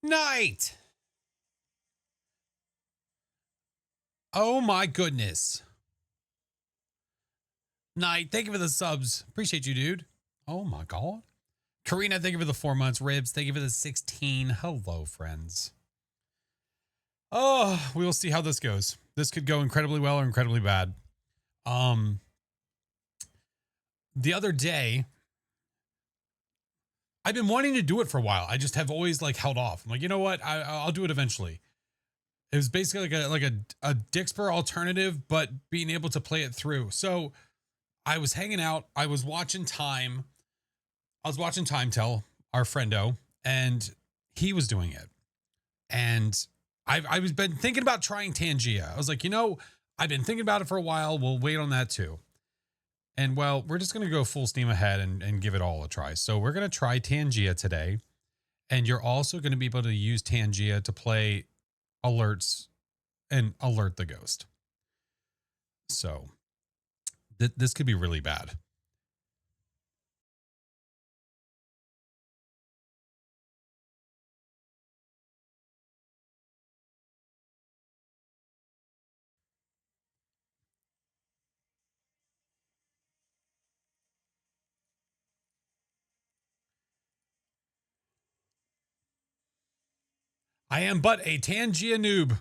Night. Oh my goodness. Night. Thank you for the subs. Appreciate you, dude. Oh my God. Karina, thank you for the 4 months. Ribs, thank you for the 16. Hello, friends. Oh, we will see how this goes. This could go incredibly well or incredibly bad. The other day, I've been wanting to do it for a while. I just have always like held off. I'm like, you know what? I'll do it eventually. It was basically like a Dixper alternative, but being able to play it through. So I was hanging out. I was watching Time. I was watching Time Tell, our friendo, and he was doing it. And I was been thinking about trying Tangia. I was like, I've been thinking about it for a while. We'll wait on that too. And well, we're just going to go full steam ahead and give it all a try. So we're going to try Tangia today. And you're also going to be able to use Tangia to play alerts and alert the ghost. So this could be really bad. I am but a Tangia noob.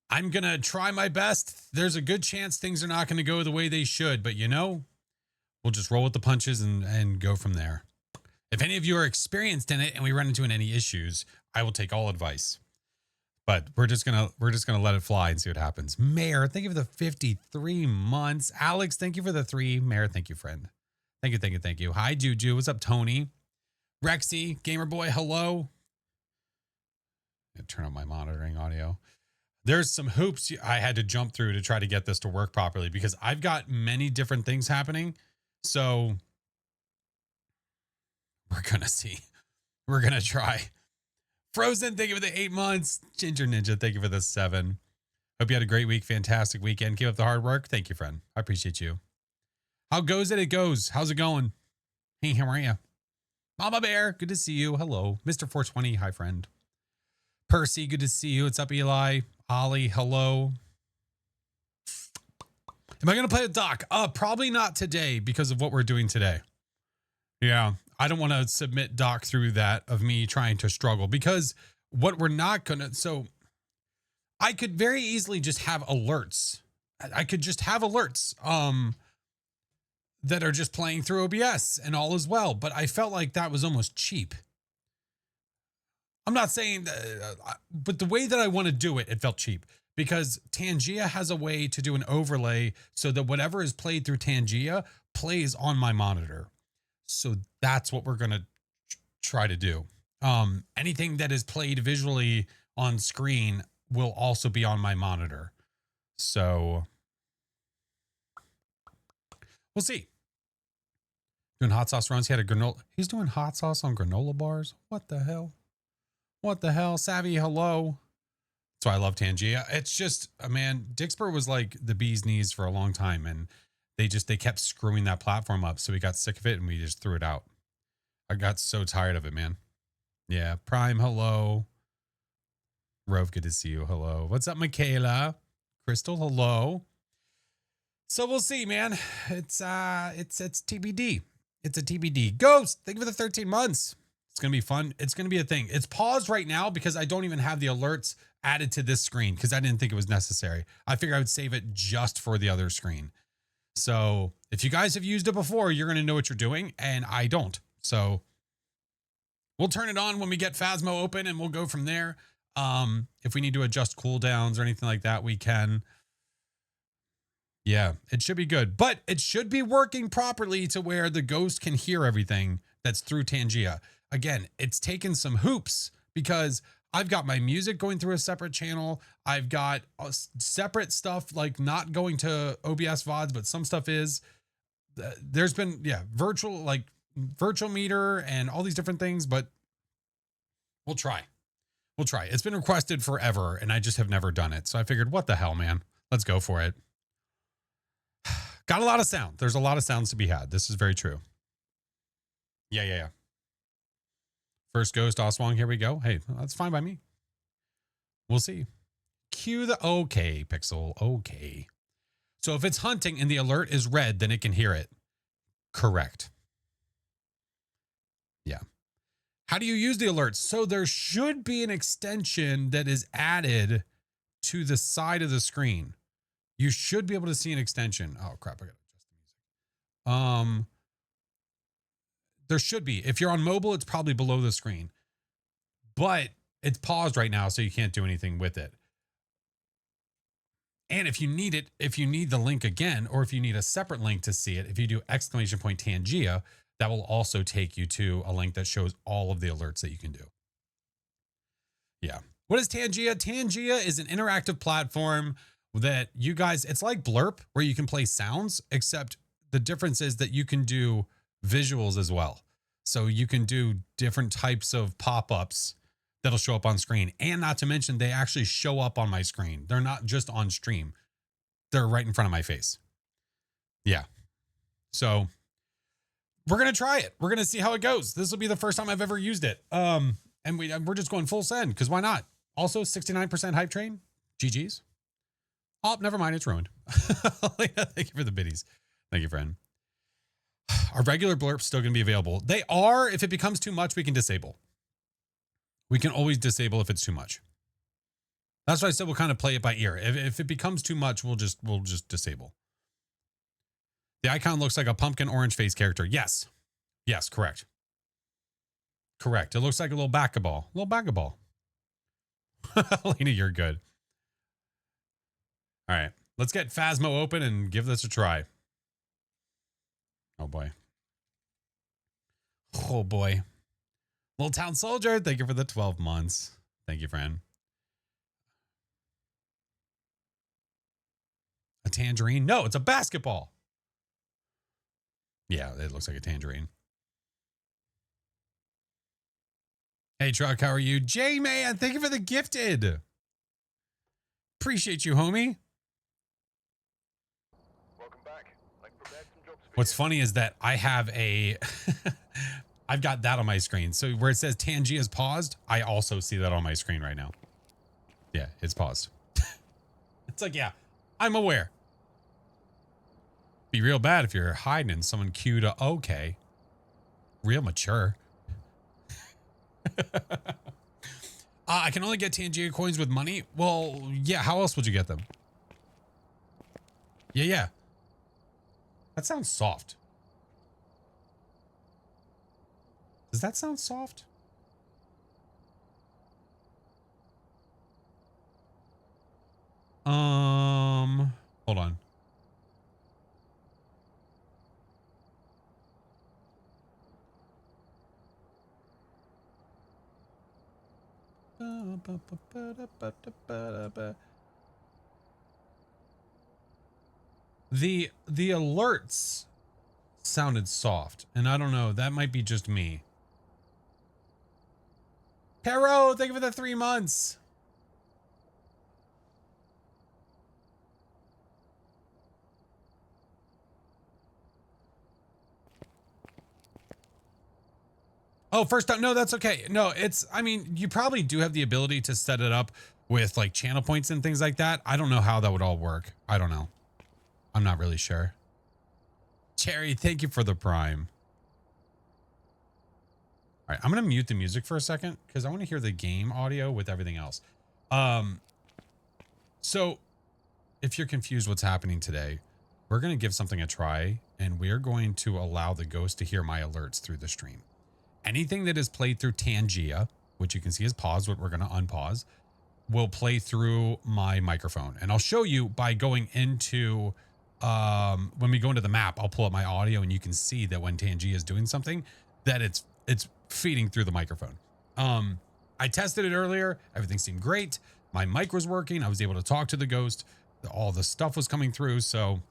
I'm going to try my best. There's a good chance things are not going to go the way they should, but we'll just roll with the punches and go from there. If any of you are experienced in it and we run into any issues, I will take all advice. But we're just gonna let it fly and see what happens. Mayor, thank you for the 53 months. Alex, thank you for the 3. Mayor, thank you, friend. Thank you. Hi, Juju. What's up, Tony? Rexy, Gamer Boy, hello. Turn on my monitoring audio. There's some hoops I had to jump through to try to get this to work properly because I've got many different things happening. So we're gonna see. We're gonna try. Frozen, thank you for the 8 months. Ginger Ninja, thank you for the 7. Hope you had a great week. Fantastic weekend. Keep up the hard work. Thank you, friend. I appreciate you. How goes it? It goes. How's it going? Hey, how are you? Mama Bear, good to see you. Hello. Mr. 420, hi, friend. Percy, good to see you. What's up, Eli? Ollie, hello. Am I going to play a doc? Probably not today because of what we're doing today. Yeah, I don't want to submit doc through that of me trying to struggle because what we're not going to... So I could very easily just have alerts. I could just have alerts that are just playing through OBS and all is well. But I felt like that was almost cheap. I'm not saying that, but the way that I want to do it, it felt cheap because Tangia has a way to do an overlay so that whatever is played through Tangia plays on my monitor. So that's what we're going to try to do. Anything that is played visually on screen will also be on my monitor. So we'll see. Doing hot sauce runs. He had a granola. He's doing hot sauce on granola bars. What the hell? What the hell? Savvy, hello. So I love Tangia. It's just, man, Dixper was like the bee's knees for a long time. And they kept screwing that platform up. So we got sick of it and we just threw it out. I got so tired of it, man. Yeah. Prime, hello. Rove, good to see you. Hello. What's up, Michaela? Crystal, hello. So we'll see, man. It's TBD. It's a TBD. Ghost, thank you for the 13 months. It's going to be fun. It's going to be a thing. It's paused right now because I don't even have the alerts added to this screen because I didn't think it was necessary. I figured I would save it just for the other screen. So if you guys have used it before, you're going to know what you're doing, and I don't. So we'll turn it on when we get Phasmo open, and we'll go from there. If we need to adjust cooldowns or anything like that, we can. Yeah, it should be good, but it should be working properly to where the ghost can hear everything that's through Tangia. Again, it's taken some hoops because I've got my music going through a separate channel. I've got separate stuff like not going to OBS VODs, but some stuff is. There's been, virtual meter and all these different things, but we'll try. We'll try. It's been requested forever and I just have never done it. So I figured, what the hell, man? Let's go for it. Got a lot of sound. There's a lot of sounds to be had. This is very true. Yeah. First ghost, Oswong. Here we go. Hey, that's fine by me. We'll see. Cue the okay, Pixel. Okay. So if it's hunting and the alert is red, then it can hear it. Correct. Yeah. How do you use the alerts? So there should be an extension that is added to the side of the screen. You should be able to see an extension. Oh crap, I gotta adjust the music. There should be. If you're on mobile, it's probably below the screen. But it's paused right now, so you can't do anything with it. And if you need it, if you need the link again, or if you need a separate link to see it, if you do !Tangia, that will also take you to a link that shows all of the alerts that you can do. Yeah. What is Tangia? Tangia is an interactive platform that you guys, it's like Blurp, where you can play sounds, except the difference is that you can do visuals as well. So you can do different types of pop-ups that'll show up on screen. And not to mention, they actually show up on my screen. They're not just on stream. They're right in front of my face. Yeah. So we're going to try it. We're going to see how it goes. This will be the first time I've ever used it. And we're just going full send because why not? Also 69% hype train. GG's. Oh, never mind. It's ruined. Thank you for the biddies. Thank you, friend. Are regular blurps still going to be available? They are. If it becomes too much, we can disable. We can always disable if it's too much. That's why I said we'll kind of play it by ear. If it becomes too much, we'll just disable. The icon looks like a pumpkin orange face character. Yes. Yes, correct. Correct. It looks like a little basketball. A little basketball. Lena, you're good. All right. Let's get Phasmo open and give this a try. Oh, boy. Oh, boy. Little Town Soldier, thank you for the 12 months. Thank you, friend. A tangerine? No, it's a basketball. Yeah, it looks like a tangerine. Hey, Truck, how are you? J-Man, thank you for the gifted. Appreciate you, homie. Welcome back. What's funny is that I have a... I've got that on my screen. So where it says Tangia is paused, I also see that on my screen right now. Yeah, it's paused. It's like, yeah, I'm aware. Be real bad if you're hiding and someone queued a okay. Real mature. I can only get Tangia coins with money. Well, yeah, how else would you get them? Yeah. That sounds soft. Does that sound soft? Hold on. The alerts sounded soft, and I don't know, that might be just me. Pero, thank you for the 3 months. Oh, first time. No, that's okay. No, I mean, you probably do have the ability to set it up with like channel points and things like that. I don't know how that would all work. I don't know. I'm not really sure. Cherry, thank you for the prime. All right, I'm going to mute the music for a second because I want to hear the game audio with everything else. So if you're confused what's happening today, we're going to give something a try and we're going to allow the ghost to hear my alerts through the stream. Anything that is played through Tangia, which you can see is paused, what we're going to unpause, will play through my microphone. And I'll show you by going into, when we go into the map, I'll pull up my audio and you can see that when Tangia is doing something, that it's feeding through the microphone. I tested it earlier. Everything seemed great. My mic was working. I was able to talk to the ghost. All the stuff was coming through. So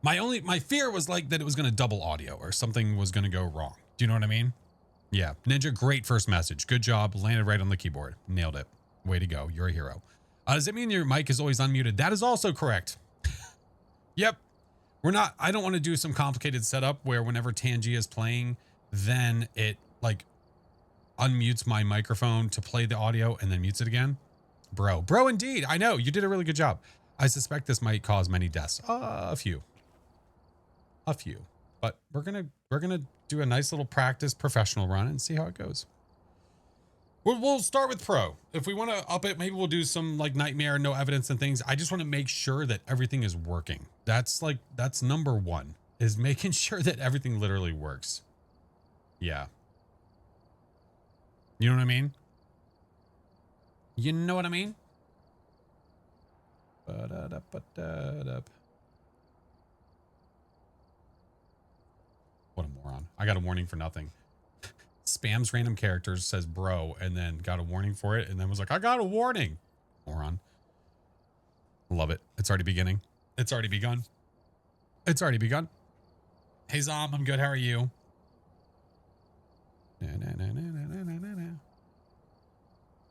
my fear was like that it was going to double audio or something was going to go wrong. Do you know what I mean? Yeah. Ninja, great first message. Good job. Landed right on the keyboard. Nailed it. Way to go. You're a hero. Does it mean your mic is always unmuted? That is also correct. Yep. I don't want to do some complicated setup where whenever Tangia is playing, then it like unmutes my microphone to play the audio and then mutes it again. Bro, indeed. I know you did a really good job. I suspect this might cause many deaths. A few, but we're going to do a nice little practice professional run and see how it goes. We'll start with pro. If we want to up it, maybe we'll do some like nightmare, no evidence and things. I just want to make sure that everything is working. That's number one, is making sure that everything literally works. Yeah. You know what I mean? You know what I mean? What a moron. I got a warning for nothing. Spams random characters, says bro, and then got a warning for it, and then was like, I got a warning. Moron. Love it. It's already beginning. It's already begun. It's already begun. Hey Zom, I'm good. How are you?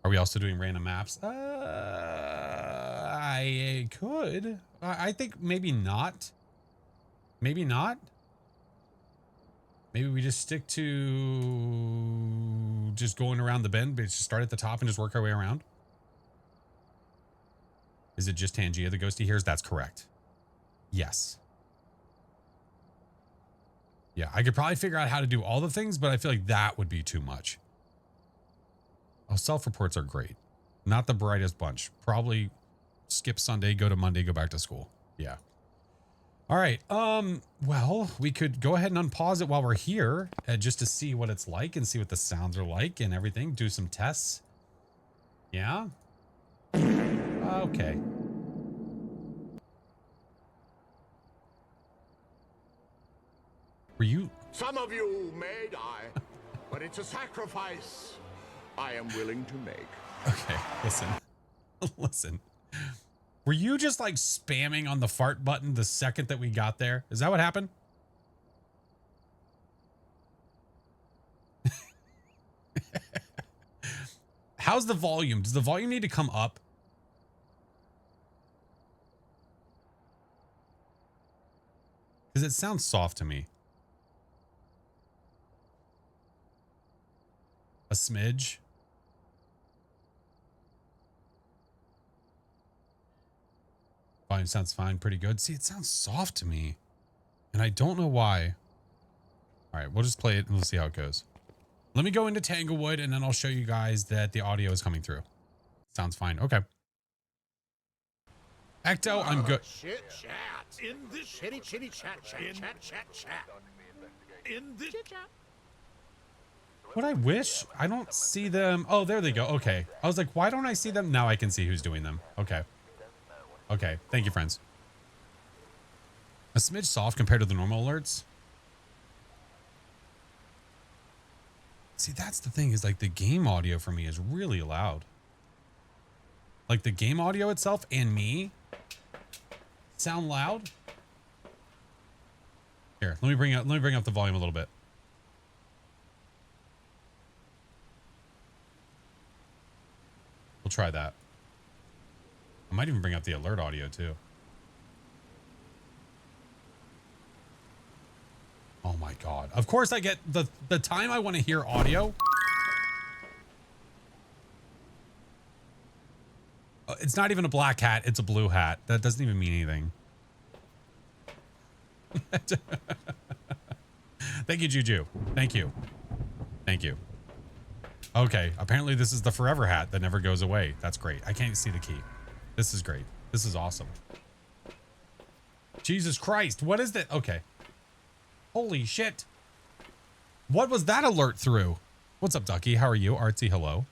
Are we also doing random maps? I could. I think maybe not. Maybe not. Maybe we just stick to just going around the bend, but just start at the top and just work our way around. Is it just Tangia the ghosty hears? That's correct. Yes. Yeah, I could probably figure out how to do all the things, but I feel like that would be too much. Oh, self-reports are great. Not the brightest bunch. Probably skip Sunday, go to Monday, go back to school. Yeah. All right. Well, we could go ahead and unpause it while we're here just to see what it's like and see what the sounds are like and everything. Do some tests. Yeah. Okay. Were you? Some of you may die, but it's a sacrifice I am willing to make. Okay. Listen. Listen. Were you just like spamming on the fart button the second that we got there? Is that what happened? How's the volume? Does the volume need to come up? Because it sounds soft to me. A smidge. Volume sounds fine, pretty good. See, it sounds soft to me, and I don't know why. All right, we'll just play it and we'll see how it goes. Let me go into Tanglewood, and then I'll show you guys that the audio is coming through. Sounds fine. Okay. Ecto, I'm good. Shit chat. In this shitty chat. In this chat. What I wish, I don't see them. Oh, there they go. Okay. I was like, why don't I see them? Now I can see who's doing them. Okay. Okay, thank you, friends. A smidge soft compared to the normal alerts. See, that's the thing, is like the game audio for me is really loud. Like the game audio itself and me sound loud. Here, let me bring up the volume a little bit. We'll try that. I might even bring up the alert audio too. Oh my God. Of course I get the time I want to hear audio. It's not even a black hat. It's a blue hat. That doesn't even mean anything. Thank you, Juju. Thank you. Thank you. Okay. Apparently this is the forever hat that never goes away. That's great. I can't see the key. This is great. This is awesome. Jesus Christ. What is that? Okay. Holy shit. What was that alert through? What's up, Ducky? How are you? Artsy, hello.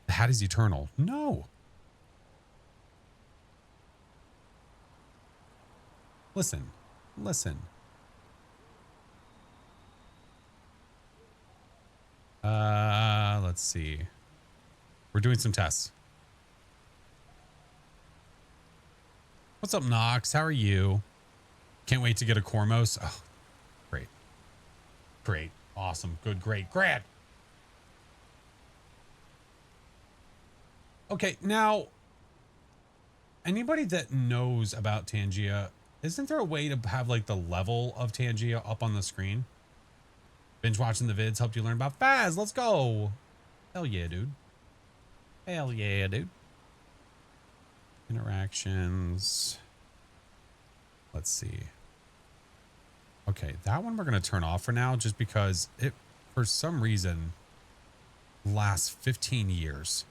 The hat is eternal. No. Listen. Listen. Let's see. We're doing some tests. What's up, Nox? How are you? Can't wait to get a Cormos. Oh, great. Great. Awesome. Good. Great. Grad. Okay. Now, anybody that knows about Tangia, Isn't there a way to have like the level of Tangia up on the screen? Binge watching the vids helped you learn about Phas. Let's go. Hell yeah, dude. Hell yeah, dude. Interactions. Let's see. Okay, that one we're going to turn off for now just because it, for some reason, lasts 15 years.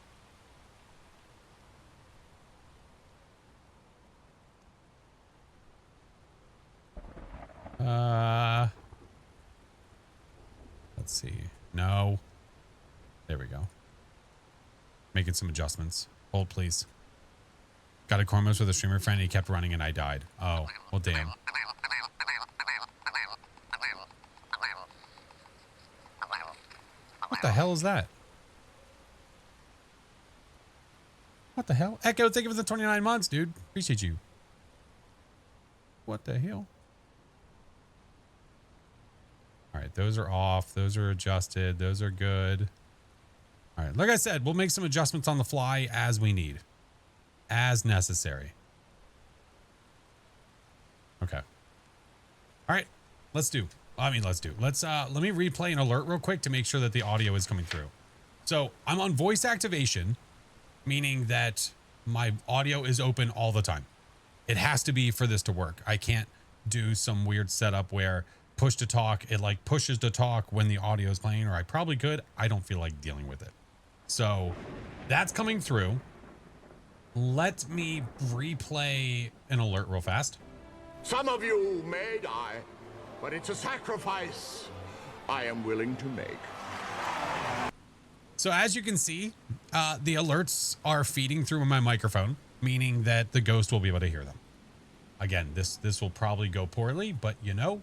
Let's see. No. There we go. Making some adjustments. Hold, please. Got a Cormos with a streamer friend. He kept running and I died. Oh, well, damn. What the hell is that? What the hell? Echo, thank you for the 29 months, dude. Appreciate you. What the hell? All right, those are off. Those are adjusted. Those are good. All right, like I said, we'll make some adjustments on the fly as we need. As necessary. Okay. All right, let's do. Let me replay an alert real quick to make sure that the audio is coming through. So I'm on voice activation, meaning that my audio is open all the time. It has to be for this to work. I can't do some weird setup where push to talk, it like pushes to talk when the audio is playing, or I probably could. I don't feel like dealing with it. So that's coming through. Let me replay an alert real fast. Some of you may die, but it's a sacrifice I am willing to make. So as you can see, the alerts are feeding through my microphone, meaning that the ghost will be able to hear them. Again, this will probably go poorly, but you know,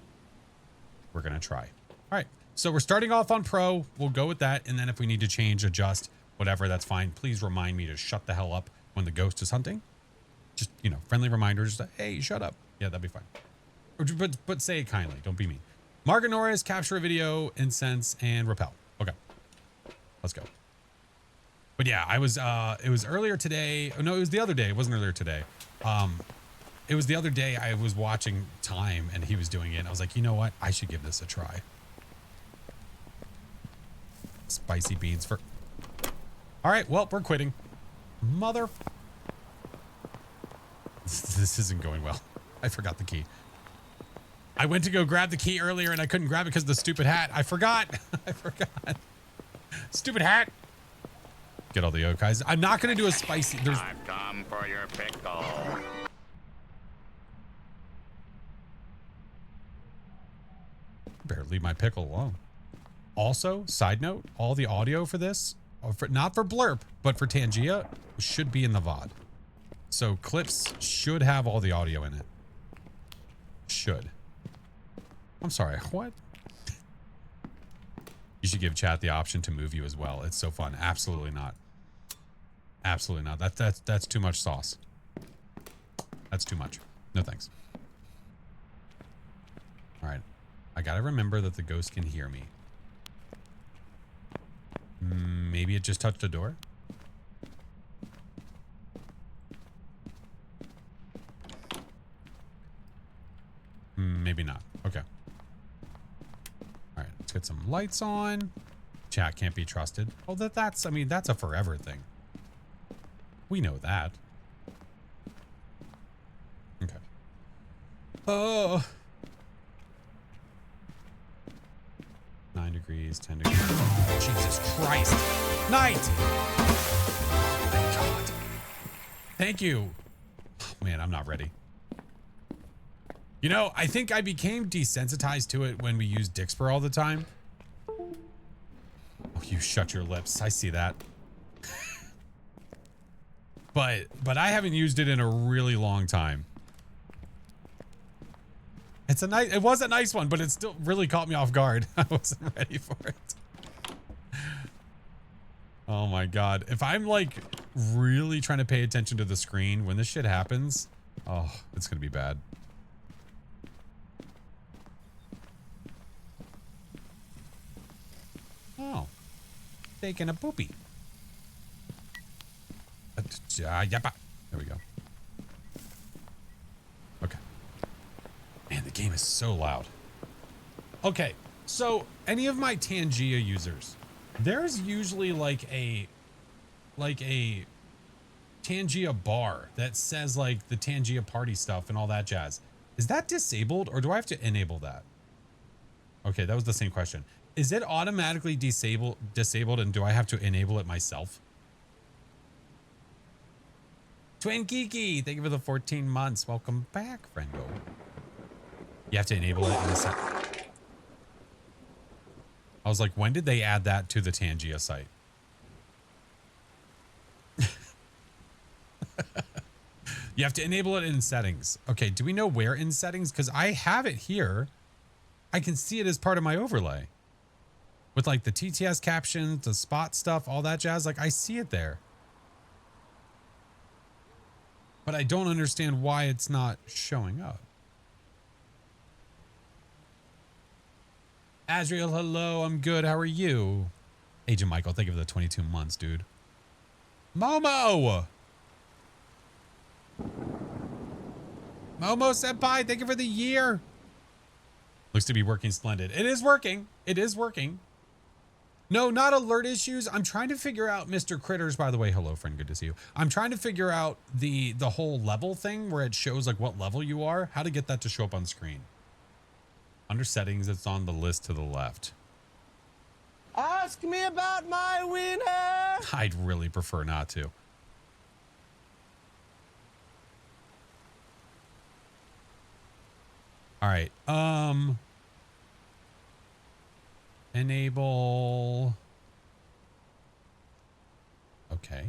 we're going to try. All right. So we're starting off on pro. We'll go with that. And then if we need to change, adjust, whatever, that's fine. Please remind me to shut the hell up when the ghost is hunting. Just, you know, friendly reminders. Hey, shut up. Yeah, that'd be fine. But say it kindly. Don't be mean. Margaret Norris, capture a video, incense, and repel. Okay. Let's go. But yeah, it was earlier today. Oh, no, it was the other day. It wasn't earlier today. It was the other day I was watching Time and he was doing it. And I was like, you know what? I should give this a try. Spicy beans for... All right, well, we're quitting. Mother... This isn't going well. I forgot the key. I went to go grab the key earlier and I couldn't grab it because of the stupid hat. I forgot. I forgot. Stupid hat. Get all the yokais. I'm not going to do a spicy... I've come for your pickle. Better leave my pickle alone. Also, side note, all the audio for this, not for Blurp, but for Tangia, should be in the VOD. So clips should have all the audio in it. Should. I'm sorry, what? You should give chat the option to move you as well. It's so fun. Absolutely not. Absolutely not. That's too much sauce. That's too much. No thanks. All right. I gotta remember that the ghost can hear me. Maybe it just touched a door? Maybe not. Okay. All right, let's get some lights on. Chat can't be trusted. Oh, that's a forever thing. We know that. Okay. Oh. 9 degrees, 10 degrees. Jesus Christ. Night! Thank God. Thank you. Oh, man, I'm not ready. You know, I think I became desensitized to it when we used Dixper all the time. Oh, you shut your lips. I see that. But I haven't used it in a really long time. It was a nice one, but it still really caught me off guard. I wasn't ready for it. Oh my God. If I'm like really trying to pay attention to the screen when this shit happens, oh, it's gonna be bad. Oh, taking a poopy. There we go. Okay. game is so loud. Okay, so any of my Tangia users, there's usually like a Tangia bar that says like the Tangia party stuff and all that jazz. Is that disabled or do I have to enable that? Okay, that was the same question. Is it automatically disabled and do I have to enable it myself? Twin Kiki, thank you for the 14 months. Welcome back, friendo. You have to enable it in a sec. I was like, when did they add that to the Tangia site? You have to enable it in settings. Okay, do we know where in settings? Because I have it here. I can see it as part of my overlay. With like the TTS captions, the spot stuff, all that jazz. Like I see it there. But I don't understand why it's not showing up. Azriel, hello. I'm good. How are you? Agent Michael, thank you for the 22 months, dude. Momo! Momo Senpai, thank you for the year. Looks to be working splendid. It is working. It is working. No, not alert issues. I'm trying to figure out Mr. Critters, by the way. Hello, friend. Good to see you. I'm trying to figure out the whole level thing where it shows like what level you are, how to get that to show up on screen. Under settings, it's on the list to the left. Ask me about my winner. I'd really prefer not to. All right. Enable. Okay.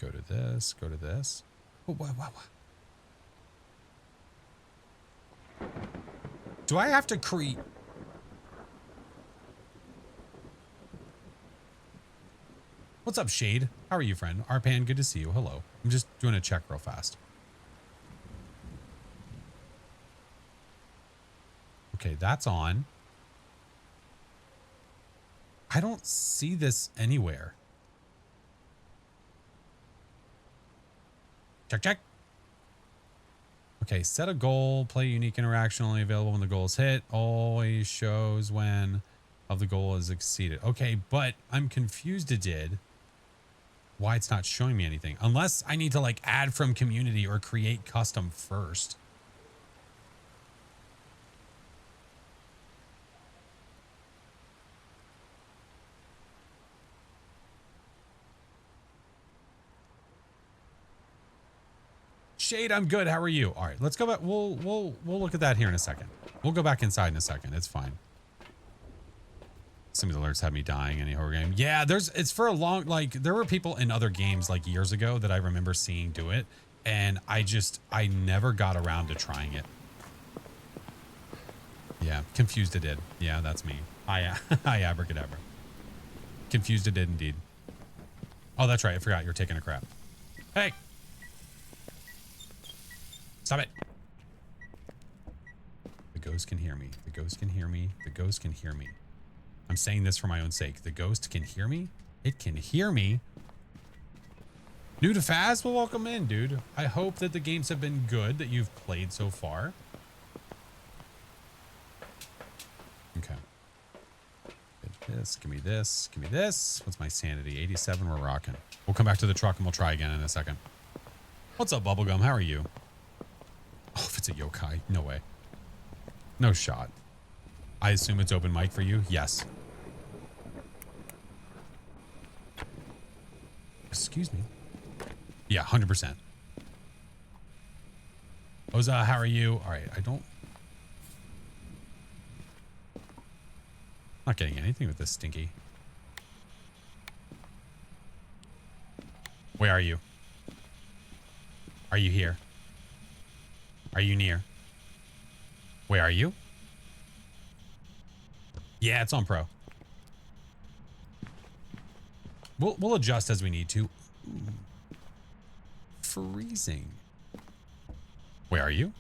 Go to this. Go to this. Oh, what? Do I have to create? What's up, Shade? How are you, friend? Arpan, good to see you. Hello. I'm just doing a check real fast. Okay, that's on. I don't see this anywhere. Check. Okay, set a goal, play unique interaction only available when the goal is hit. Always shows when of the goal is exceeded. Okay, but I'm confused why it's not showing me anything. Unless I need to like add from community or create custom first. Shade, I'm good. How are you? All right, let's go back. We'll look at that here in a second. We'll go back inside in a second. It's fine. Some of the alerts have me dying in a horror game. Yeah, it's for a long, like there were people in other games like years ago that I remember seeing do it. And I never got around to trying it. Yeah, confused it did. Yeah, that's me. I abracadabra. Confused it did indeed. Oh, that's right. I forgot you're taking a crap. Hey. Stop it. The ghost can hear me. The ghost can hear me. The ghost can hear me. I'm saying this for my own sake. The ghost can hear me. It can hear me. New to Phas? Well, welcome in, dude. I hope that the games have been good that you've played so far. Okay. This, give me this, give me this. What's my sanity? 87, we're rocking. We'll come back to the truck and we'll try again in a second. What's up, Bubblegum? How are you? Oh, if it's a yokai, no way. No shot. I assume it's open mic for you? Yes. Excuse me. Yeah, 100%. Oza, how are you? All right, not getting anything with this stinky. Where are you? Are you here? Are you near? Where are you? Yeah, it's on pro. We'll adjust as we need to. Ooh. Freezing. Where are you?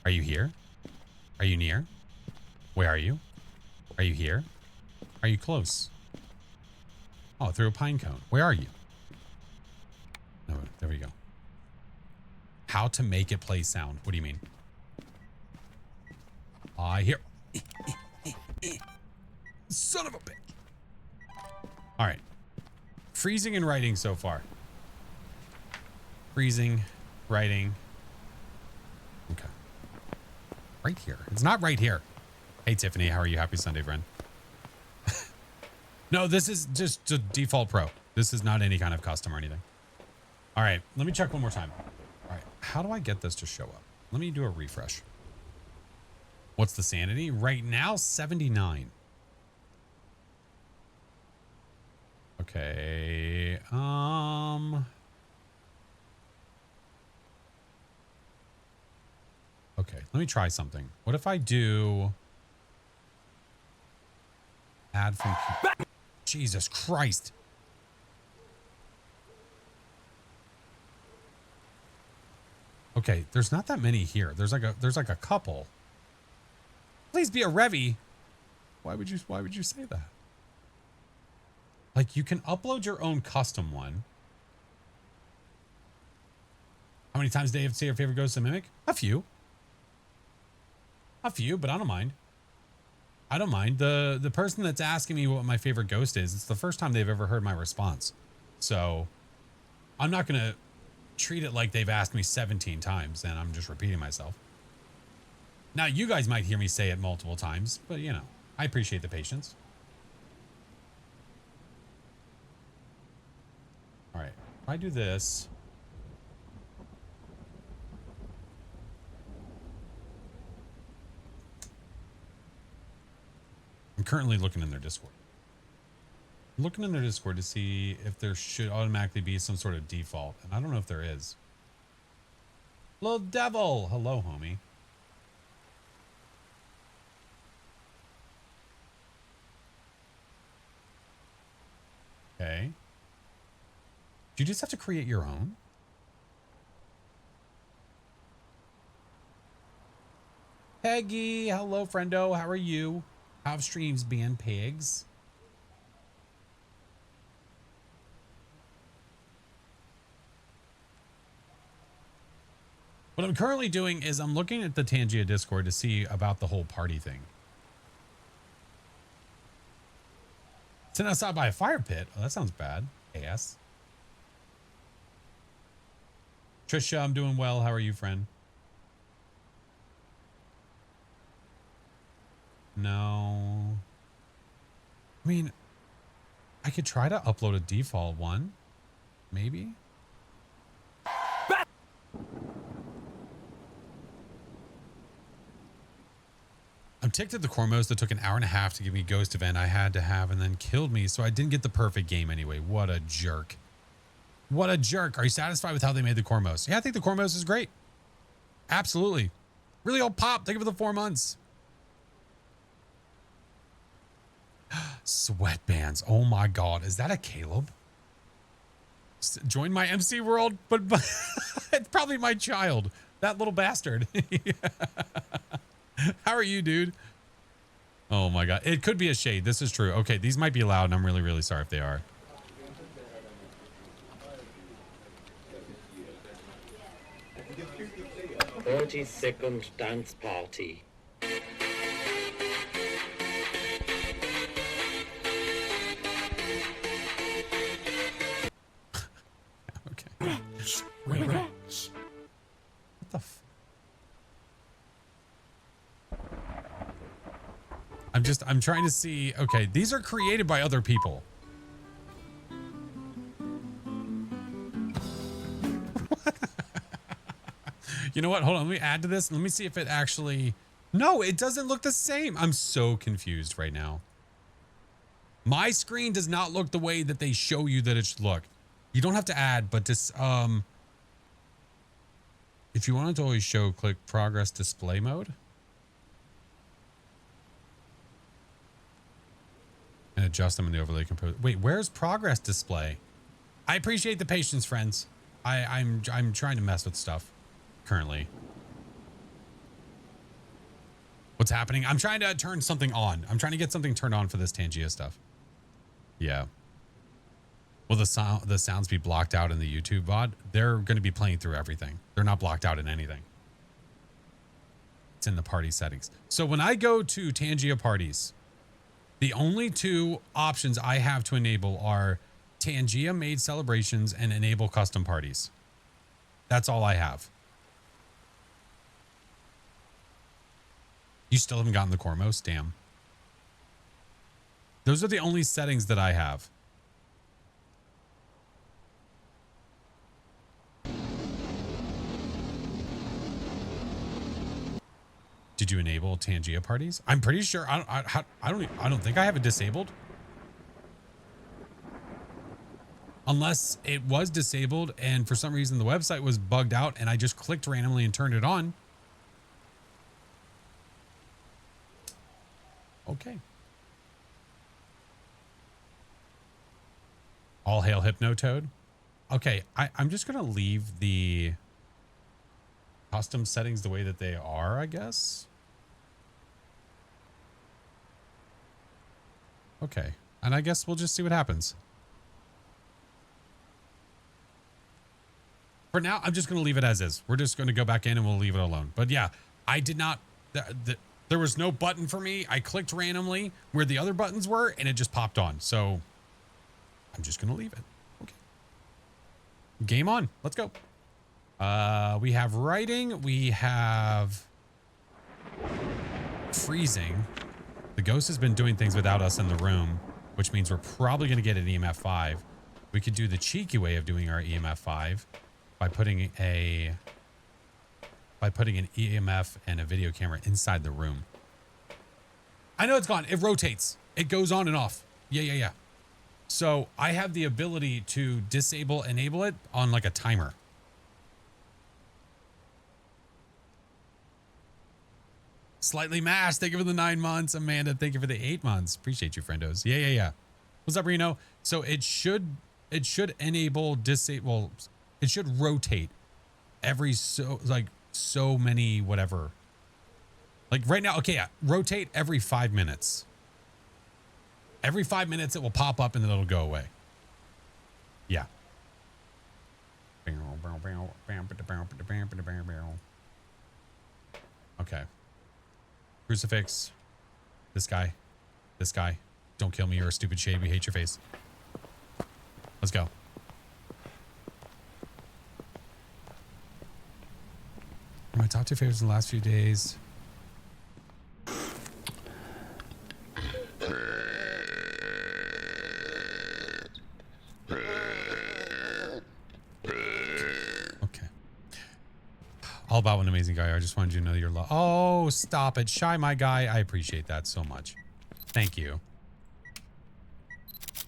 Are you here? Are you near? Where are you? Are you here? Are you close? Oh, through a pine cone. Where are you? No, there we go. how to make it play sound. What do you mean? I hear. Son of a bitch. All right. Freezing and writing so far. Freezing, writing. Okay. Right here. It's not right here. Hey, Tiffany. How are you? Happy Sunday, friend. No, this is just a default pro. This is not any kind of custom or anything. All right. Let me check one more time. All right. How do I get this to show up? Let me do a refresh. What's the sanity? Right now, 79. Okay. Okay, let me try something. What if I do add from Jesus Christ. Okay, there's not that many here. There's like a couple. Please be a Revy. Why would you say that? Like, you can upload your own custom one. How many times do you have to say your favorite ghost to mimic? A few. A few, but I don't mind. I don't mind. The person that's asking me what my favorite ghost is, it's the first time they've ever heard my response. So I'm not going to treat it like they've asked me 17 times and I'm just repeating myself. Now, you guys might hear me say it multiple times, but you know, I appreciate the patience. All right, if I do this. I'm currently looking in their Discord. I'm looking in their Discord to see if there should automatically be some sort of default. And I don't know if there is. Little devil. Hello, homie. Okay. Do you just have to create your own? Peggy. Hello, friendo. How are you? How streams being, pigs? What I'm currently doing is I'm looking at the Tangia Discord to see about the whole party thing. Sent outside by a fire pit. Oh, that sounds bad. Yes. Trisha, I'm doing well. How are you, friend? No. I mean, I could try to upload a default one. Maybe. I'm ticked at the Cormos that took an hour and a half to give me a ghost event I had to have and then killed me, so I didn't get the perfect game anyway. What a jerk. What a jerk. Are you satisfied with how they made the Cormos? Yeah, I think the Cormos is great. Absolutely. Really old pop. Thank you for the 4 months. Sweatbands. Oh my God. Is that a Caleb? Join my MC world, but it's probably my child. That little bastard. How are you, dude? Oh my God. It could be a shade. This is true. Okay, these might be loud and I'm really, really sorry if they are. "30-second dance party." Okay. What the f... I'm trying to see. Okay, these are created by other people. You know what? Hold on. Let me add to this. Let me see if it actually... No, it doesn't look the same. I'm so confused right now. My screen does not look the way that they show you that it should look. You don't have to add, but this... If you wanted to always show, click progress display mode. And adjust them in the overlay composer. Wait, where's progress display? I appreciate the patience, friends. I'm trying to mess with stuff currently. What's happening? I'm trying to turn something on. I'm trying to get something turned on for this Tangia stuff. Yeah. Will the sounds be blocked out in the YouTube VOD? They're going to be playing through everything. They're not blocked out in anything. It's in the party settings. So when I go to Tangia parties, the only two options I have to enable are Tangia made celebrations and enable custom parties. That's all I have. You still haven't gotten the Cormos? Damn. Those are the only settings that I have. Did you enable Tangia parties? I'm pretty sure. I don't think I have it disabled. Unless it was disabled and for some reason the website was bugged out and I just clicked randomly and turned it on. Okay. All hail Hypnotoad. Okay, I'm just going to leave the custom settings the way that they are, I guess. Okay, and I guess we'll just see what happens. For now, I'm just going to leave it as is. We're just going to go back in and we'll leave it alone. But yeah, I did not... there was no button for me. I clicked randomly where the other buttons were and it just popped on. So I'm just going to leave it. Okay. Game on. Let's go. We have writing. We have freezing. The ghost has been doing things without us in the room, which means we're probably going to get an EMF 5. We could do the cheeky way of doing our EMF 5 by putting an EMF and a video camera inside the room. I know it's gone. It rotates. It goes on and off. Yeah. So I have the ability to disable, enable it on like a timer. Slightly mashed. Thank you for the 9 months. Amanda, thank you for the 8 months. Appreciate you, friendos. Yeah. What's up, Reno? So it should enable, disable. It should rotate every so many whatever. Like right now, okay, yeah, rotate every 5 minutes. Every 5 minutes it will pop up and then it'll go away. Yeah. Okay. Crucifix. This guy. Don't kill me, you're a stupid shade. We hate your face. Let's go. My top 2 favorites in the last few days. Okay. All about an amazing guy. I just wanted you to know your love. Oh, stop it. Shy, my guy. I appreciate that so much. Thank you.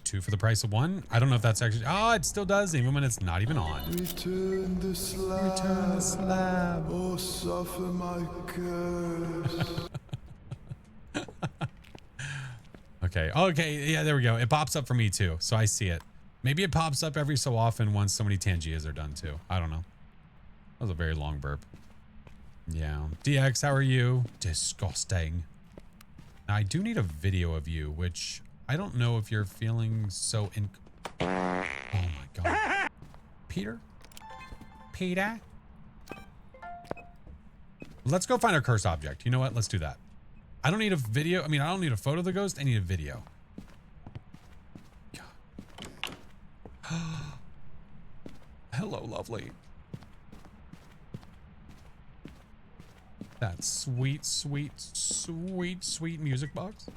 2 for the price of 1. I don't know if that's actually... Oh, it still does, even when it's not even on. Return the slab. Return the slab. Or suffer my curse. Okay. Yeah, there we go. It pops up for me too, so I see it. Maybe it pops up every so often once so many Tangias are done too. I don't know. That was a very long burp. Yeah. DX, how are you? Disgusting. Now, I do need a video of you, which... I don't know if you're feeling so in... Oh my God. Peter? Let's go find our curse object. You know what? Let's do that. I don't need a video. I mean, I don't need a photo of the ghost. I need a video. God. Hello, lovely. That sweet music box.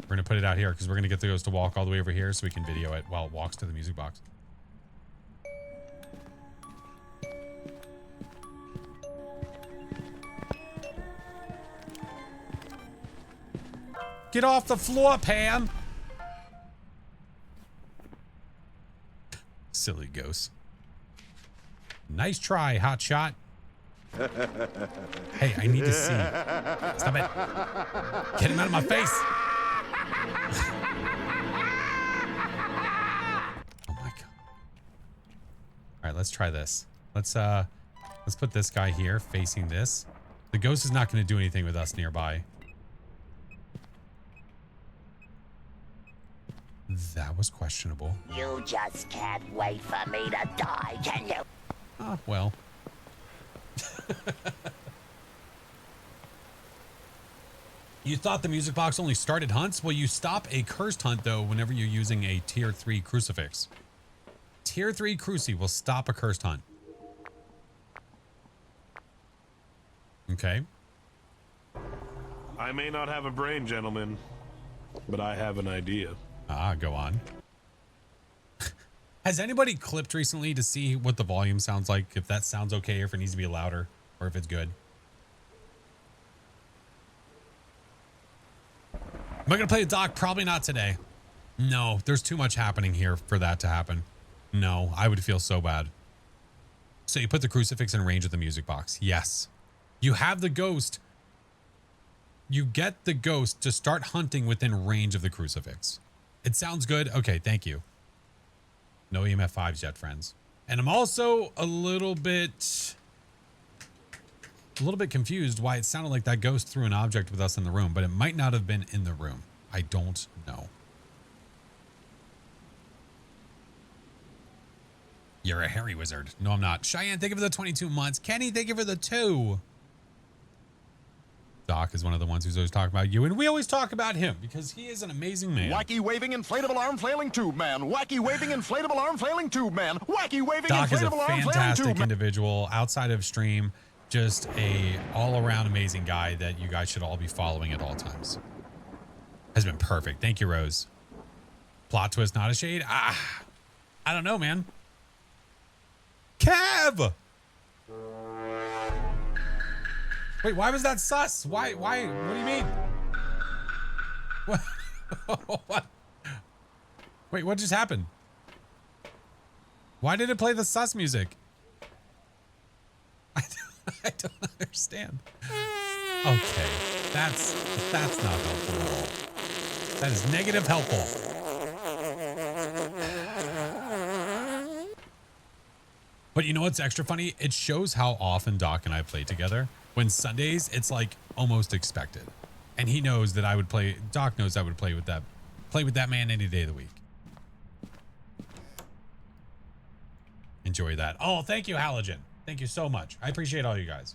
We're going to put it out here because we're going to get the ghost to walk all the way over here so we can video it while it walks to the music box. Get off the floor, Pam! Silly ghost. Nice try, hotshot. Hey, I need to see. Stop it. Get him out of my face. Oh my God. All right, let's try this. Let's put this guy here facing this. The ghost is not going to do anything with us nearby. That was questionable. You just can't wait for me to die, can you? Oh, well. You thought the music box only started hunts? Well, you stop a cursed hunt, though, whenever you're using a tier 3 crucifix. Tier 3 cruci will stop a cursed hunt. Okay. I may not have a brain, gentlemen, but I have an idea. Ah, go on. Has anybody clipped recently to see what the volume sounds like? If that sounds okay, or if it needs to be louder, or if it's good? Am I going to play the doc? Probably not today. No, there's too much happening here for that to happen. No, I would feel so bad. So you put the crucifix in range of the music box. Yes. You have the ghost. You get the ghost to start hunting within range of the crucifix. It sounds good. Okay, thank you. No EMF 5s yet, friends. And I'm also a little bit confused why it sounded like that ghost threw an object with us in the room, but it might not have been in the room. I don't know. You're a hairy wizard. No, I'm not. Cheyenne, thank you for the 22 months. Kenny, thank you for the 2. Doc is one of the ones who's always talking about you, and we always talk about him because he is an amazing man. Wacky waving inflatable arm flailing tube man. Wacky waving inflatable arm flailing tube man. Wacky waving Doc is a inflatable arm flailing tube fantastic man. individual outside of stream. Just a all-around amazing guy that you guys should all be following at all times. Has been perfect. Thank you, Rose. Plot twist, not a shade. I don't know, man. Kev! Wait, why was that sus? Why? What do you mean? What? What? Wait, what just happened? Why did it play the sus music? I don't understand. Okay, that's not helpful at all. That is negative helpful. But you know what's extra funny? It shows how often Doc and I play together. When Sundays, it's like almost expected. And he knows that I would play, Doc knows I would play with that man any day of the week. Enjoy that. Oh, thank you, Halogen. Thank you so much. I appreciate all you guys.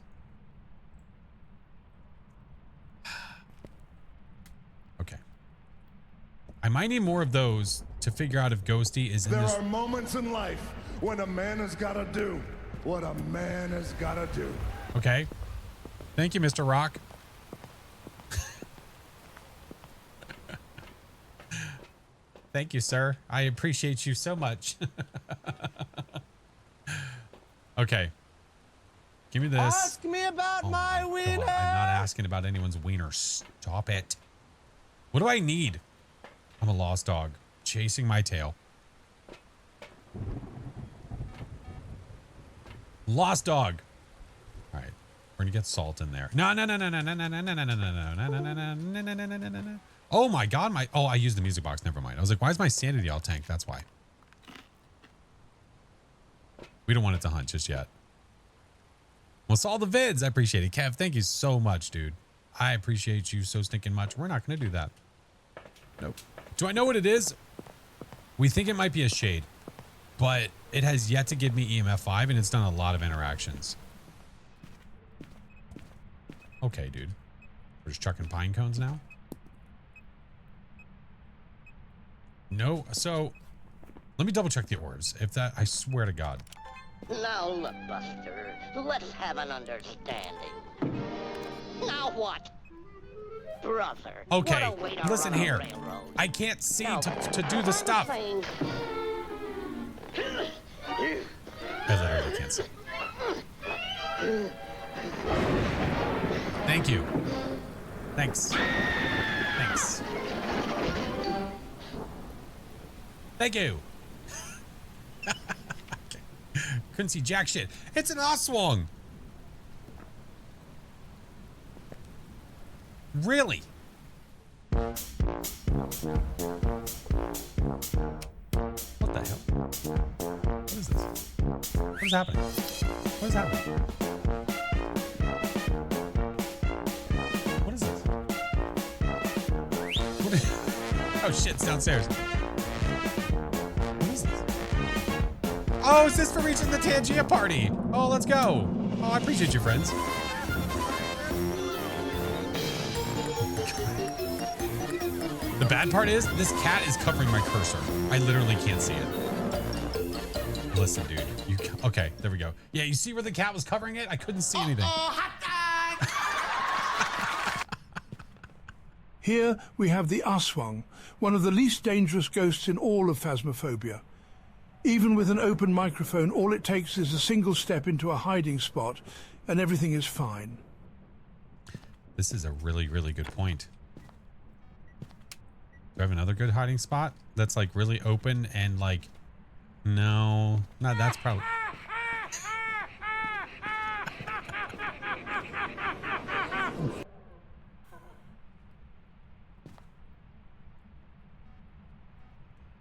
Okay. I might need more of those to figure out if Ghosty is in There this. are moments in life when a man has got to do what a man has got to do. Okay. Thank you, Mr. Rock. Thank you, sir. I appreciate you so much. Okay. Give me this. Ask me about my wiener. God, I'm not asking about anyone's wiener. Stop it. What do I need? I'm a lost dog. Chasing my tail. Lost dog. All right. We're gonna get salt in there. No. Oh my God, I used the music box. Never mind. I was like, why is my sanity all tanked? That's why. We don't want it to hunt just yet. Well, it's all the vids. I appreciate it. Kev, thank you so much, dude. I appreciate you so stinking much. We're not gonna do that. Nope. Do I know what it is? We think it might be a shade, but it has yet to give me EMF 5 and it's done a lot of interactions. Okay, dude. We're just chucking pine cones now? No. So, let me double check the orbs. If that, I swear to God. Now look, Buster, let's have an understanding. Now what? Brother. Okay, what a way to listen run a here. railroad. I can't see Now, to do the stuff. I literally can't see. Thank you. Thanks. Thanks. Thank you. Couldn't see jack shit. It's an Oswong. Really? What the hell? What is this? What is happening? What is happening? What is this? What is... Oh shit, it's downstairs. Oh, is this for reaching the Tangia party? Oh, let's go. Oh, I appreciate you, friends. The bad part is this cat is covering my cursor. I literally can't see it. Listen, dude. Okay, there we go. Yeah, you see where the cat was covering it? I couldn't see anything. Here we have the Aswang, one of the least dangerous ghosts in all of Phasmophobia. Even with an open microphone, all it takes is a single step into a hiding spot, and everything is fine. This is a really, really good point. Do I have another good hiding spot that's like really open and like, no, not that's probably.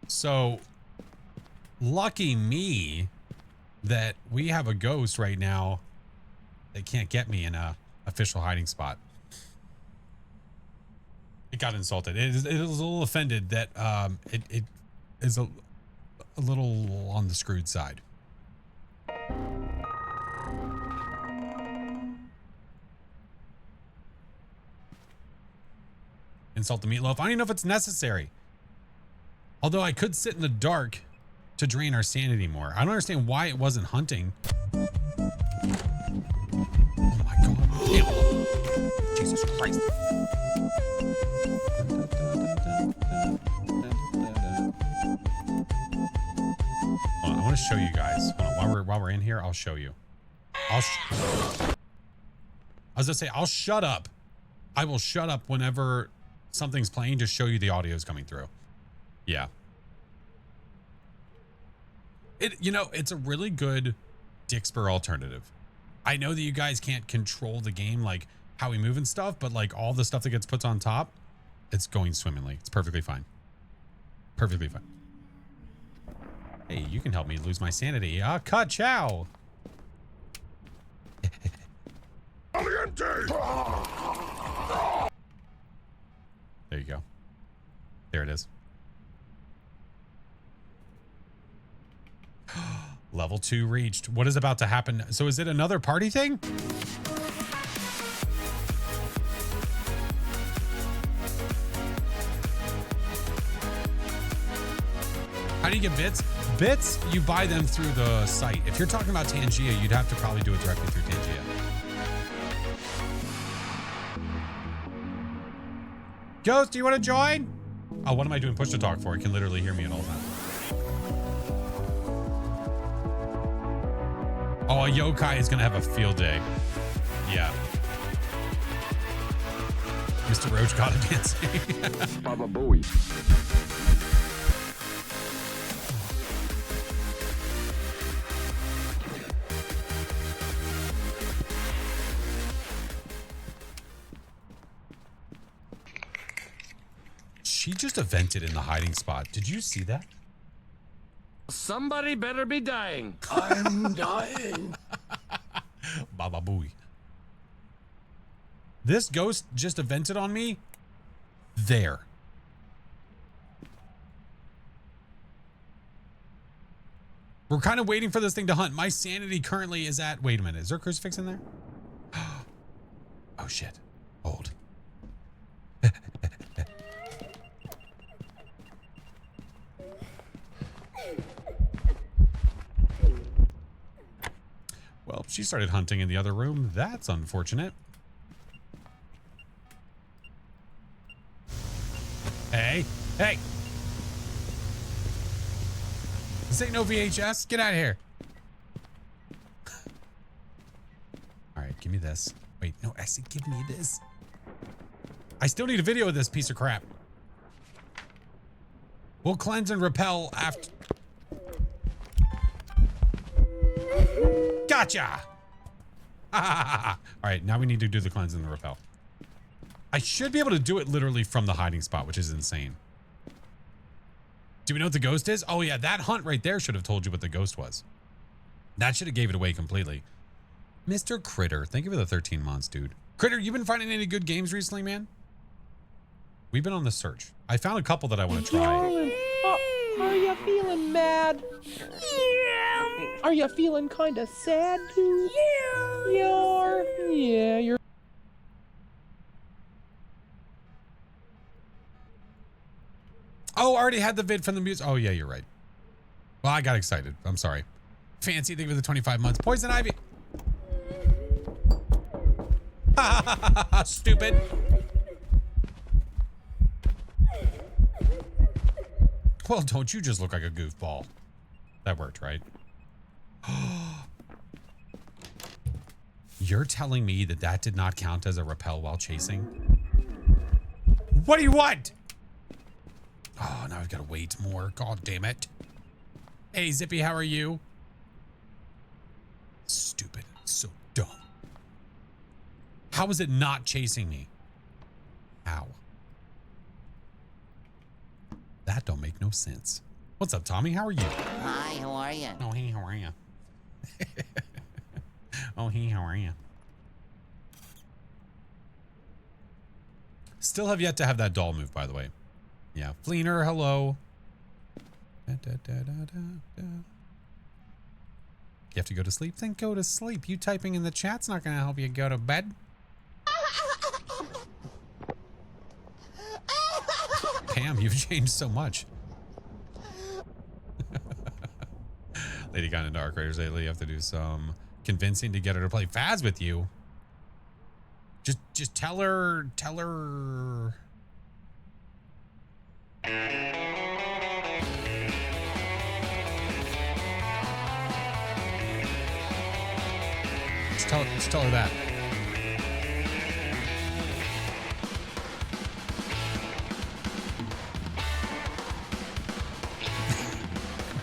So lucky me that we have a ghost right now that can't get me in a official hiding spot. It got insulted. It was a little offended that it is a little on the screwed side. Insult the meatloaf. I don't even know if it's necessary. Although I could sit in the dark to drain our sanity more. I don't understand why it wasn't hunting. Oh my god. Damn. Jesus Christ. Hold on, I want to show you guys. Hold on, while we're in here, I'll show you. I was gonna say, I'll shut up. I will shut up whenever something's playing to show you the audio is coming through. Yeah. It's a really good Dixper alternative. I know that you guys can't control the game, like how we move and stuff, but like all the stuff that gets put on top, it's going swimmingly. It's perfectly fine. Perfectly fine. Hey, you can help me lose my sanity. Ka-chow. There you go. There it is. Level 2 reached. What is about to happen? So is it another party thing? How do you get bits? Bits, you buy them through the site. If you're talking about Tangia, you'd have to probably do it directly through Tangia. Ghost, do you want to join? Oh, what am I doing push to talk for? It can literally hear me at all times. Oh, a yokai is going to have a field day. Yeah. Mr. Roach got it dancing. Baba Booey. She just evented in the hiding spot. Did you see that? Somebody better be dying. I'm dying. Baba booey. This ghost just evented on me. There. We're kind of waiting for this thing to hunt. My sanity currently is at... Wait a minute. Is there a crucifix in there? Oh, shit. Hold. Well, she started hunting in the other room. That's unfortunate. Hey, hey. This ain't no VHS. Get out of here. All right, give me this. Wait, no, I said give me this. I still need a video of this piece of crap. We'll cleanse and repel after... Gotcha! All right, now we need to do the cleanse and the repel. I should be able to do it literally from the hiding spot, which is insane. Do we know what the ghost is? Oh yeah, that hunt right there should have told you what the ghost was. That should have gave it away completely. Mr. Critter, thank you for the 13 months, dude. Critter, you been finding any good games recently, man? We've been on the search. I found a couple that I want to try. Darling, how are you feeling, Mad? Are you feeling kind of sad, too? Yeah, you're... Oh, I already had the vid from the music. Oh, yeah, you're right. Well, I got excited. I'm sorry. Fancy, thank you for the 25 months. Poison Ivy. Stupid. Well, don't you just look like a goofball? That worked, right? You're telling me that that did not count as a repel while chasing? What do you want? Oh, now I've got to wait more. God damn it. Hey, Zippy, how are you? Stupid. So dumb. How is it not chasing me? How? That don't make no sense. What's up, Tommy? How are you? Hi, how are you? Oh, hey, how are you? Oh, hey, how are you? Still have yet to have that doll move, by the way. Yeah. Fleener, hello. You have to go to sleep? Then go to sleep. You typing in the chat's not going to help you go to bed. Pam, you've changed so much. Lady got into Dark Raiders lately. You have to do some convincing to get her to play Phaz with you. Just tell her. Just tell her that.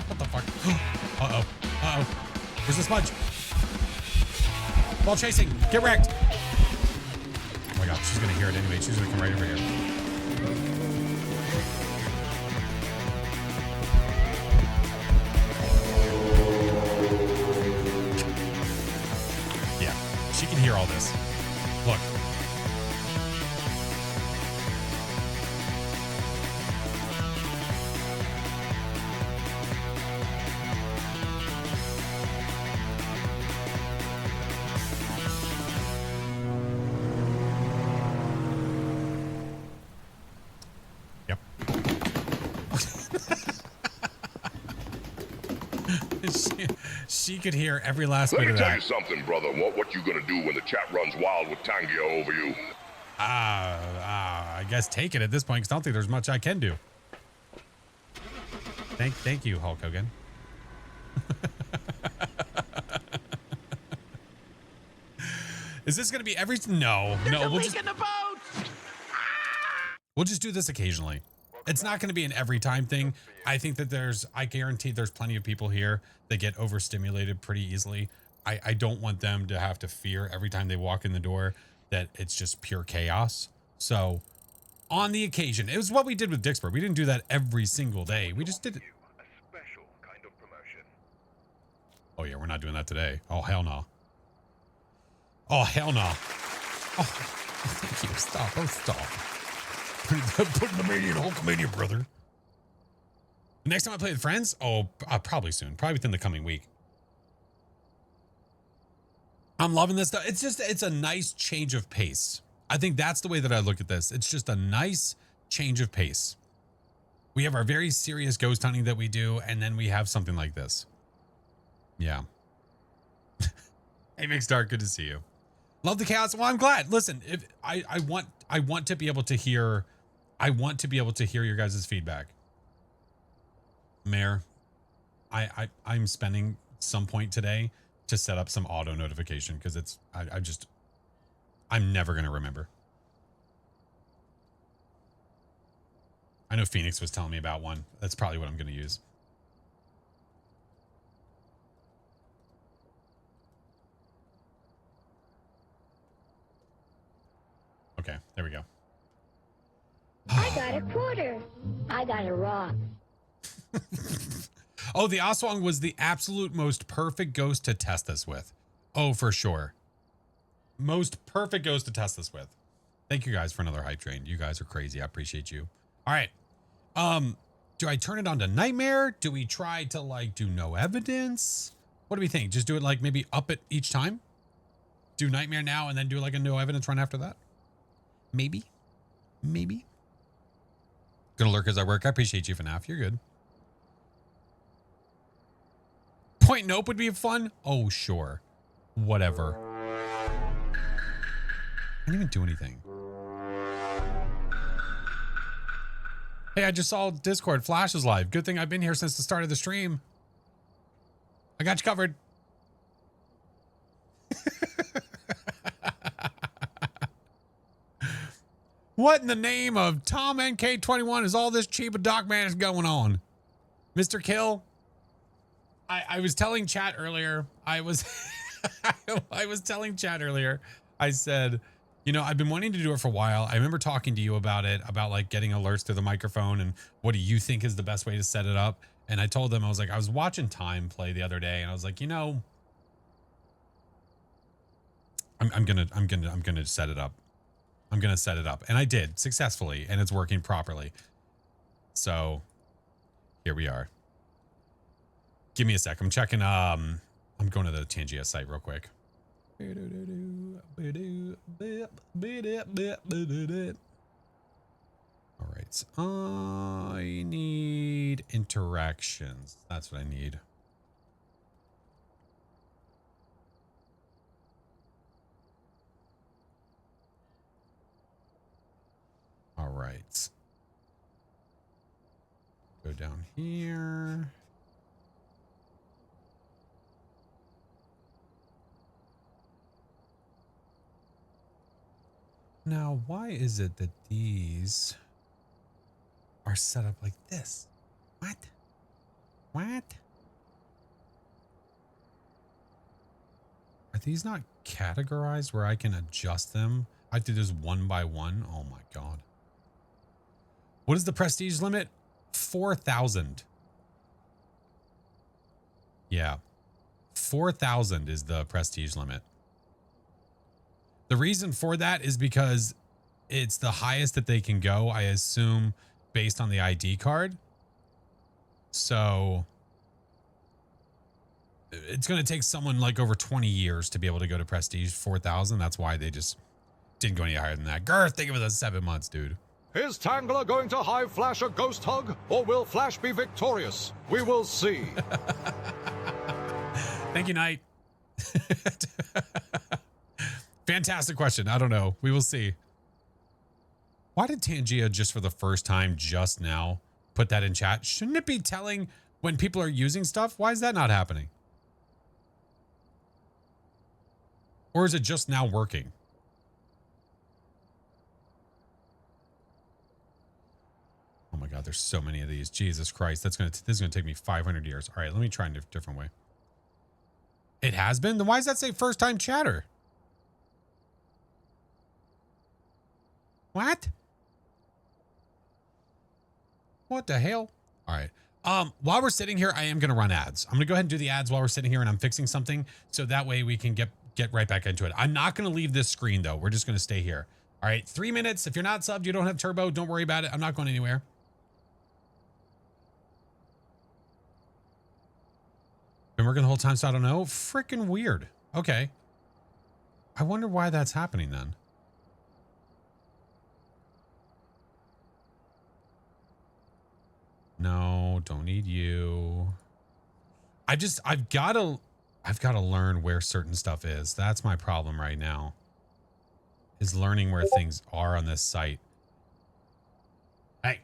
What the fuck? Uh-oh. Uh-oh. Where's the smudge? Ball chasing. Get wrecked. Oh my god, she's gonna hear it anyway. She's gonna come right over here. Yeah, she can hear all this. Look. Yep. she could hear every last Let bit me of tell that. you something, brother. What you gonna do when the chat runs wild with Tangia over you? I guess take it at this point because I don't think there's much I can do. Thank you, Hulk Hogan. Is this gonna be every? No, we'll just do this occasionally. It's not going to be an every time thing. I think that I guarantee there's plenty of people here that get overstimulated pretty easily. I don't want them to have to fear every time they walk in the door that it's just pure chaos. So on the occasion, it was what we did with Dixper. We didn't do that every single day. We just did it. Oh yeah, we're not doing that today. Oh hell no. Oh hell no. Oh, thank you. Stop. Oh stop. Put the mania in Hulkamania, brother. The next time I play with friends? Oh, probably soon. Probably within the coming week. I'm loving this stuff. It's a nice change of pace. I think that's the way that I look at this. It's just a nice change of pace. We have our very serious ghost hunting that we do, and then we have something like this. Yeah. Hey, Mixed Dark, good to see you. Love the chaos. Well, I'm glad. Listen, if I want to be able to hear your guys' feedback. Mayor, I'm spending some point today to set up some auto notification because I'm never going to remember. I know Phoenix was telling me about one. That's probably what I'm going to use. Okay, there we go. I got a quarter. I got a rock. Oh, the Aswang was the absolute most perfect ghost to test this with. Oh, for sure. Most perfect ghost to test this with. Thank you guys for another hype train. You guys are crazy. I appreciate you. All right. Do I turn it on to Nightmare? Do we try to do no evidence? What do we think? Just do it like maybe up it each time? Do Nightmare now and then do like a no evidence run after that? Maybe. Maybe. Gonna lurk as I work. I appreciate you, FNAF. You're good. Point Nope would be fun. Oh, sure. Whatever. I didn't even do anything. Hey, I just saw Discord. Flash is live. Good thing I've been here since the start of the stream. I got you covered. What in the name of Tom NK21 is all this cheap dog man is going on? Mr. Kill? I was telling chat earlier. I was telling chat earlier. I said, you know, I've been wanting to do it for a while. I remember talking to you about it, about like getting alerts through the microphone and what do you think is the best way to set it up? And I told them, I was like, I was watching Time play the other day and I was like, you know, I'm gonna set it up. I'm going to set it up. And I did successfully and it's working properly. So here we are. Give me a sec. I'm checking. I'm going to the Tangia site real quick. All right. I need interactions. That's what I need. All right. Go down here. Now, why is it that these are set up like this? What? What? Are these not categorized where I can adjust them? I have to do this one by one. Oh my God. What is the prestige limit? 4,000. Yeah. 4,000 is the prestige limit. The reason for that is because it's the highest that they can go, I assume, based on the ID card. So it's going to take someone like over 20 years to be able to go to prestige 4,000. That's why they just didn't go any higher than that. Garth, think of it as 7 months, dude. Is Tangler going to high Flash a ghost hug, or will Flash be victorious? We will see. Thank you, Knight. Fantastic question. I don't know. We will see. Why did Tangia just for the first time just now put that in chat? Shouldn't it be telling when people are using stuff? Why is that not happening? Or is it just now working? Oh my God, there's so many of these. Jesus Christ, this is gonna take me 500 years. All right, let me try in a different way. It has been? Then why does that say first time chatter? What? What the hell? All right. While we're sitting here, I am gonna run ads. I'm gonna go ahead and do the ads while we're sitting here and I'm fixing something so that way we can get right back into it. I'm not gonna leave this screen though. We're just gonna stay here. All right, 3 minutes. If you're not subbed, you don't have turbo, don't worry about it. I'm not going anywhere. Been working the whole time, so I don't know. Freaking weird. Okay. I wonder why that's happening then. No, don't need you. I've got to learn where certain stuff is. That's my problem right now. Is learning where things are on this site. Hey.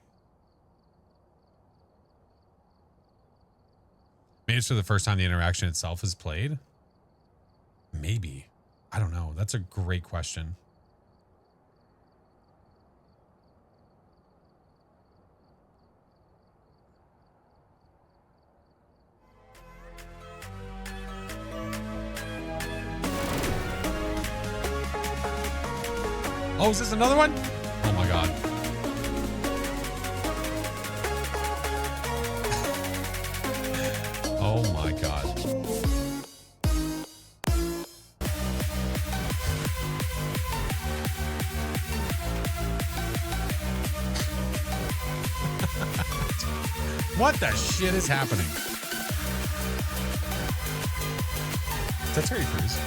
Maybe it's for the first time the interaction itself is played. Maybe. I don't know. That's a great question. Oh, is this another one? Oh my God. Oh my God. What the shit is happening? Is that Terry Crews?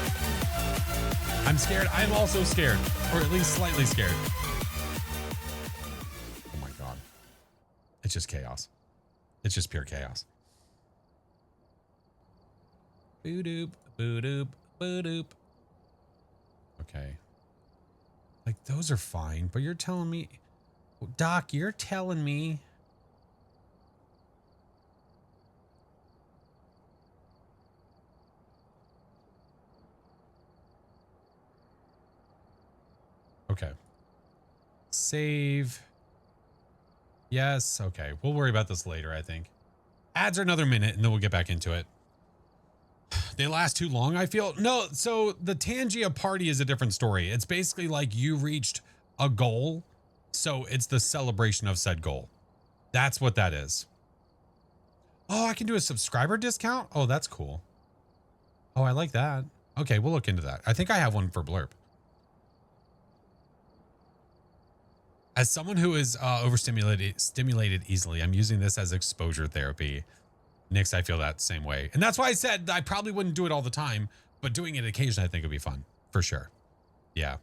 I'm scared. I'm also scared, or at least slightly scared. Oh my God. It's just chaos. It's just pure chaos. Boo-doop, boo-doop, boo-doop. Okay. Like, those are fine, but you're telling me... Doc, you're telling me... Okay. Save. Yes. Okay. We'll worry about this later, I think. Ads are another minute and then we'll get back into it. They last too long, I feel. No, so the Tangia party is a different story. It's basically like you reached a goal. So it's the celebration of said goal. That's what that is. Oh, I can do a subscriber discount? Oh, that's cool. Oh, I like that. Okay, we'll look into that. I think I have one for Blurb. As someone who is stimulated easily, I'm using this as exposure therapy. Nix, I feel that same way. And that's why I said I probably wouldn't do it all the time, but doing it occasionally I think would be fun. For sure. Yeah.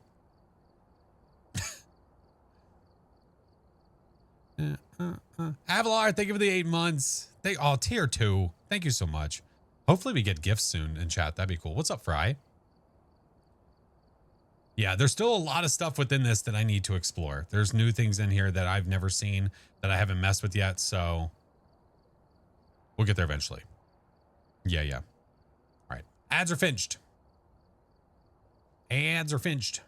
Avalar, thank you for the 8 months. Tier 2. Thank you so much. Hopefully we get gifts soon in chat. That'd be cool. What's up, Fry? Yeah, there's still a lot of stuff within this that I need to explore. There's new things in here that I've never seen, that I haven't messed with yet, so we'll get there eventually. Yeah. All right. Ads are finished. Ads are finished.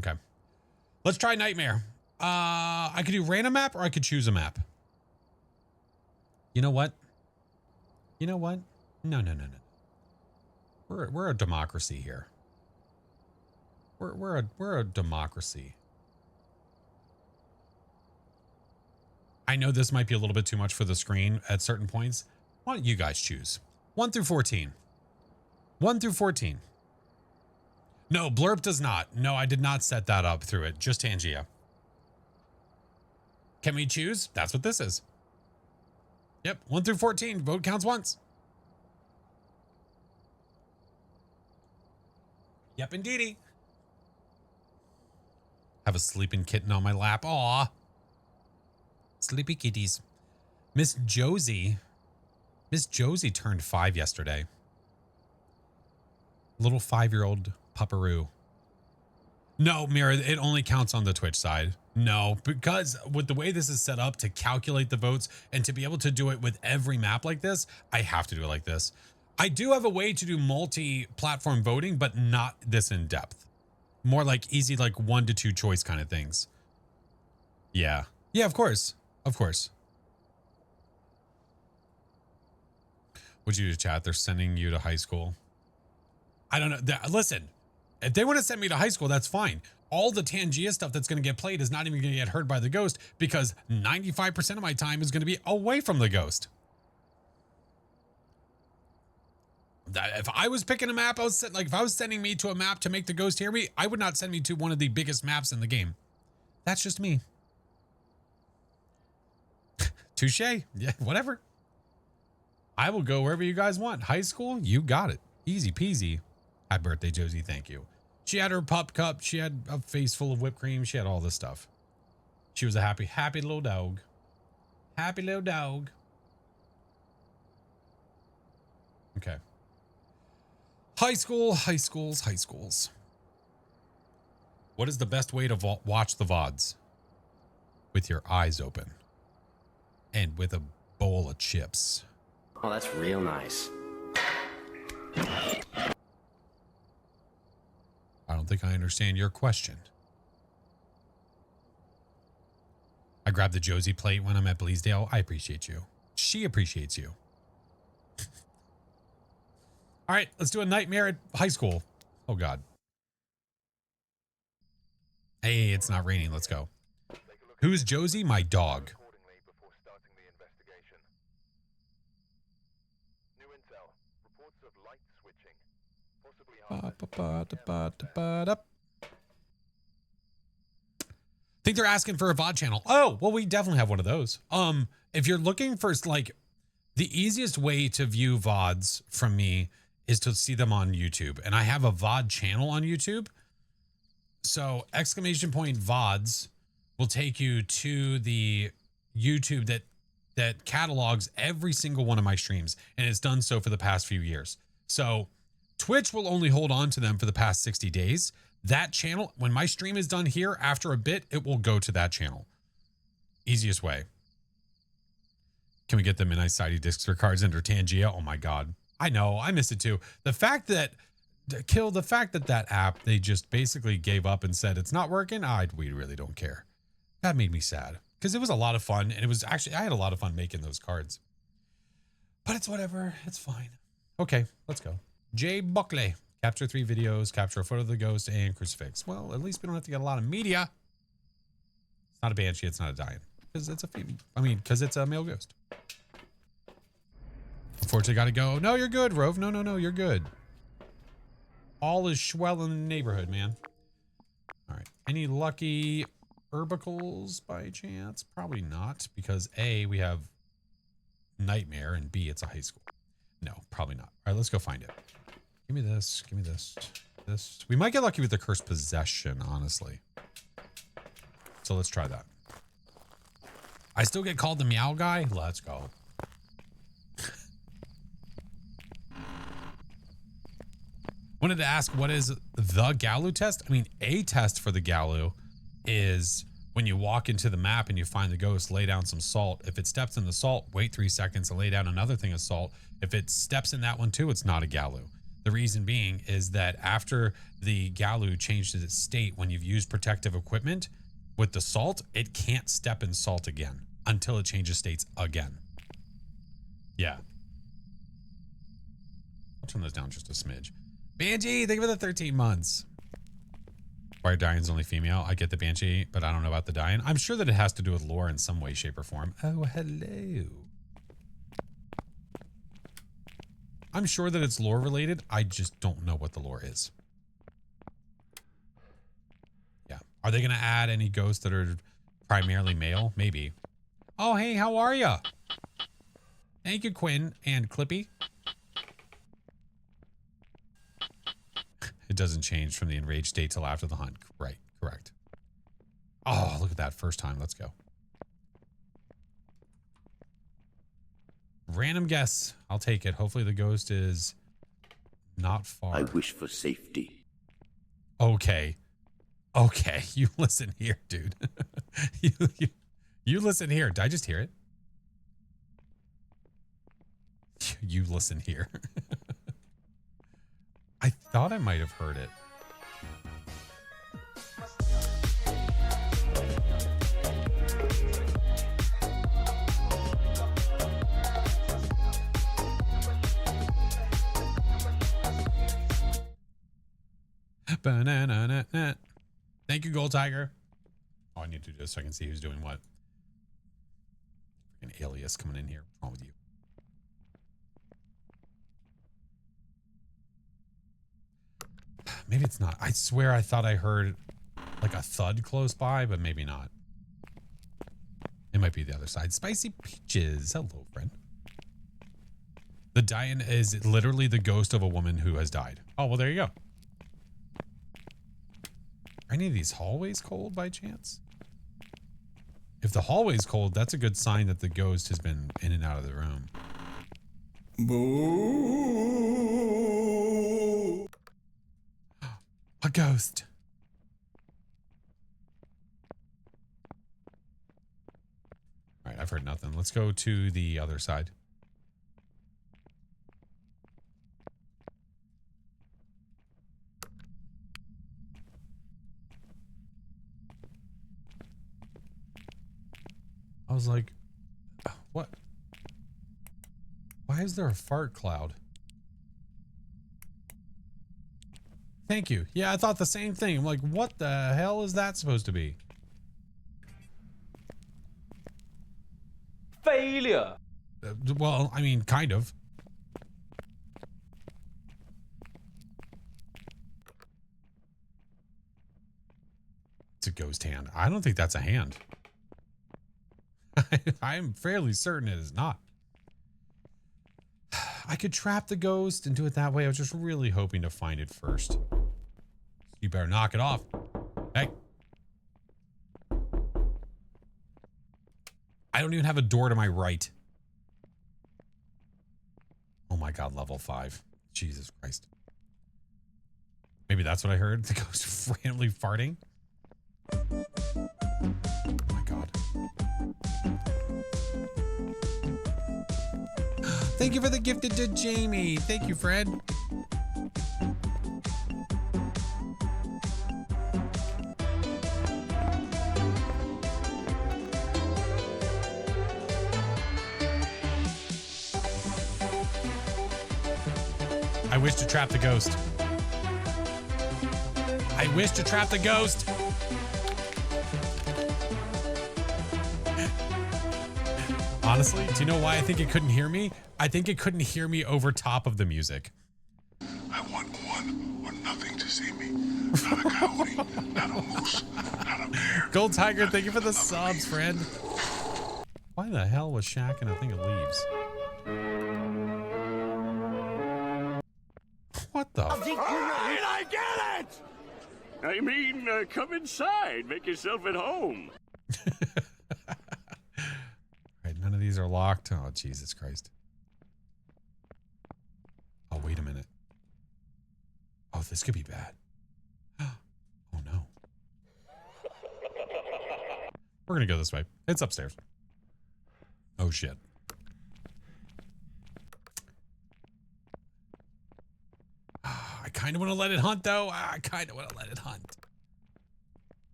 Okay. Let's try Nightmare. I could do random map or I could choose a map. You know what? No. We're a democracy here. We're a democracy. I know this might be a little bit too much for the screen at certain points. Why don't you guys choose? 1 through 14. 1 through 14. No, Blurb does not. No, I did not set that up through it. Just Tangia. Can we choose? That's what this is. Yep, 1 through 14. Vote counts once. Yep, indeedy. Have a sleeping kitten on my lap. Aw. Sleepy kitties. Miss Josie turned 5 yesterday. Little 5-year-old pupperoo. No, Mira, it only counts on the Twitch side. No, because with the way this is set up to calculate the votes and to be able to do it with every map like this, I have to do it like this. I do have a way to do multi-platform voting, but not this in depth. More like easy, like 1 to 2 choice kind of things. Yeah. Yeah, of course. Of course. What'd you do, chat? They're sending you to high school. I don't know. Listen, if they want to send me to high school, that's fine. All the Tangia stuff that's going to get played is not even going to get heard by the ghost because 95% of my time is going to be away from the ghost. If I was picking a map, if I was sending me to a map to make the ghost hear me, I would not send me to one of the biggest maps in the game. That's just me. Touche. Yeah, whatever. I will go wherever you guys want. High school, you got it. Easy peasy. Happy birthday, Josie. Thank you. She had her pup cup. She had a face full of whipped cream. She had all this stuff. She was a happy little dog. Happy little dog. Okay. High schools. What is the best way to watch the VODs? With your eyes open. And with a bowl of chips. Oh, that's real nice. I don't think I understand your question. I grabbed the Josie plate when I'm at Bleasdale. I appreciate you. She appreciates you. All right, let's do a nightmare at high school. Oh, God. Hey, it's not raining. Let's go. Who's Josie? My dog. Think they're asking for a VOD channel. Oh, well, we definitely have one of those. If you're looking for like The easiest way to view VODs from me is to see them on YouTube. And I have a VOD channel on YouTube. So !VODs will take you to the YouTube that catalogs every single one of my streams. And it's done so for the past few years. So Twitch will only hold on to them for the past 60 days. That channel, when my stream is done here, after a bit, it will go to that channel. Easiest way. Can we get the Midnight Society discs or cards under Tangia? Oh my God. I know, I miss it too. The fact that that app, they just basically gave up and said it's not working. We really don't care. That made me sad because it was a lot of fun. And it was actually, I had a lot of fun making those cards, but it's whatever. It's fine. Okay, let's go. Jay Buckley, capture 3 videos, capture a photo of the ghost and crucifix. Well, at least we don't have to get a lot of media. It's not a banshee. It's not a Dian because it's a female. I mean, because it's a male ghost. Unfortunately, got to go. No, you're good, Rove. No, you're good. All is swell in the neighborhood, man. All right. Any lucky herbicals by chance? Probably not, because A, we have Nightmare, and B, it's a high school. No, probably not. All right, let's go find it. Give me this. Give me this. This. We might get lucky with the cursed possession, honestly. So let's try that. I still get called the meow guy. Let's go. Wanted to ask, what is the Galu test? I mean, a test for the Galu is when you walk into the map and you find the ghost, lay down some salt. If it steps in the salt, wait 3 seconds and lay down another thing of salt. If it steps in that one too, it's not a Galu. The reason being is that after the Galu changes its state, when you've used protective equipment with the salt, it can't step in salt again until it changes states again. Yeah. I'll turn those down just a smidge. Banshee, thank you for the 13 months. Why are Dian's only female? I get the Banshee, but I don't know about the Dian. I'm sure that it has to do with lore in some way, shape, or form. Oh, hello. I'm sure that it's lore related. I just don't know what the lore is. Yeah. Are they going to add any ghosts that are primarily male? Maybe. Oh, hey, how are ya? Thank you, Quinn and Clippy. It doesn't change from the enraged state till after the hunt. Right, correct. Oh, look at that first time. Let's go. Random guess. I'll take it. Hopefully the ghost is not far. I wish for safety. Okay. Okay. You listen here, dude. you listen here. Did I just hear it? You listen here. I thought I might have heard it. Banana. Thank you, Gold Tiger. Oh, I need to do this so I can see who's doing what. An alias coming in here. What's wrong with you? Maybe it's not. I swear I thought I heard like a thud close by, but maybe not. It might be the other side. Spicy Peaches. Hello, friend. The Dian is literally the ghost of a woman who has died. Oh, well, there you go. Are any of these hallways cold by chance? If the hallway's cold, that's a good sign that the ghost has been in and out of the room. Boo. A ghost. All right, I've heard nothing. Let's go to the other side. I was like, what? Why is there a fart cloud? Thank you. Yeah, I thought the same thing. I'm like, what the hell is that supposed to be? Failure. Well, I mean, kind of. It's a ghost hand. I don't think that's a hand. I'm fairly certain it is not. I could trap the ghost and do it that way. I was just really hoping to find it first. You better knock it off. Hey. I don't even have a door to my right. Oh my God, level 5. Jesus Christ. Maybe that's what I heard. The ghost randomly farting. Oh my God. Thank you for the gifted to Jamie. Thank you, Fred. I wish to trap the ghost. I wish to trap the ghost. Honestly, do you know why I think it couldn't hear me? I think it couldn't hear me over top of the music. I want one or nothing to see me. Not a coyote, not a moose, not a bear. Gold Tiger, thank you for the subs, friend. Why the hell was Shaq in a thing of leaves? What the? All right, I get it! I mean, come inside. Make yourself at home. Right, none of these are locked. Oh, Jesus Christ. Oh, wait a minute. Oh, this could be bad. Oh, no. We're going to go this way. It's upstairs. Oh, shit. I kind of want to let it hunt, though. I kind of want to let it hunt.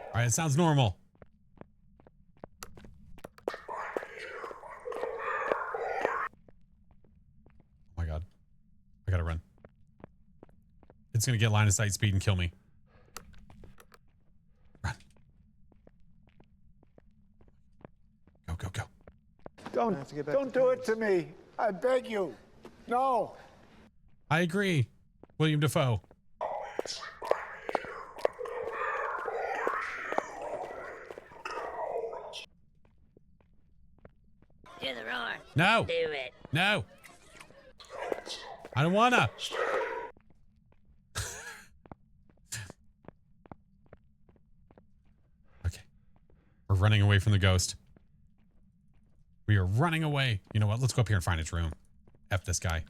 All right, it sounds normal. Oh my God. I gotta run. It's gonna get line of sight speed and kill me. Run. Go, go, go. Don't do it to me. I beg you. No. I agree. William Dafoe. Do the roar. No. Do it. No. I don't wanna. Okay. We're running away from the ghost. We are running away. You know what? Let's go up here and find its room. F this guy.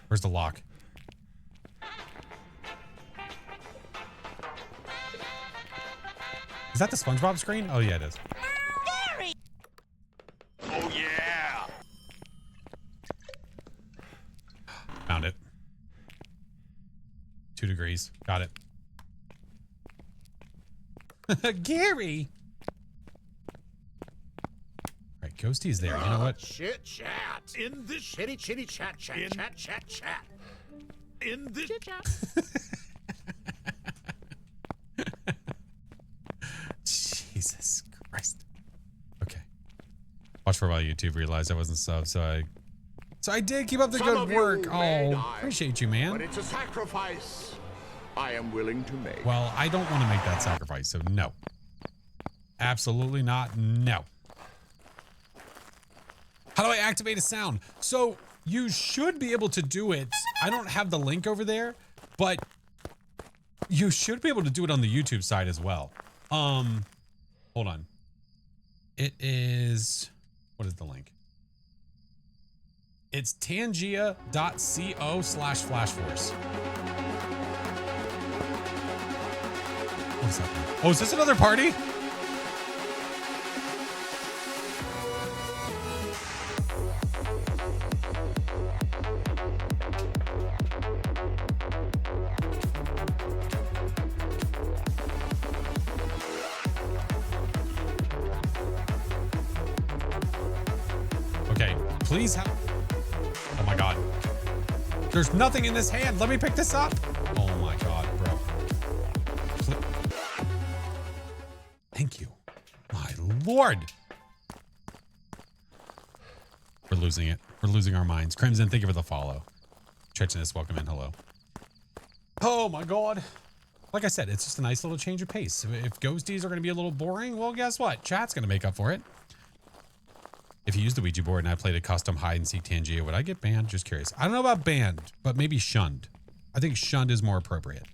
Where's the lock? Is that the SpongeBob screen? Oh, yeah, it is. Oh, yeah. Found it. 2 degrees. Got it. Gary. All right, Ghosty's there. You know what? Chit chat. In this chitty chitty chat chat chat chat chat. In this chit chat. Jesus Christ. Okay. Watch for a while. YouTube realized I wasn't sub, so I did keep up the good work. Oh, appreciate you, man. But it's a sacrifice I am willing to make. Well, I don't want to make that sacrifice, so no. Absolutely not. No. How do I activate a sound? So you should be able to do it. I don't have the link over there, but you should be able to do it on the YouTube side as well. Hold on. It is, what is the link? It's tangia.co/FlashForce. What's that? Oh, is this another party? Okay, please have. Oh my God. There's nothing in this hand. Let me pick this up. Oh my God, bro. Thank you. My Lord. We're losing it. We're losing our minds. Crimson, thank you for the follow. Treacherous, welcome in. Hello. Oh my God. Like I said, it's just a nice little change of pace. If ghosties are going to be a little boring, well, guess what? Chat's going to make up for it. If you used the Ouija board and I played a custom hide and seek Tangia, would I get banned? Just curious. I don't know about banned, but maybe shunned. I think shunned is more appropriate.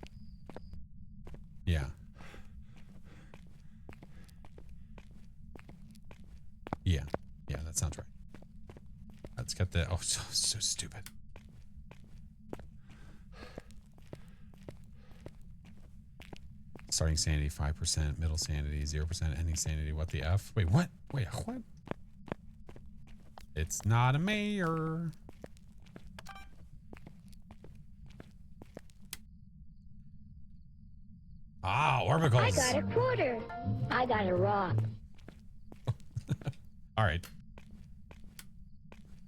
Yeah. Yeah. Yeah, that sounds right. Let's get the... Oh, so stupid. Starting sanity 5%, middle sanity 0%, ending sanity what the F? Wait, what? Wait, what? It's not a mayor. Ah, orbicals. I got a quarter. I got a rock. All right.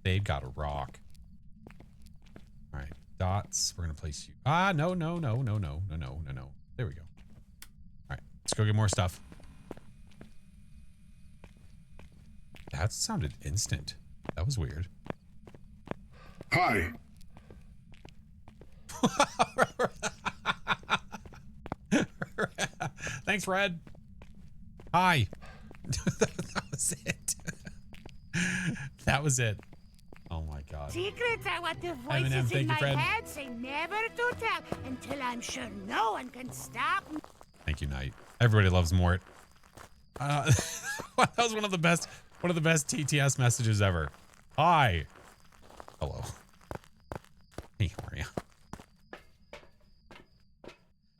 They've got a rock. All right, dots. We're gonna place you. Ah, no. There we go. All right, let's go get more stuff. That sounded instant. That was weird. Hi. Thanks, Red. Hi. That was it. That was it. Oh my God. Secrets are what the voices Eminem, in my friend. head say never to tell until I'm sure no one can stop me. Thank you, Knight. Everybody loves Mort. That was one of the best TTS messages ever. Hi. Hello. Hey, how are you?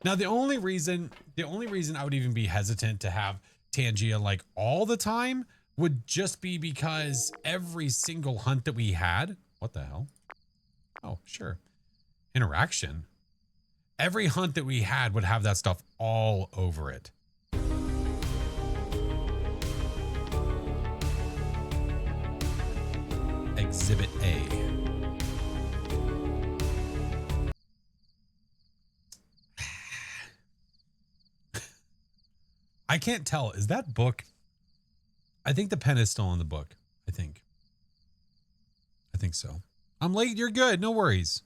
Now, the only reason I would even be hesitant to have Tangia like all the time would just be because every single hunt that we had, what the hell? Oh, sure. Interaction. Every hunt that we had would have that stuff all over it. Exhibit A. I can't tell. Is that book? I think the pen is still in the book. I think so. I'm late. You're good. No worries.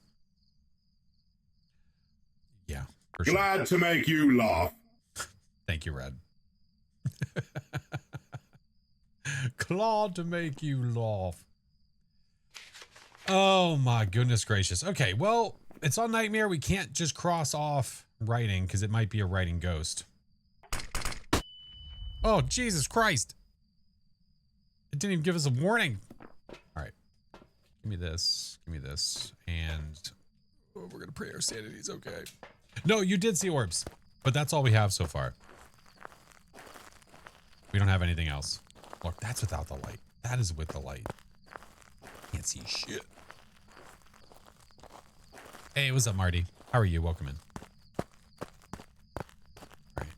Yeah. For sure. Glad to make you laugh. Thank you, Red. Glad to make you laugh. Oh my goodness gracious. Okay, well, it's on Nightmare. We can't just cross off writing because it might be a writing ghost. Oh, Jesus Christ. It didn't even give us a warning. All right. Give me this. Give me this. And we're going to pray our sanities. Okay. No, you did see orbs, but that's all we have so far. We don't have anything else. Look, that's without the light. That is with the light. Can't see shit. Hey, what's up, Marty? How are you? Welcome in. All right.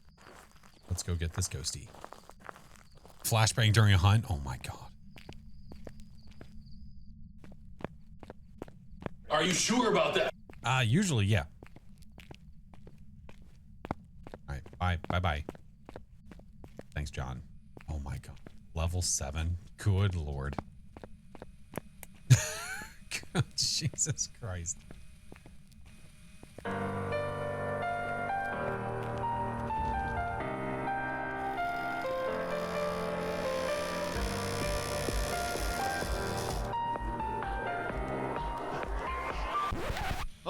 Let's go get this ghosty. Flashbang during a hunt? Oh my God. Are you sure about that? Usually, yeah. All right, bye. Thanks, John. Oh my God. Level 7. Good Lord. Jesus Christ.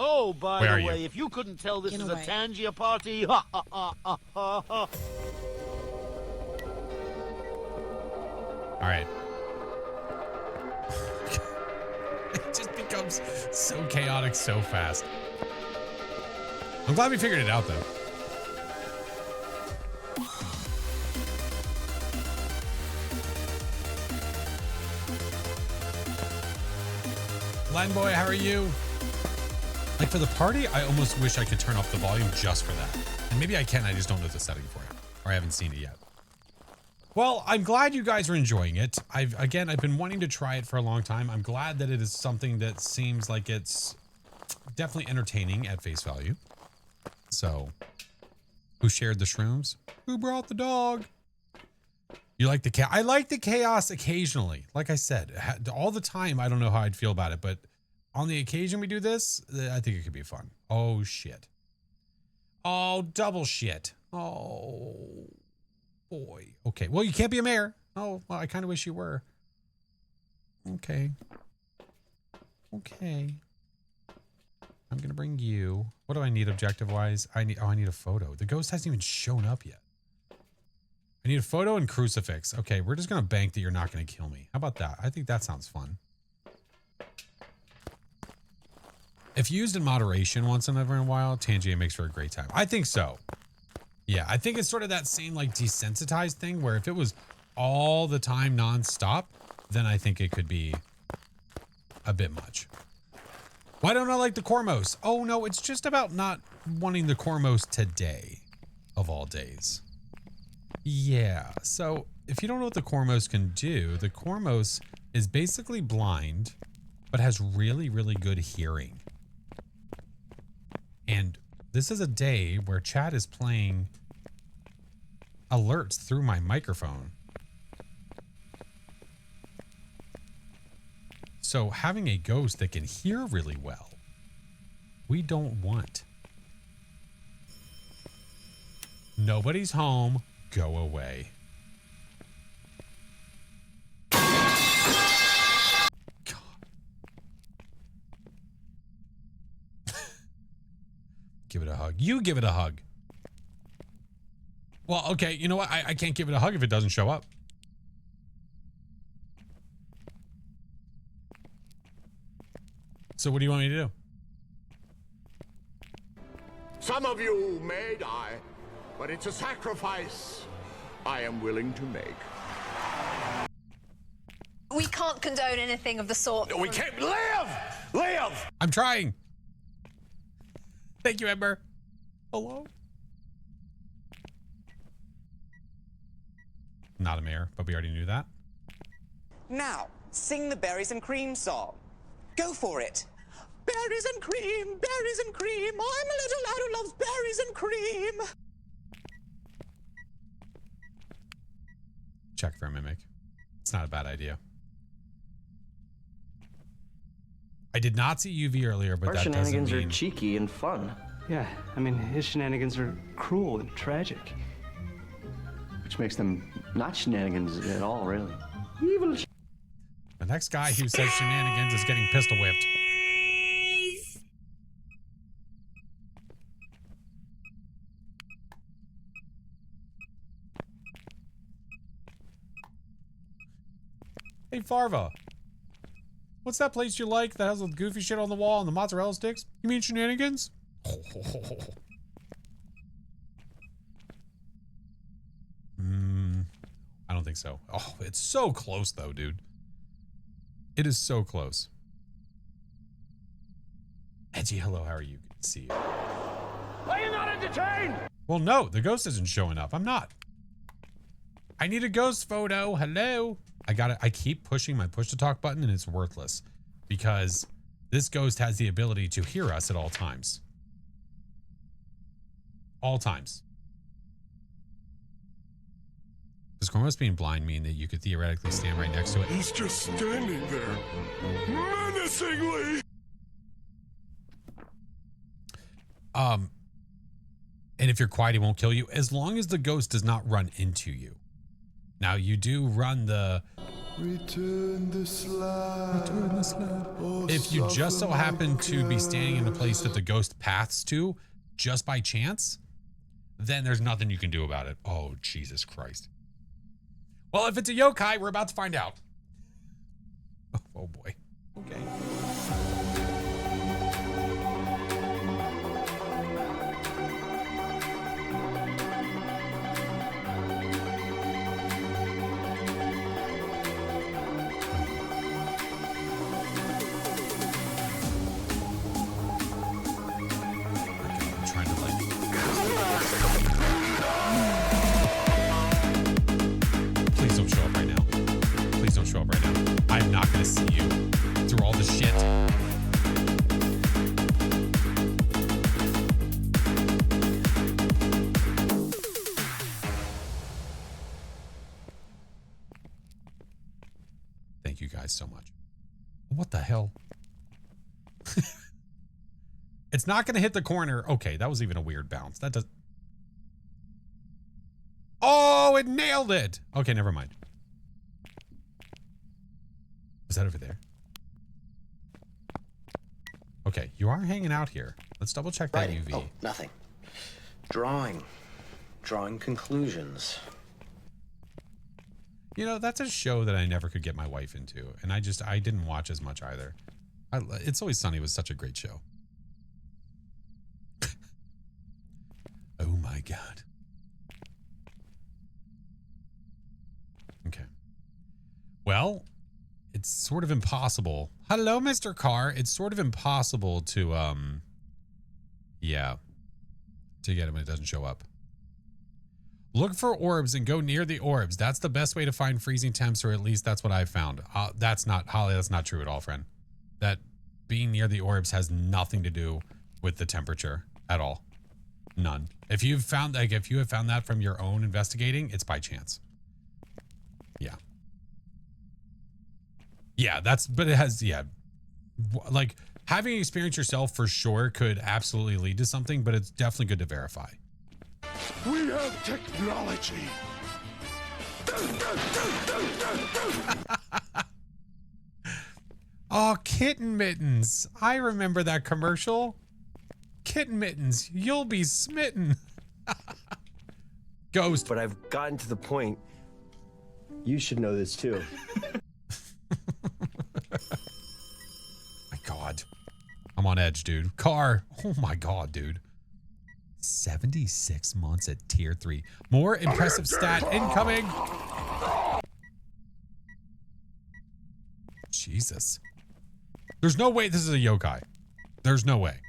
Oh, by Where the are way, you? if you couldn't tell this Get is away. a Tangia party, ha ha ha ha ha ha. All right. It just becomes so chaotic so fast. I'm glad we figured it out, though. Line boy, how are you? Like for the party, I almost wish I could turn off the volume just for that. And maybe I can, I just don't know the setting for it. Or I haven't seen it yet. Well, I'm glad you guys are enjoying it. I've been wanting to try it for a long time. I'm glad that it is something that seems like it's definitely entertaining at face value. So, who shared the shrooms? Who brought the dog? You like the chaos? I like the chaos occasionally. Like I said, all the time, I don't know how I'd feel about it, but on the occasion we do this, I think it could be fun. Oh, shit. Oh, double shit. Oh, boy. Okay. Well, you can't be a mayor. Oh, well, I kind of wish you were. Okay. Okay. I'm going to bring you. What do I need objective-wise? I need a photo. The ghost hasn't even shown up yet. I need a photo and crucifix. Okay, we're just going to bank that you're not going to kill me. How about that? I think that sounds fun. If used in moderation once in a while, Tangier makes for a great time. I think so. Yeah, I think it's sort of that same like desensitized thing where if it was all the time nonstop, then I think it could be a bit much. Why don't I like the Cormos? Oh no, it's just about not wanting the Cormos today of all days. Yeah, so if you don't know what the Cormos can do, the Cormos is basically blind, but has really, really good hearing. And this is a day where chat is playing alerts through my microphone. So having a ghost that can hear really well, we don't want. Nobody's home. Go away. God. Give it a hug. You give it a hug. Well, okay. You know what? I can't give it a hug if it doesn't show up. So what do you want me to do? Some of you may die, but it's a sacrifice I am willing to make. We can't condone anything of the sort. We can't live! Live! I'm trying. Thank you, Ember. Hello? Not a mayor, but we already knew that. Now, sing the berries and cream song. Go for it. Berries and cream, berries and cream. I'm a little lad who loves berries and cream. Check for a mimic. It's not a bad idea. I did not see UV earlier, but Our that doesn't shenanigans mean... are cheeky and fun. Yeah, I mean, his shenanigans are cruel and tragic. Which makes them not shenanigans at all, really. Evil. The next guy who says shenanigans is getting pistol whipped. Hey, Farva. What's that place you like that has the goofy shit on the wall and the mozzarella sticks? You mean shenanigans? I don't think so. Oh, it's so close though, dude. It is so close. Edgy, hello, how are you? Good to see you. Are you not entertained? Well, no, the ghost isn't showing up. I'm not. I need a ghost photo. Hello. I keep pushing my push to talk button and it's worthless because this ghost has the ability to hear us at all times. All times. Does Cormos being blind mean that you could theoretically stand right next to it? He's just standing there, menacingly. And if you're quiet, he won't kill you as long as the ghost does not run into you. Now you do run the Return the slab. Return the slab. If you just so happen to be standing in a place that the ghost paths to just by chance, then there's nothing you can do about it. Oh, Jesus Christ. Well, if it's a yokai, we're about to find out. Oh boy. Okay. Please don't show up right now. Please don't show up right now. I'm not going to see you through all the shit. Thank you guys so much. What the hell? It's not going to hit the corner. Okay, that was even a weird bounce. That does. Oh, it nailed it. Okay, never mind. Was that over there? Okay, you are hanging out here. Let's double check that UV. Oh, nothing. Drawing conclusions. You know, that's a show that I never could get my wife into, and I didn't watch as much either. It's Always Sunny was such a great show. Oh my God. Okay. Well, it's sort of impossible. Hello, Mr. Carr. It's sort of impossible to, yeah, to get him when it doesn't show up. Look for orbs and go near the orbs. That's the best way to find freezing temps, or at least that's what I found. That's not, Holly, that's not true at all, friend. That being near the orbs has nothing to do with the temperature at all. None. If you have found that from your own investigating, it's by chance. Yeah. Yeah, but it has, yeah. Like, having experience yourself for sure could absolutely lead to something, but it's definitely good to verify. We have technology. Oh, Kitten Mittens. I remember that commercial. Kitten Mittens, you'll be smitten. Ghost. But I've gotten to the point. You should know this too. My God. I'm on edge, dude. Car. Oh my God, dude. 76 months at tier 3. More impressive stat incoming. Jesus. There's no way this is a yokai. There's no way.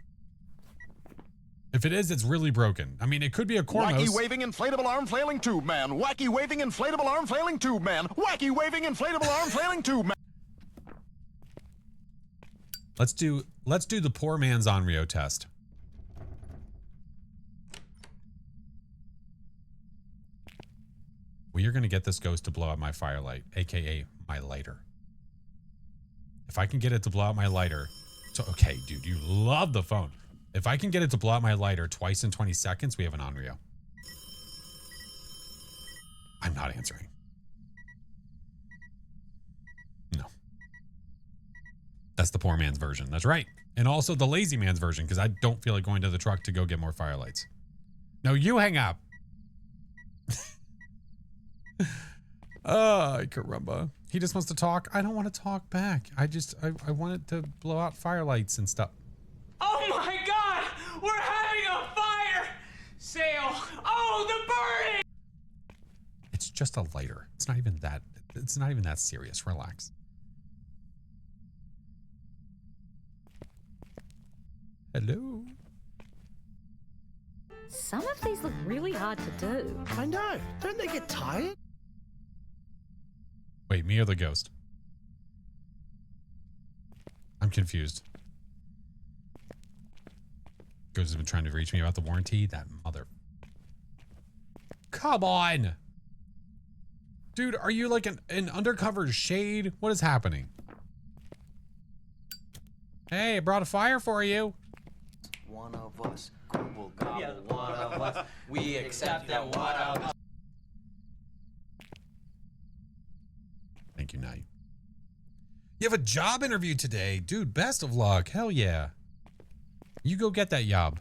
If it is, it's really broken. I mean, it could be a Kormos. Wacky waving inflatable arm flailing tube man. Wacky waving inflatable arm flailing tube man. Wacky waving inflatable arm flailing tube man. Let's do the poor man's Onryo test. We are going to get this ghost to blow out my firelight, aka my lighter. If I can get it to blow out my lighter, so okay, dude, you love the phone. If I can get it to blow out my lighter twice in 20 seconds, we have an Onryo. I'm not answering. No. That's the poor man's version. That's right. And also the lazy man's version, because I don't feel like going to the truck to go get more firelights. No, you hang up. Caramba. He just wants to talk. I don't want to talk back. I wanted to blow out firelights and stuff. Oh my God! We're having a fire sale! Oh, the burning! It's just a lighter. It's not even that serious. Relax. Hello. Some of these look really hard to do. I know. Don't they get tired? Wait, me or the ghost? I'm confused. Ghost has been trying to reach me about the warranty. That mother. Come on. Dude, are you like an undercover shade? What is happening? Hey, I brought a fire for you. One of us. Gobble, gobble, one of us. We accept that one of us. Thank you, Night. You have a job interview today. Dude, best of luck. Hell yeah. You go get that yob.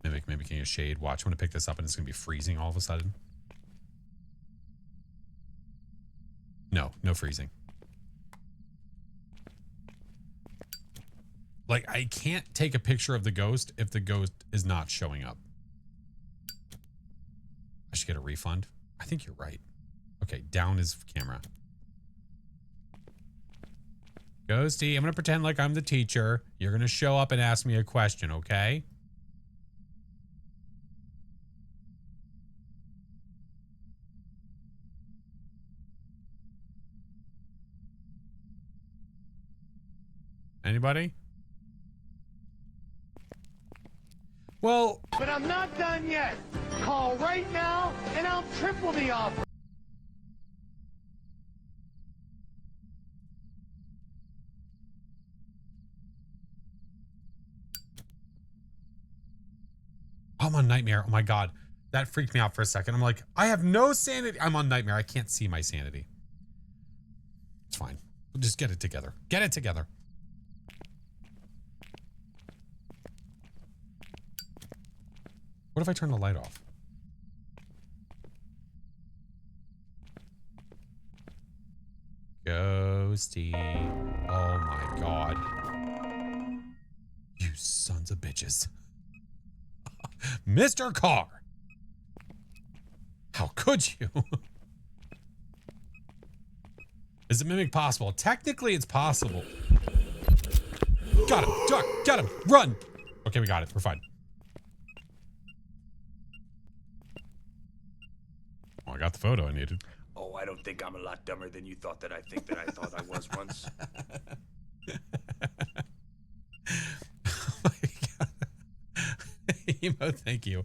Mimicking a shade. Watch, I'm going to pick this up and it's going to be freezing all of a sudden. No freezing. Like, I can't take a picture of the ghost if the ghost is not showing up. I should get a refund. I think you're right. Okay, down is camera. Ghosty, I'm going to pretend like I'm the teacher. You're going to show up and ask me a question, okay? Anybody? Well, but I'm not done yet. Call right now and I'll triple the offer. I'm on Nightmare. Oh my God. That freaked me out for a second. I'm like, I have no sanity. I'm on Nightmare. I can't see my sanity. It's fine. We'll just get it together. Get it together. What if I turn the light off? Ghosty. Oh my God. You sons of bitches. Mr. Carr. How could you? Is it mimic possible? Technically, it's possible. Got him. Duck. Got him. Run. Okay, we got it. We're fine. Oh, I got the photo I needed. Oh, I don't think I'm a lot dumber than you thought that I think that I thought I was once. Emo, thank you.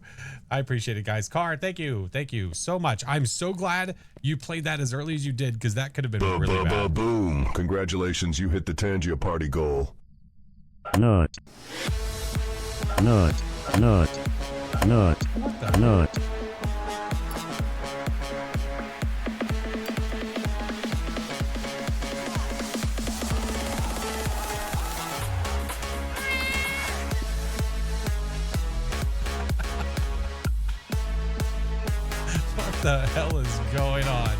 I appreciate it, guys. Car, thank you. Thank you so much. I'm so glad you played that as early as you did, because that could have been really bad. Boom. Congratulations, you hit the Tangia party goal. Nut. Nut. Nut. Nut. Nut. What the hell is going on?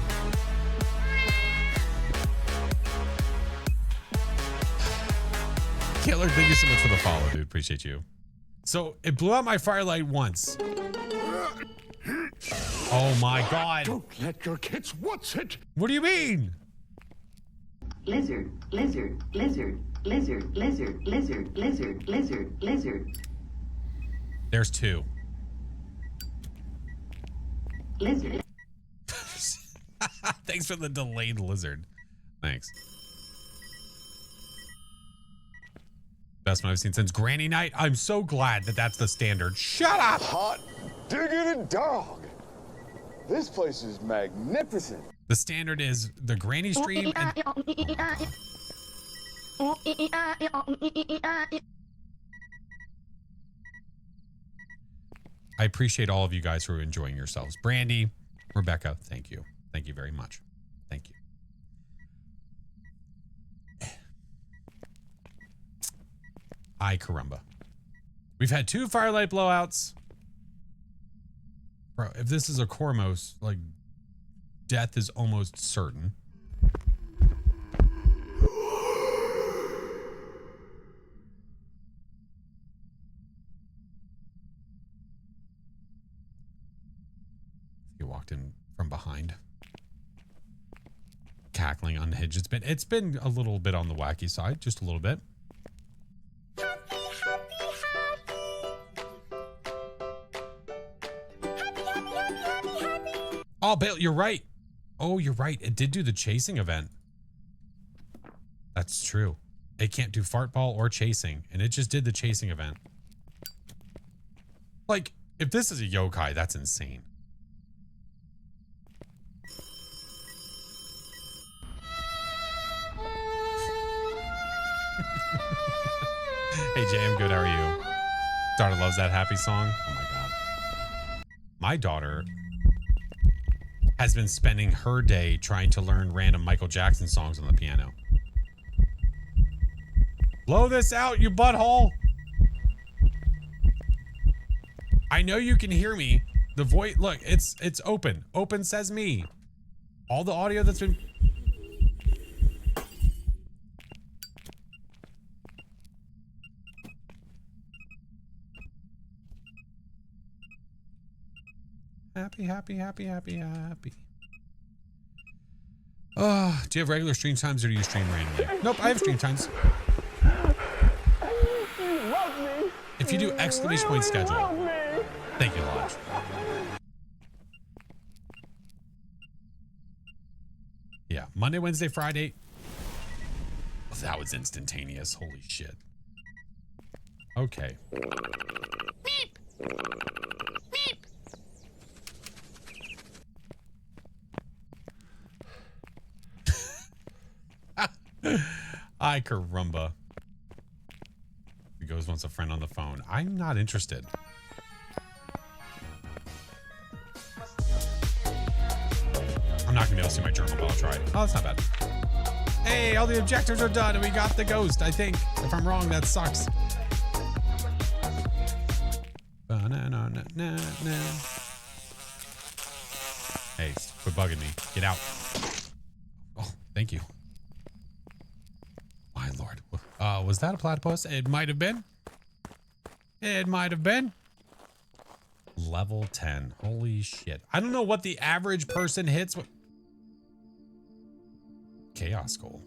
Killer, thank you so much for the follow, dude. Appreciate you. So it blew out my firelight once. Oh my God. Don't let your kids watch it. What do you mean? Lizard, lizard, lizard, lizard, lizard, lizard, lizard, lizard, lizard. There's two. Lizard. Thanks for the delayed lizard. Thanks. Best one I've seen since Granny Night. I'm so glad that that's the standard. Shut up! Hot diggity dog. This place is magnificent. The standard is the Granny stream and... I appreciate all of you guys who are enjoying yourselves. Brandy, Rebecca, thank you. Thank you very much. Thank you. Ay caramba. We've had 2 firelight blowouts. Bro, if this is a Cormos, like, death is almost certain. He walked in from behind. Cackling unhinged. It's been a little bit on the wacky side, just a little bit. Oh, Bale, you're right. Oh, you're right. It did do the chasing event. That's true. It can't do fart ball or chasing, and it just did the chasing event. Like, if this is a yokai, that's insane. Hey, Jay, I'm good. How are you? Daughter loves that happy song. Oh, my God. My daughter has been spending her day trying to learn random Michael Jackson songs on the piano. Blow this out, you butthole. I know you can hear me. The voice, look, it's open. Open says me. All the audio that's been... Happy, happy, happy, happy, happy. Do you have regular stream times or do you stream randomly? Nope, I have stream times. If you do exclamation point schedule. Thank you, Lodge. Yeah, Monday, Wednesday, Friday. Oh, that was instantaneous. Holy shit. Okay. Ay caramba. He goes wants a friend on the phone. I'm not interested. gonna be able to see my journal, but I'll try. Oh, that's not bad. Hey, all the objectives are done and we got the ghost, I think. If I'm wrong, that sucks. Hey, quit bugging me. Get out. Oh, thank you. My lord. Was that a platypus? It might have been. It might have been. Level 10. Holy shit. I don't know what the average person hits. Chaos Skull.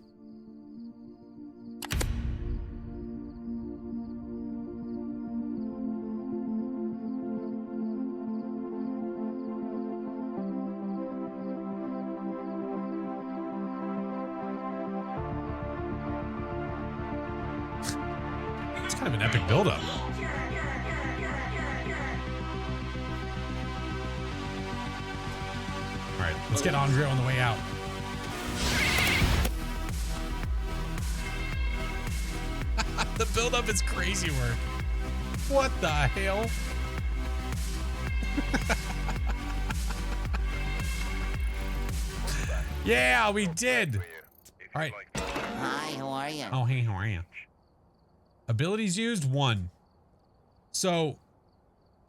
It's kind of an epic buildup. All right, let's get Andrea on the way out. The buildup is crazy work. What the hell? Yeah, we did. All right. Hi, how are you? Oh, hey, how are you? Abilities used 1. So,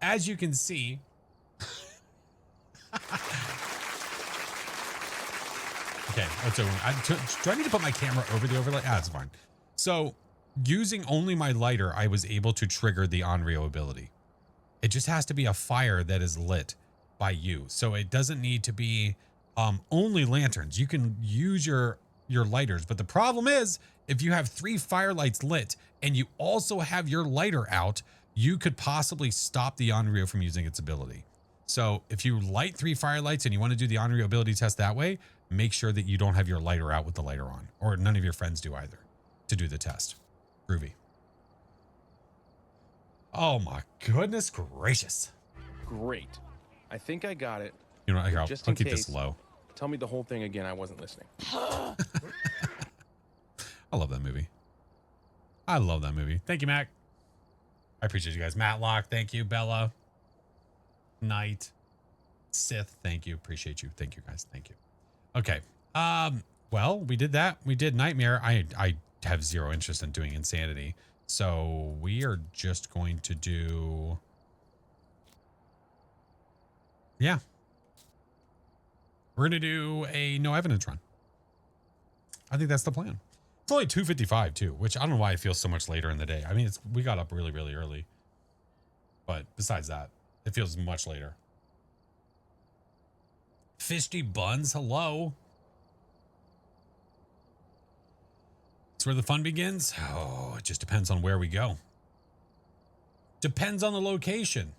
as you can see, okay, so do I need to put my camera over the overlay? Ah, it's fine. So, using only my lighter, I was able to trigger the Onryo ability. It just has to be a fire that is lit by you. So it doesn't need to be only lanterns. You can use your lighters, but the problem is if you have 3 firelights lit and you also have your lighter out, you could possibly stop the Onryo from using its ability. So if you light 3 firelights and you want to do the Onryo ability test that way, make sure that you don't have your lighter out with the lighter on, or none of your friends do either, to do the test. Groovy. Oh my goodness gracious. Great. I think I got it. You know what? Here, I'll keep case, this low. Tell me the whole thing again. I wasn't listening. I love that movie. I love that movie. Thank you, Mac. I appreciate you guys. Matlock, thank you. Bella. Knight. Sith, thank you. Appreciate you. Thank you, guys. Thank you. Okay. Well, we did that. We did Nightmare. I have zero interest in doing Insanity. So we are just going to do... Yeah. We're going to do a no evidence run. I think that's the plan. It's only 2:55 too, which I don't know why it feels so much later in the day. I mean, we got up really, really early. But besides that, it feels much later. Fisty Buns, hello. That's where the fun begins. Oh, it just depends on where we go. Depends on the location.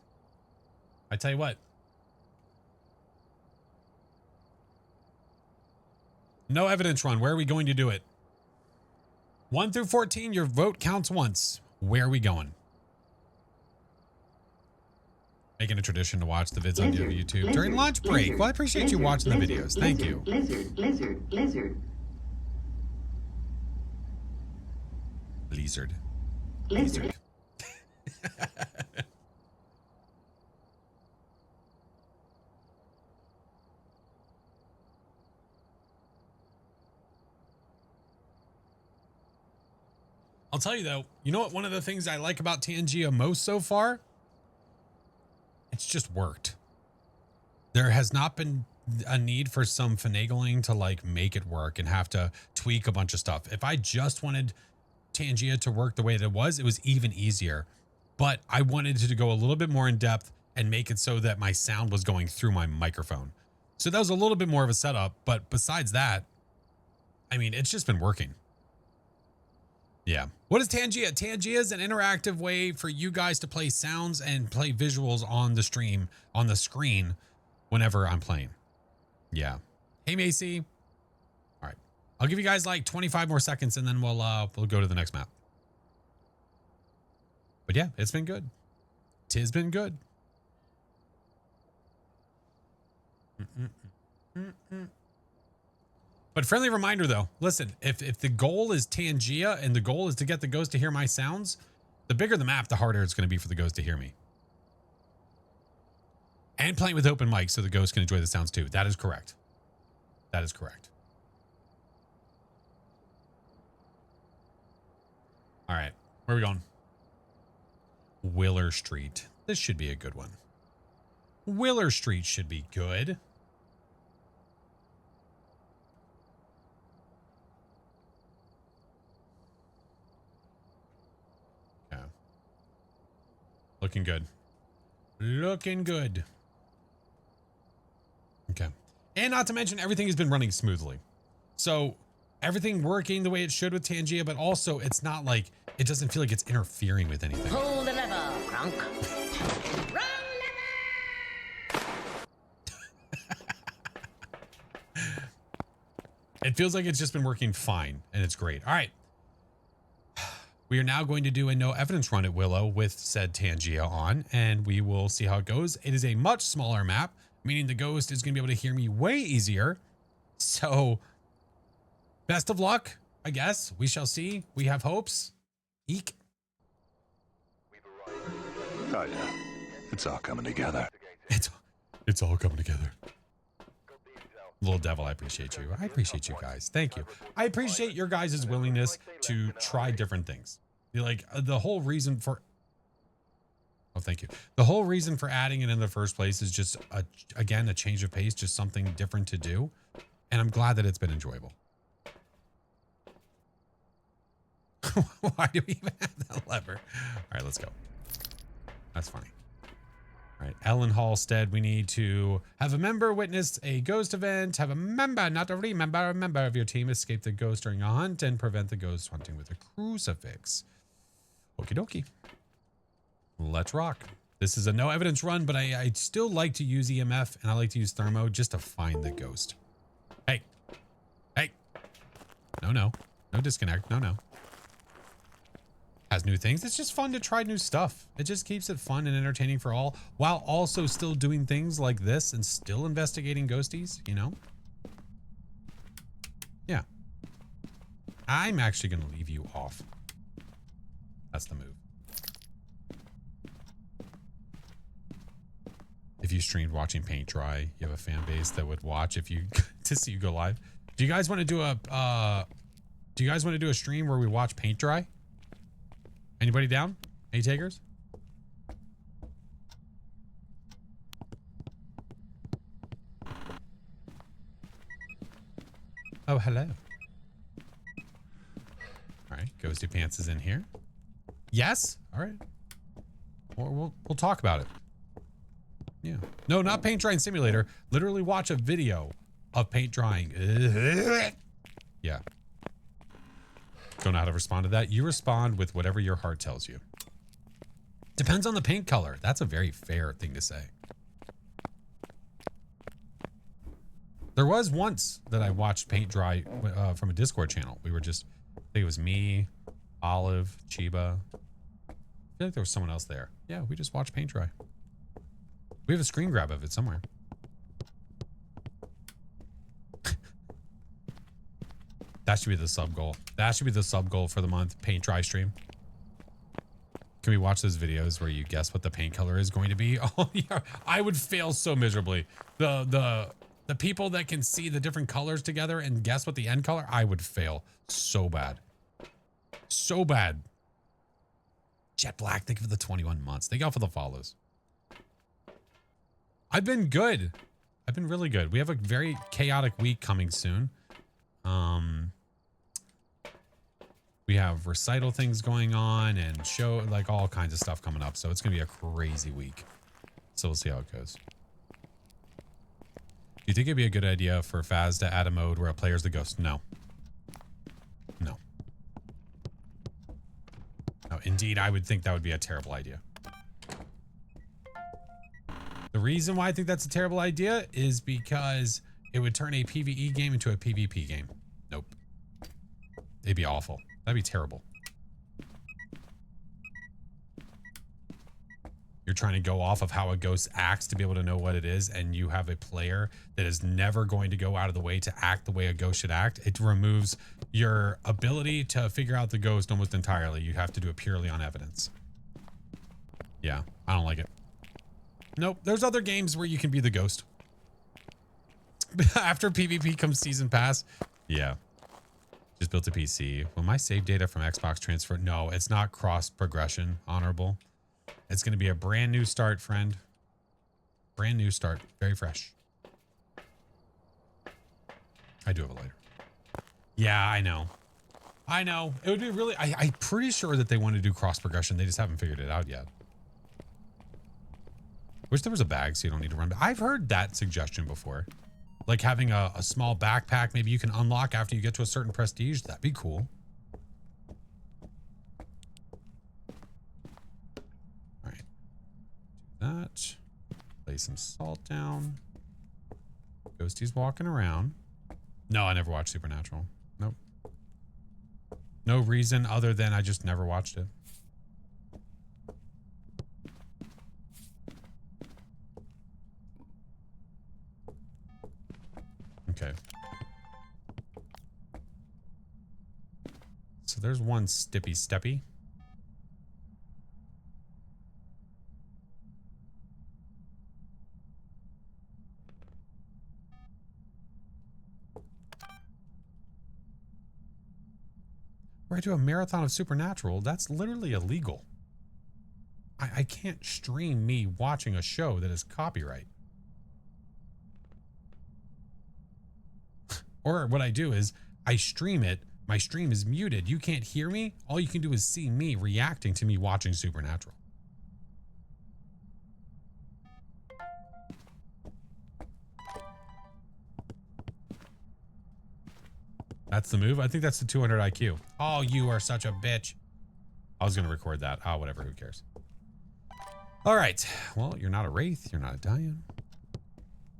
I tell you what. No evidence run. Where are we going to do it? 1 through 14, your vote counts once. Where are we going? Making a tradition to watch the vids on YouTube during lunch break. Well, I appreciate you watching the videos. Thank you. Lizard. I'll tell you though, you know what? One of the things I like about Tangia most so far, it's just worked. There has not been a need for some finagling to like make it work and have to tweak a bunch of stuff. If I just wanted Tangia to work the way that it was even easier. But I wanted it to go a little bit more in depth and make it so that my sound was going through my microphone. So that was a little bit more of a setup. But besides that, I mean, it's just been working. Yeah. What is Tangia? Tangia is an interactive way for you guys to play sounds and play visuals on the stream, on the screen, whenever I'm playing. Yeah. Hey, Macy. All right. I'll give you guys like 25 more seconds and then we'll go to the next map. But yeah, it's been good. Tis been good. But friendly reminder though, listen, if the goal is Tangia and the goal is to get the ghost to hear my sounds, the bigger the map, the harder it's going to be for the ghost to hear me. And playing with open mic so the ghost can enjoy the sounds too. That is correct. That is correct. All right. Where are we going? Willer Street. This should be a good one. Willer Street should be good. Yeah. Looking good. Looking good. Okay. And not to mention, everything has been running smoothly. So everything working the way it should with Tangia, but also it's not like, it doesn't feel like it's interfering with anything. Pull the lever, Crunk. It feels like it's just been working fine, and it's great. All right. We are now going to do a no evidence run at Willow with said Tangia on, and we will see how it goes. It is a much smaller map, meaning the ghost is going to be able to hear me way easier. So, best of luck, I guess. We shall see. We have hopes. Eek. Oh, yeah. It's all coming together. It's all coming together. Little Devil, I appreciate you. I appreciate you guys. Thank you. I appreciate your guys' willingness to try different things. You're like, the whole reason for... Oh, thank you. The whole reason for adding it in the first place is just, again, a change of pace, just something different to do. And I'm glad that it's been enjoyable. Why do we even have that lever? All right, let's go. That's funny. All right, Ellen Halstead, we need to have a member witness a ghost event, have a member, not a remember, a member of your team escape the ghost during a hunt and prevent the ghost hunting with a crucifix. Okie dokie. Let's rock. This is a no evidence run, but I still like to use EMF and I like to use thermo just to find the ghost. Hey. Hey. No disconnect. No. Has new things. It's just fun to try new stuff. It just keeps it fun and entertaining for all, while also still doing things like this and still investigating ghosties, you know? Yeah. I'm actually going to leave you off. That's the move. If you streamed watching paint dry, you have a fan base that would watch if you to see you go live. Do you guys want to do a stream where we watch paint dry? Anybody down? Any takers? Oh, hello. All right, Ghosty Pants is in here. Yes? All right. We'll talk about it. Yeah. No, not paint drying simulator. Literally watch a video of paint drying. Yeah. Don't know how to respond to that. You respond with whatever your heart tells you. Depends on the paint color. That's a very fair thing to say. There was once that I watched paint dry from a Discord channel. We were just, I think it was me, Olive, Chiba. I feel like there was someone else there. Yeah, we just watched paint dry. We have a screen grab of it somewhere. That should be the sub goal. That should be the sub goal for the month. Paint dry stream. Can we watch those videos where you guess what the paint color is going to be? Oh yeah, I would fail so miserably. The people that can see the different colors together and guess what the end color, I would fail so bad. So bad. Jet Black, thank you for the 21 months. Thank you all for the follows. I've been good. I've been really good. We have a very chaotic week coming soon. We have recital things going on and show, like all kinds of stuff coming up. So it's going to be a crazy week. So we'll see how it goes. Do you think it'd be a good idea for Phaz to add a mode where a player's the ghost? No. No. No, indeed, I would think that would be a terrible idea. The reason why I think that's a terrible idea is because it would turn a PvE game into a PvP game. Nope. It'd be awful. That'd be terrible. You're trying to go off of how a ghost acts to be able to know what it is, and you have a player that is never going to go out of the way to act the way a ghost should act. It removes your ability to figure out the ghost almost entirely. You have to do it purely on evidence. Yeah, I don't like it. Nope, there's other games where you can be the ghost. After PvP comes season pass. Yeah. Just built a PC. Will my save data from Xbox transfer? No, it's not cross progression, honorable. It's going to be a brand new start, friend. Brand new start. Very fresh. I do have a lighter. Yeah, I know. I know. It would be really... I'm pretty sure that they want to do cross progression. They just haven't figured it out yet. Wish there was a bag so you don't need to run. I've heard that suggestion before. Like having a small backpack maybe you can unlock after you get to a certain prestige. That'd be cool. All right. Do that. Lay some salt down. Ghosty's walking around. No, I never watched Supernatural. Nope. No reason other than I just never watched it. Okay. So there's one Stippy Steppy. Where I do a marathon of Supernatural, that's literally illegal. I can't stream me watching a show that is copyright. Or what I do is I stream it. My stream is muted. You can't hear me. All you can do is see me reacting to me watching Supernatural. That's the move. I think that's the 200 IQ. Oh, you are such a bitch. I was going to record that. Oh, whatever. Who cares? All right. Well, you're not a wraith. You're not a Diane.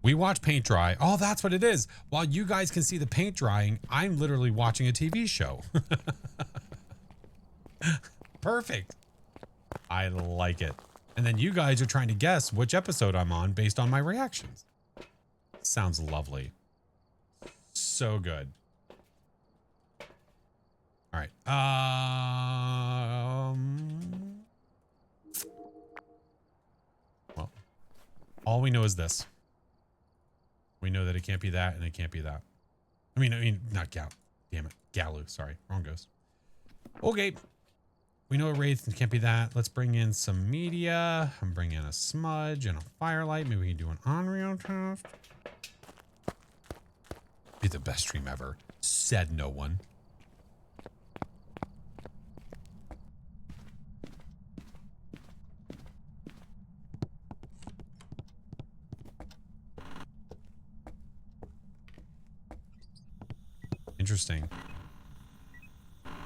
We watch paint dry. Oh, that's what it is. While you guys can see the paint drying, I'm literally watching a TV show. Perfect. I like it. And then you guys are trying to guess which episode I'm on based on my reactions. Sounds lovely. So good. All right. Well, all we know is this. We know that it can't be that and it can't be that. I mean, not Gal. Damn it. Galu. Sorry. Wrong ghost. Okay. We know a wraith can't be that. Let's bring in some media. I'm bringing in a smudge and a firelight. Maybe we can do an Unreal test. Be the best stream ever. Said no one. Interesting.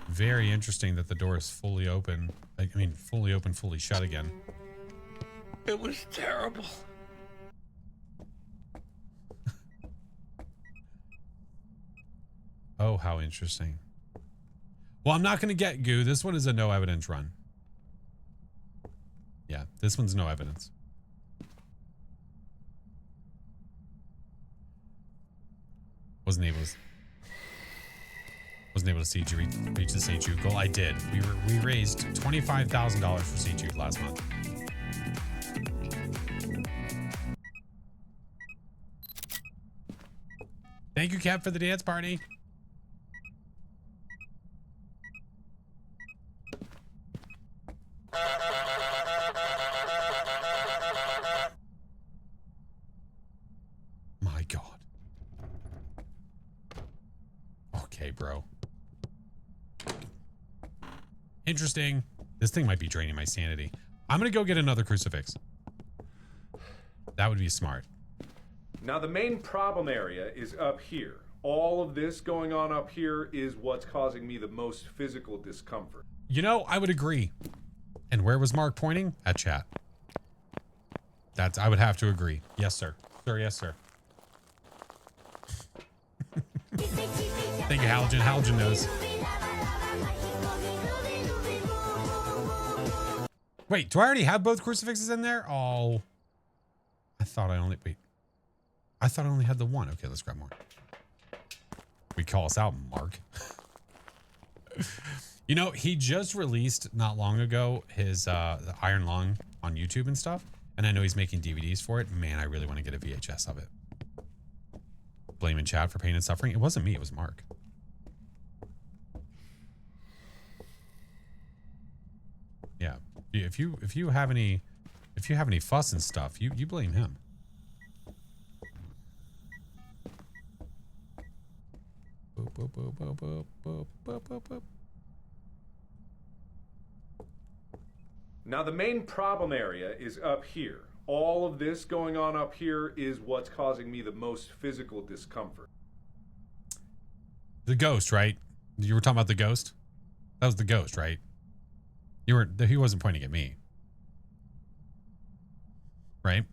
Very interesting that the door is fully open. I mean, fully open, fully shut again. It was terrible. Oh, how interesting. Well, I'm not going to get goo. This one is a no evidence run. Yeah, this one's no evidence. Wasn't able to see you reach the St. Jude goal. I did. We raised $25,000 for St. Jude last month. Thank you, Kev, for the dance party. My God. Okay, bro. Interesting. This thing might be draining my sanity. I'm going to go get another crucifix. That would be smart. Now, the main problem area is up here. All of this going on up here is what's causing me the most physical discomfort. You know, I would agree. And where was Mark pointing? At chat. I would have to agree. Yes, sir. Sir, yes, sir. Thank you, Halogen. Halogen knows. Wait, do I already have both crucifixes in there? Oh. I thought I only had the one. Okay, let's grab more. We call us out, Mark. You know, he just released not long ago his the Iron Lung on YouTube and stuff. And I know he's making DVDs for it. Man, I really want to get a VHS of it. blaming chat for pain and suffering. It wasn't me. It was Mark. Yeah. If you have any fuss and stuff, you blame him. Boop, boop, boop, boop, boop, boop, boop, boop, boop. Now, the main problem area is up here. All of this going on up here is what's causing me the most physical discomfort. The ghost, right? You were talking about the ghost? That was the ghost, right? He wasn't pointing at me. Right?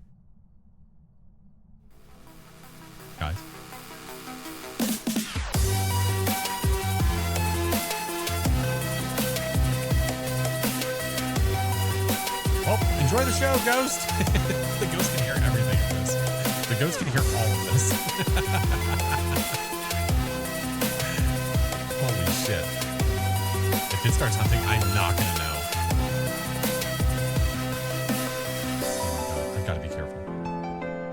Guys. Oh, enjoy the show, Ghost. The Ghost can hear everything of this. The Ghost can hear all of this. Holy shit. If it starts hunting, I'm not going to know. I gotta be careful.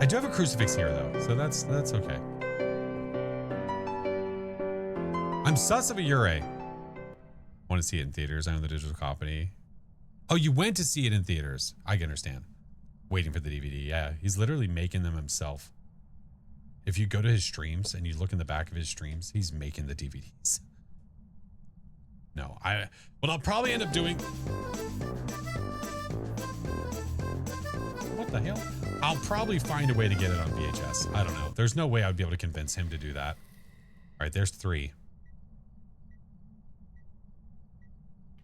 I do have a crucifix here, though, so that's okay. I'm sus of a Ure. Want to see it in theaters. I own the digital copy. Oh, you went to see it in theaters. I can understand. Waiting for the DVD. Yeah, he's literally making them himself. If you go to his streams and you look in the back of his streams, he's making the DVDs. No, what I'll probably end up doing. What the hell? I'll probably find a way to get it on VHS. I don't know. There's no way I would be able to convince him to do that. All right, there's 3.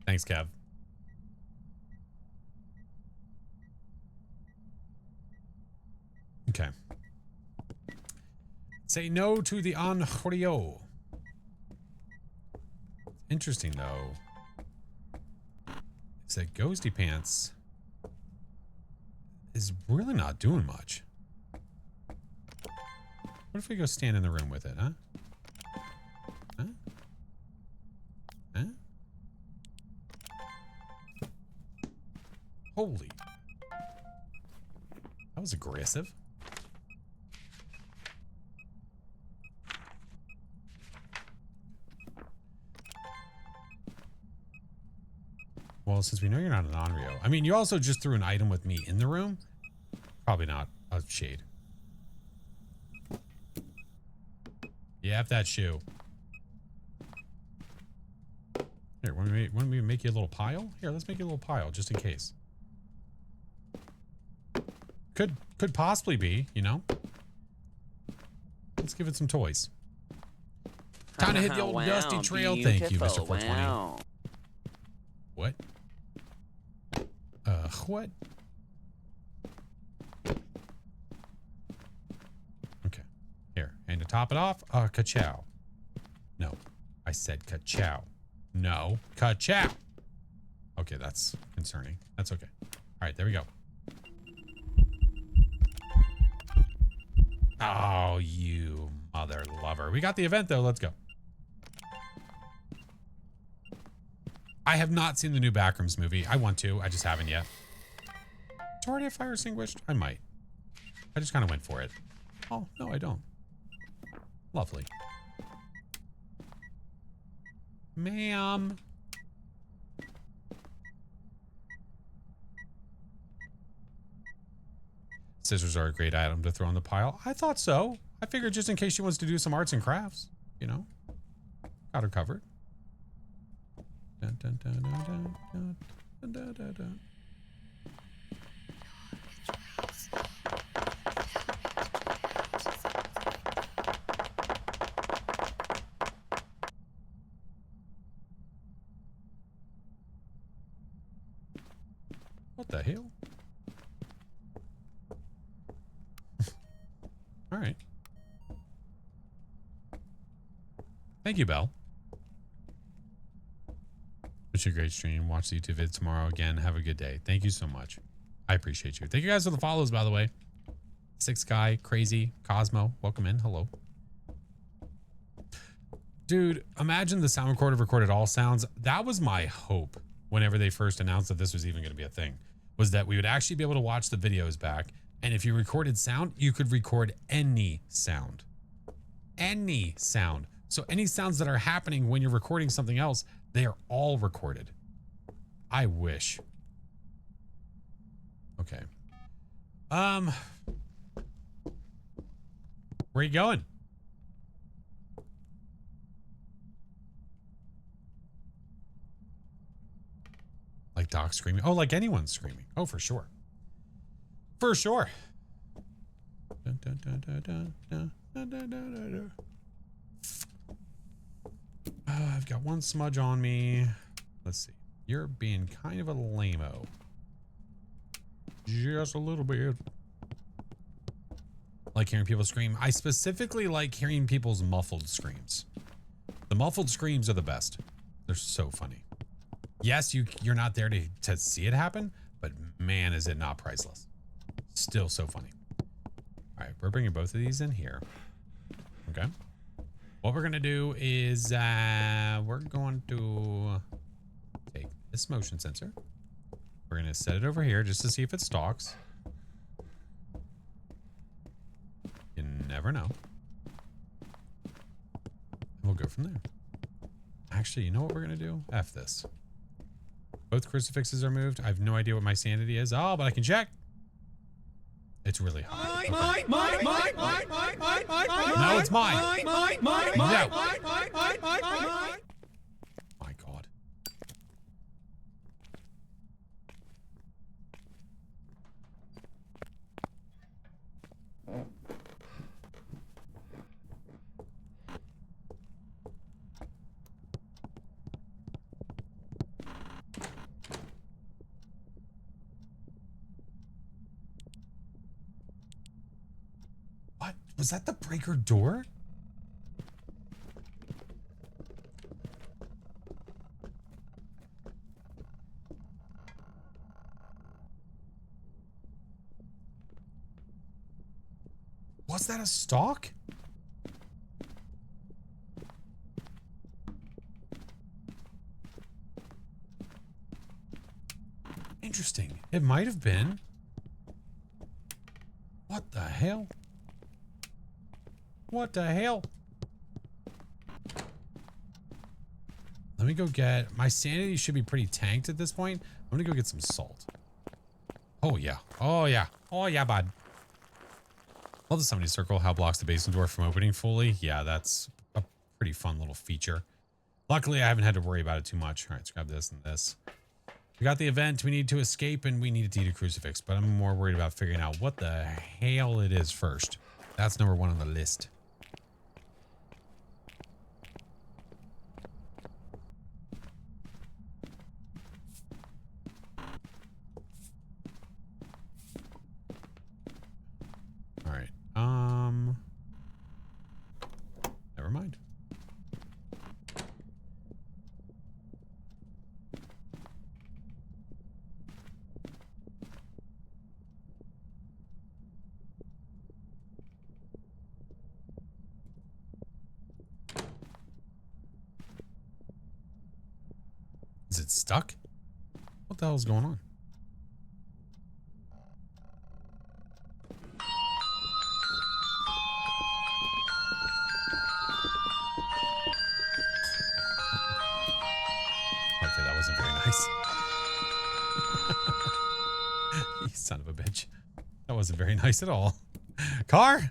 Thanks, Kev. Okay. Say no to the Onryo. Interesting, though, is that Ghosty Pants is really not doing much. What if we go stand in the room with it, huh? Huh? Huh? Holy. That was aggressive. Well, since we know you're not an Onryo. I mean, you also just threw an item with me in the room. Probably not a shade. Yeah, F that shoe. Here, want me to make you a little pile? Here, let's make you a little pile, just in case. Could possibly be, you know? Let's give it some toys. Time to hit the old Wow, dusty trail. Thank you, Mr. beautiful, 420. wow. What? What? Okay. Here. And to top it off, ka-chow. No. I said ka-chow. No. Ka-chow. Okay, that's concerning. That's okay. All right, there we go. Oh, you mother lover. We got the event, though. Let's go. I have not seen the new Backrooms movie. I want to. I just haven't yet. It's already a fire extinguished? I might. I just kind of went for it. Oh, no, I don't. Lovely. Ma'am. Scissors are a great item to throw in the pile. I thought so. I figured just in case she wants to do some arts and crafts, you know. Got her covered. Dun, dun, dun, dun, dun, dun, dun, dun, dun, dun. What the hell? All right. Thank you, Belle. Wish you a great stream. Watch the YouTube vid tomorrow again. Have a good day. Thank you so much. I appreciate you. Thank you guys for the follows, by the way. Six Guy, Crazy, Cosmo, welcome in. Hello. Dude, imagine the sound recorder recorded all sounds. That was my hope whenever they first announced that this was even going to be a thing, was that we would actually be able to watch the videos back. And if you recorded sound, you could record any sound. any sound. So any sounds that are happening when you're recording something else, they are all recorded. I wish. Okay. Where are you going? Like Doc screaming. Oh, like anyone's screaming. Oh, for sure. For sure. Dun, dun, dun, dun, dun, dun, dun, dun, dun, dun. I've got one smudge on me. Let's see. You're being kind of a lame-o. Just a little bit. Like hearing people scream. I specifically like hearing people's muffled screams. The muffled screams are the best. They're so funny. Yes, you're not there to see it happen, but man, is it not priceless. Still so funny. All right, we're bringing both of these in here. Okay. What we're going to do is we're going to take this motion sensor. We're going to set it over here just to see if it stalks. You never know. We'll go from there. Actually, you know what we're going to do? F this. Both crucifixes are moved. I have no idea what my sanity is. Oh, but I can check. It's really high. Okay. No, it's mine. No. My God. What? Was that the breaker door? Was that a stalk? Interesting. It might have been. What the hell? What the hell? Let me go get... My sanity should be pretty tanked at this point. I'm gonna go get some salt. Oh, yeah. Oh, yeah. Oh, yeah, bud. Love the summoning circle. How blocks the basement door from opening fully. Yeah, that's a pretty fun little feature. Luckily, I haven't had to worry about it too much. All right, let's grab this and this. We got the event. We need to escape, and we need to eat a crucifix. But I'm more worried about figuring out what the hell it is first. That's number one on the list. All right. Never mind. Is it stuck? What the hell is going on? Okay, that wasn't very nice. You son of a bitch. That wasn't very nice at all. Car?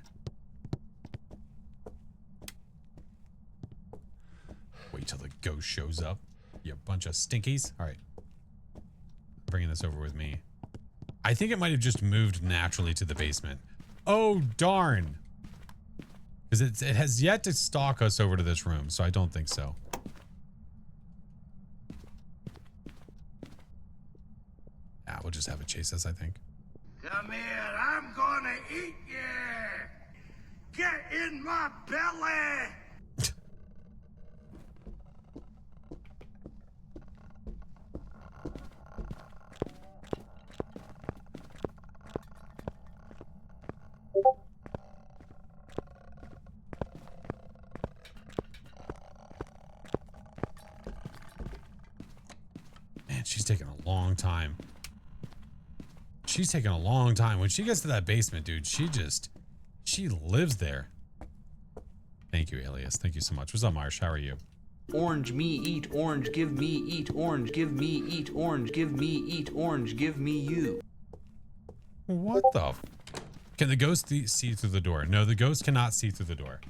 Wait till the ghost shows up. You bunch of stinkies. All right. Bringing this over with me. I think it might have just moved naturally to the basement. Oh, darn. Because it has yet to stalk us over to this room, so I don't think so. Yeah, we'll just have it chase us, I think. Come here, I'm gonna eat you. Get in my belly. Man, she's taking a long time. She's taking a long time. When she gets to that basement, dude, she lives there. Thank you, Alias. Thank you so much. What's up, Marsh? How are you? Orange me eat, orange give me eat, orange give me eat, orange give me eat, orange give me you. What the? Can the ghost see through the door? No, the ghost cannot see through the door.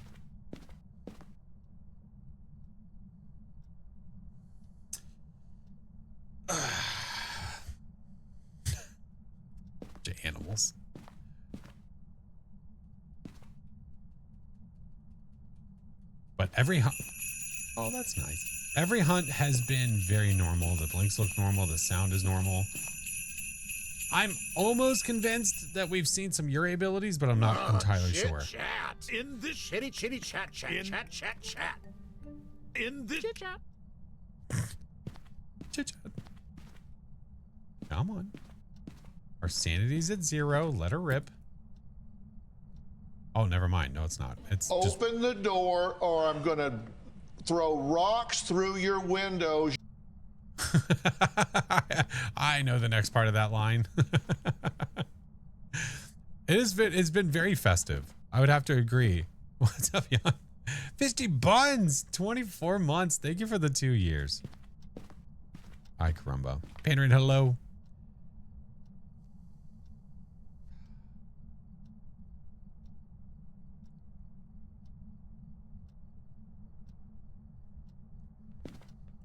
Animals. But every hunt. Oh, that's nice. Every hunt has been very normal. The blinks look normal. The sound is normal. I'm almost convinced that we've seen some Yuri abilities, but I'm not entirely sure. Chat. In this shitty chat. Chat. In this chat. Chit-chat. Come on. Our sanity's at 0. Let her rip. Oh, never mind. No, it's not. It's Open the door or I'm going to throw rocks through your windows. I know the next part of that line. It's been very festive. I would have to agree. What's up, Jan? 50 buns, 24 months. Thank you for the 2 years. Hi, caramba. Pandering, hello.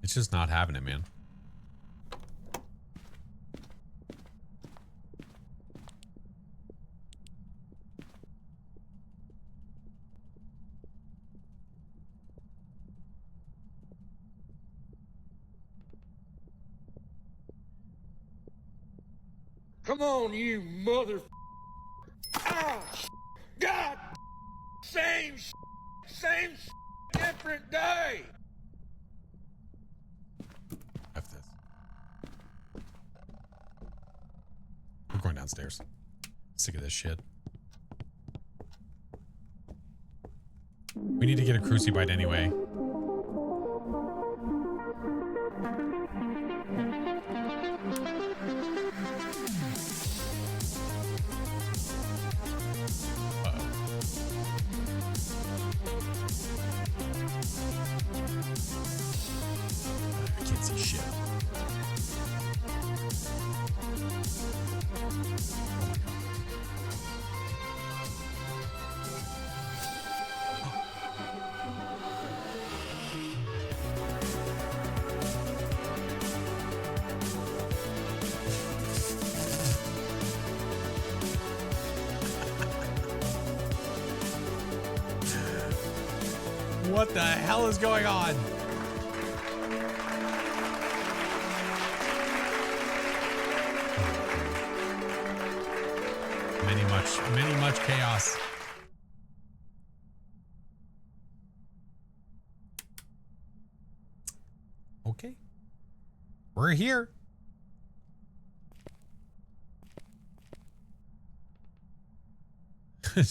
It's just not having it, man. Come on, you mother. Ah, God. Same, different day. F this. We're going downstairs. Sick of this shit. We need to get a Crucibite anyway. I can't see shit. What the hell is going on? Many much chaos. Okay. We're here.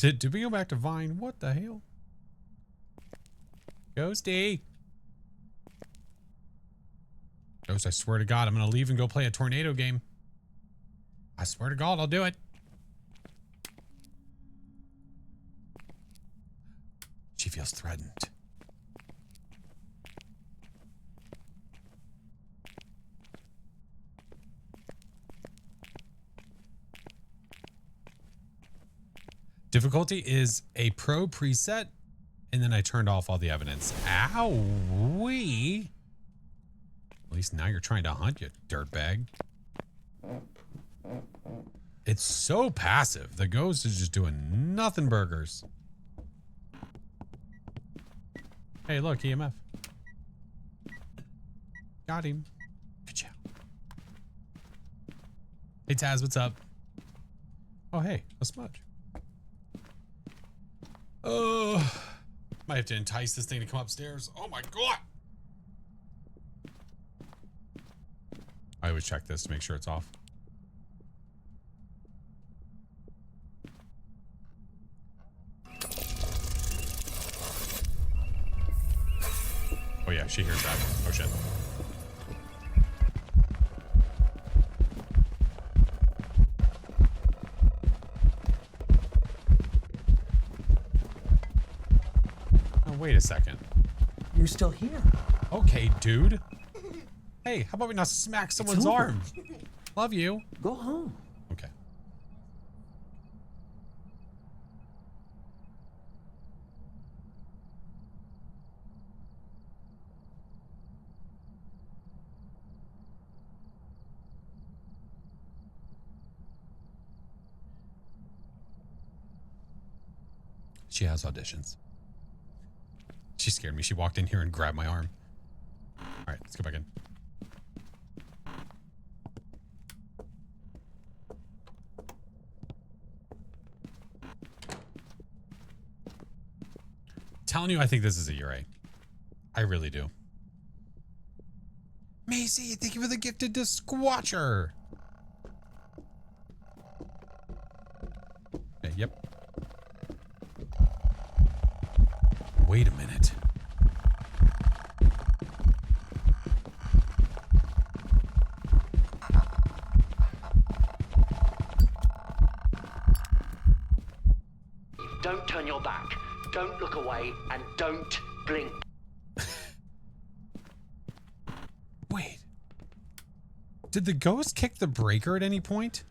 Did we go back to Vine? What the hell? Ghosty. Ghost, I swear to God, I'm going to leave and go play a tornado game. I swear to God, I'll do it. She feels threatened. Difficulty is a pro preset, and then I turned off all the evidence. Ow-wee. At least now you're trying to hunt, you dirtbag. It's so passive. The ghost is just doing nothing burgers. Hey, look, EMF. Got him. Good job. Hey, Taz, what's up? Oh, hey, a smudge. Oh, might have to entice this thing to come upstairs. Oh my God. I always check this to make sure it's off. Oh yeah, she hears that. Oh shit. Wait a second. You're still here. Okay, dude. Hey, how about we not smack someone's arm? Love you. Go home. Okay. She has auditions. She scared me. She walked in here and grabbed my arm. All right, let's go back in. Telling you, I think this is a Ure. I really do. Macy, thank you for the gifted to Squatcher. Okay, yep. Wait a minute. Don't turn your back. Don't look away and don't blink. Wait. Did the ghost kick the breaker at any point?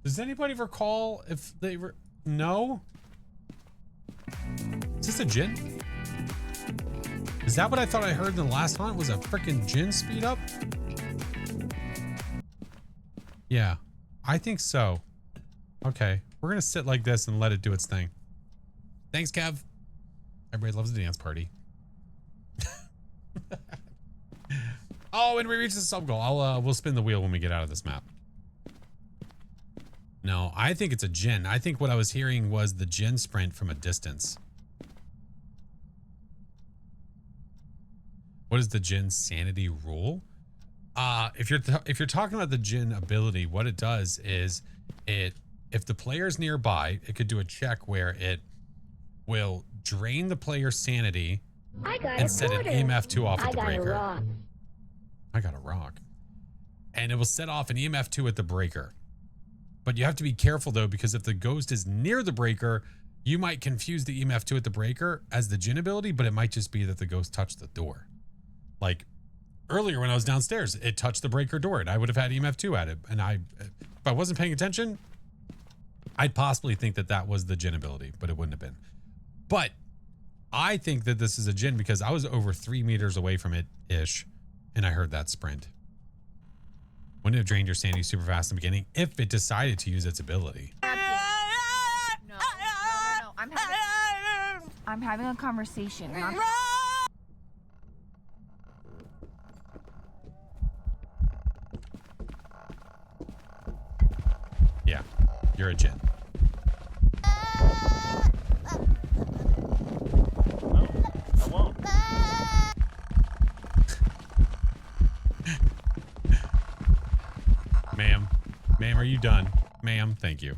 Does anybody recall if they were... No? Is this a Jinn? Is that what I thought I heard in the last hunt? Was a freaking Jinn speed up? Yeah, I think so. Okay, we're gonna sit like this and let it do its thing. Thanks, Kev. Everybody loves the dance party. Oh, and we reached the sub goal. We'll spin the wheel when we get out of this map. No, I think it's a Jinn. I think what I was hearing was the Jinn sprint from a distance. What is the Jinn sanity rule? If you're talking about the Jinn ability, what it does is if the player's nearby, it could do a check where it will drain the player's sanity and set an EMF 2 off at the breaker. I got a rock. And it will set off an EMF 2 at the breaker. But you have to be careful though, because if the ghost is near the breaker, you might confuse the EMF 2 at the breaker as the Jinn ability, but it might just be that the ghost touched the door. Like earlier when I was downstairs, it touched the breaker door and I would have had EMF 2 at it. And if I wasn't paying attention, I'd possibly think that that was the Jinn ability, but it wouldn't have been. But I think that this is a Jinn because I was over 3 meters away from it-ish and I heard that sprint. Wouldn't it have drained your sanity super fast in the beginning if it decided to use its ability? No. I'm having a conversation. Yeah, you're a Jinn. No, I won't. Ma'am, are you done? Ma'am, thank you.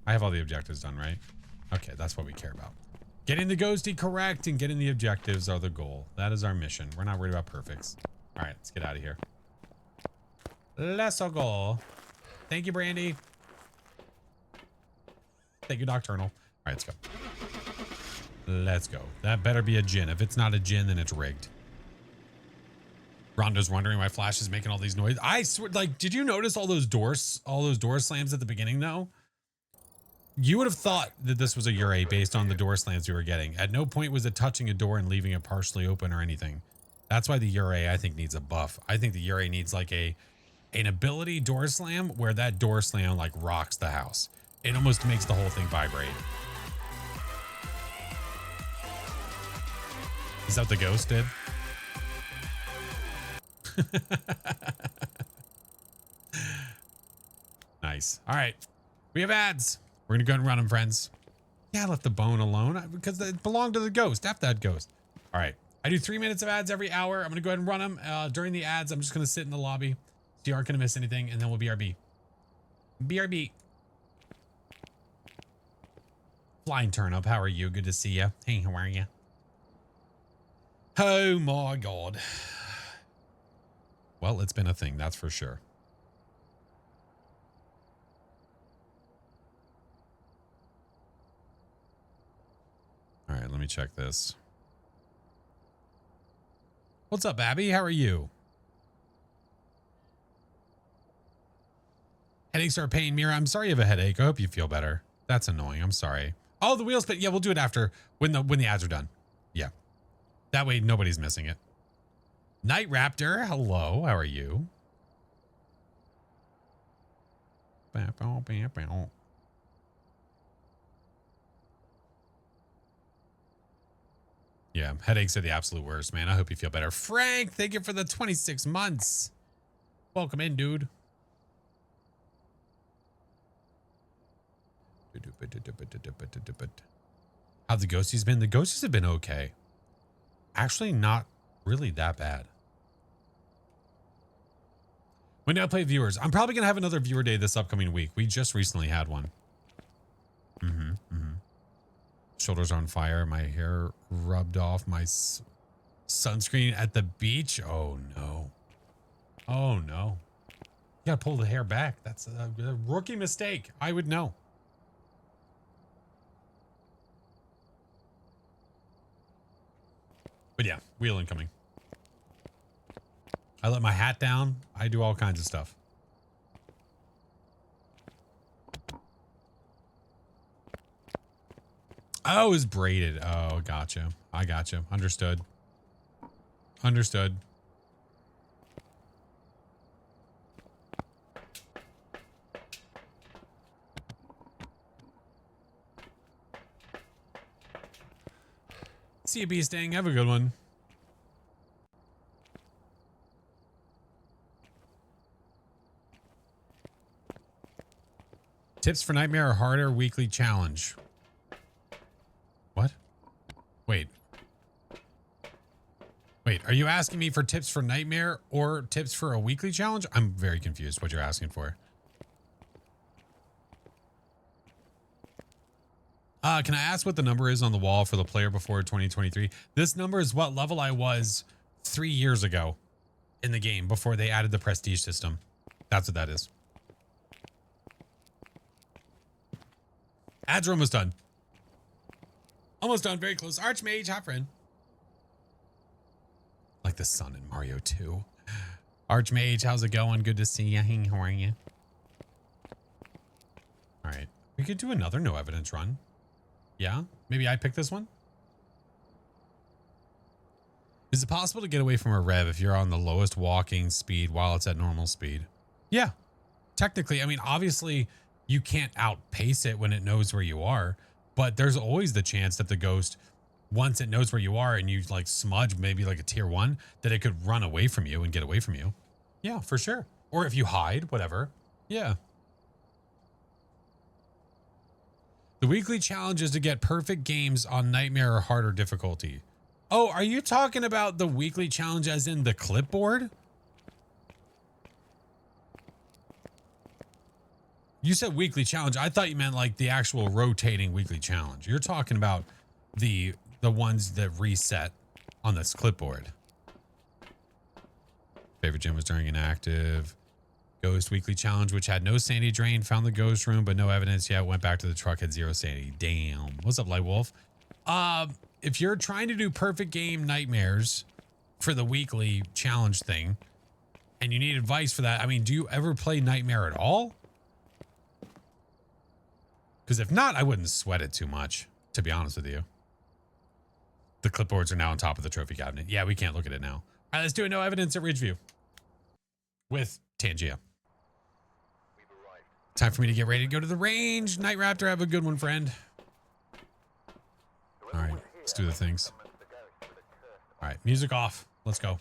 I have all the objectives done, right? Okay, that's what we care about. Getting the ghosty correct and getting the objectives are the goal. That is our mission. We're not worried about perfects. All right, let's get out of here. Let's go. Thank you, Brandy. Thank you, Nocturnal. All right, let's go. Let's go. That better be a Jinn. If it's not a Jinn, then it's rigged. Rhonda's wondering why Flash is making all these noises. I swear, like, did you notice all those door slams at the beginning though? You would have thought that this was a Ure based on the door slams we were getting. At no point was it touching a door and leaving it partially open or anything. That's why the Ure, I think, needs a buff. I think the Ure needs like an ability door slam where that door slam like rocks the house. It almost makes the whole thing vibrate. Is that what the ghost did? Nice. All right. We have ads. We're going to go and run them, friends. Yeah, I left the bone alone because it belonged to the ghost. F that ghost. All right. I do 3 minutes of ads every hour. I'm going to go ahead and run them. During the ads, I'm just going to sit in the lobby. So you aren't going to miss anything. And then we'll BRB. BRB. Flying Turnip. How are you? Good to see you. Hey, how are you? Oh my God. Well, it's been a thing, that's for sure. All right, let me check this. What's up, Abby? How are you? Headaches are a pain, Mira. I'm sorry you have a headache. I hope you feel better. That's annoying. I'm sorry. Oh, the wheel spin. Yeah, we'll do it after when the ads are done. Yeah. That way nobody's missing it. Night Raptor, hello. How are you? Yeah, headaches are the absolute worst, man. I hope you feel better. Frank, thank you for the 26 months. Welcome in, dude. How the ghosties been? The ghosties have been okay. Actually, not really that bad. When do I play viewers? I'm probably going to have another viewer day this upcoming week. We just recently had one. Shoulders on fire. My hair rubbed off my sunscreen at the beach. Oh, no. Oh, no. You got to pull the hair back. That's a rookie mistake. I would know. But yeah, wheel incoming. I let my hat down. I do all kinds of stuff. Oh, it's braided. Oh, gotcha. I gotcha. Understood. Understood. See you, Bee Sting. Have a good one. Tips for Nightmare or Harder weekly challenge. What? Wait. Wait, are you asking me for tips for Nightmare or tips for a weekly challenge? I'm very confused what you're asking for. Can I ask what the number is on the wall for the player before 2023? This number is what level I was 3 years ago in the game before they added the prestige system. That's what that is. Ads are almost done. Almost done. Very close. Archmage, hot friend. Like the sun in Mario 2. Archmage, how's it going? Good to see you. How are you? All right. We could do another no evidence run. Yeah? Maybe I pick this one? Is it possible to get away from a rev if you're on the lowest walking speed while it's at normal speed? Yeah. Technically, I mean, obviously you can't outpace it when it knows where you are, but there's always the chance that the ghost, once it knows where you are and you like smudge maybe like a tier 1, that it could run away from you and get away from you. Yeah, for sure. Or if you hide, whatever. Yeah. The weekly challenge is to get perfect games on Nightmare or Harder difficulty. Oh, are you talking about the weekly challenge as in the clipboard? You said weekly challenge. I thought you meant like the actual rotating weekly challenge. You're talking about the ones that reset on this clipboard. Favorite gym was during an active ghost weekly challenge, which had no sanity drain. Found the ghost room, but no evidence yet. Went back to the truck, had 0 sanity. Damn. What's up, Lightwolf? If you're trying to do perfect game nightmares for the weekly challenge thing, and you need advice for that, I mean, do you ever play Nightmare at all? Because if not, I wouldn't sweat it too much, to be honest with you. The clipboards are now on top of the trophy cabinet. Yeah, we can't look at it now. All right, let's do a no evidence at Ridgeview with Tangia. Time for me to get ready to go to the range. Night Raptor, have a good one, friend. All right, let's do the things. All right, music off. Let's go.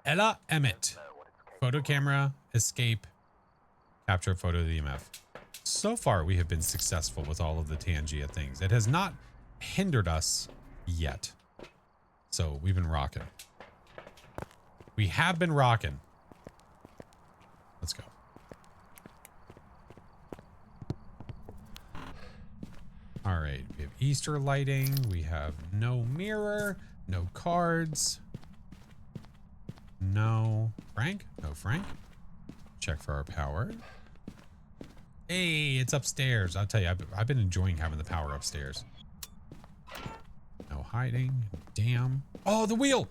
Ella Emmett. Photo camera, escape, capture a photo of the EMF. So far, we have been successful with all of the Tangia things. It has not hindered us yet. So we've been rocking. We have been rocking. Let's go. All right, we have Easter lighting. We have no mirror, no cards. No. Frank? No Frank. Check for our power. Hey, it's upstairs. I'll tell you, I've been enjoying having the power upstairs. No hiding. Damn. Oh, the wheel.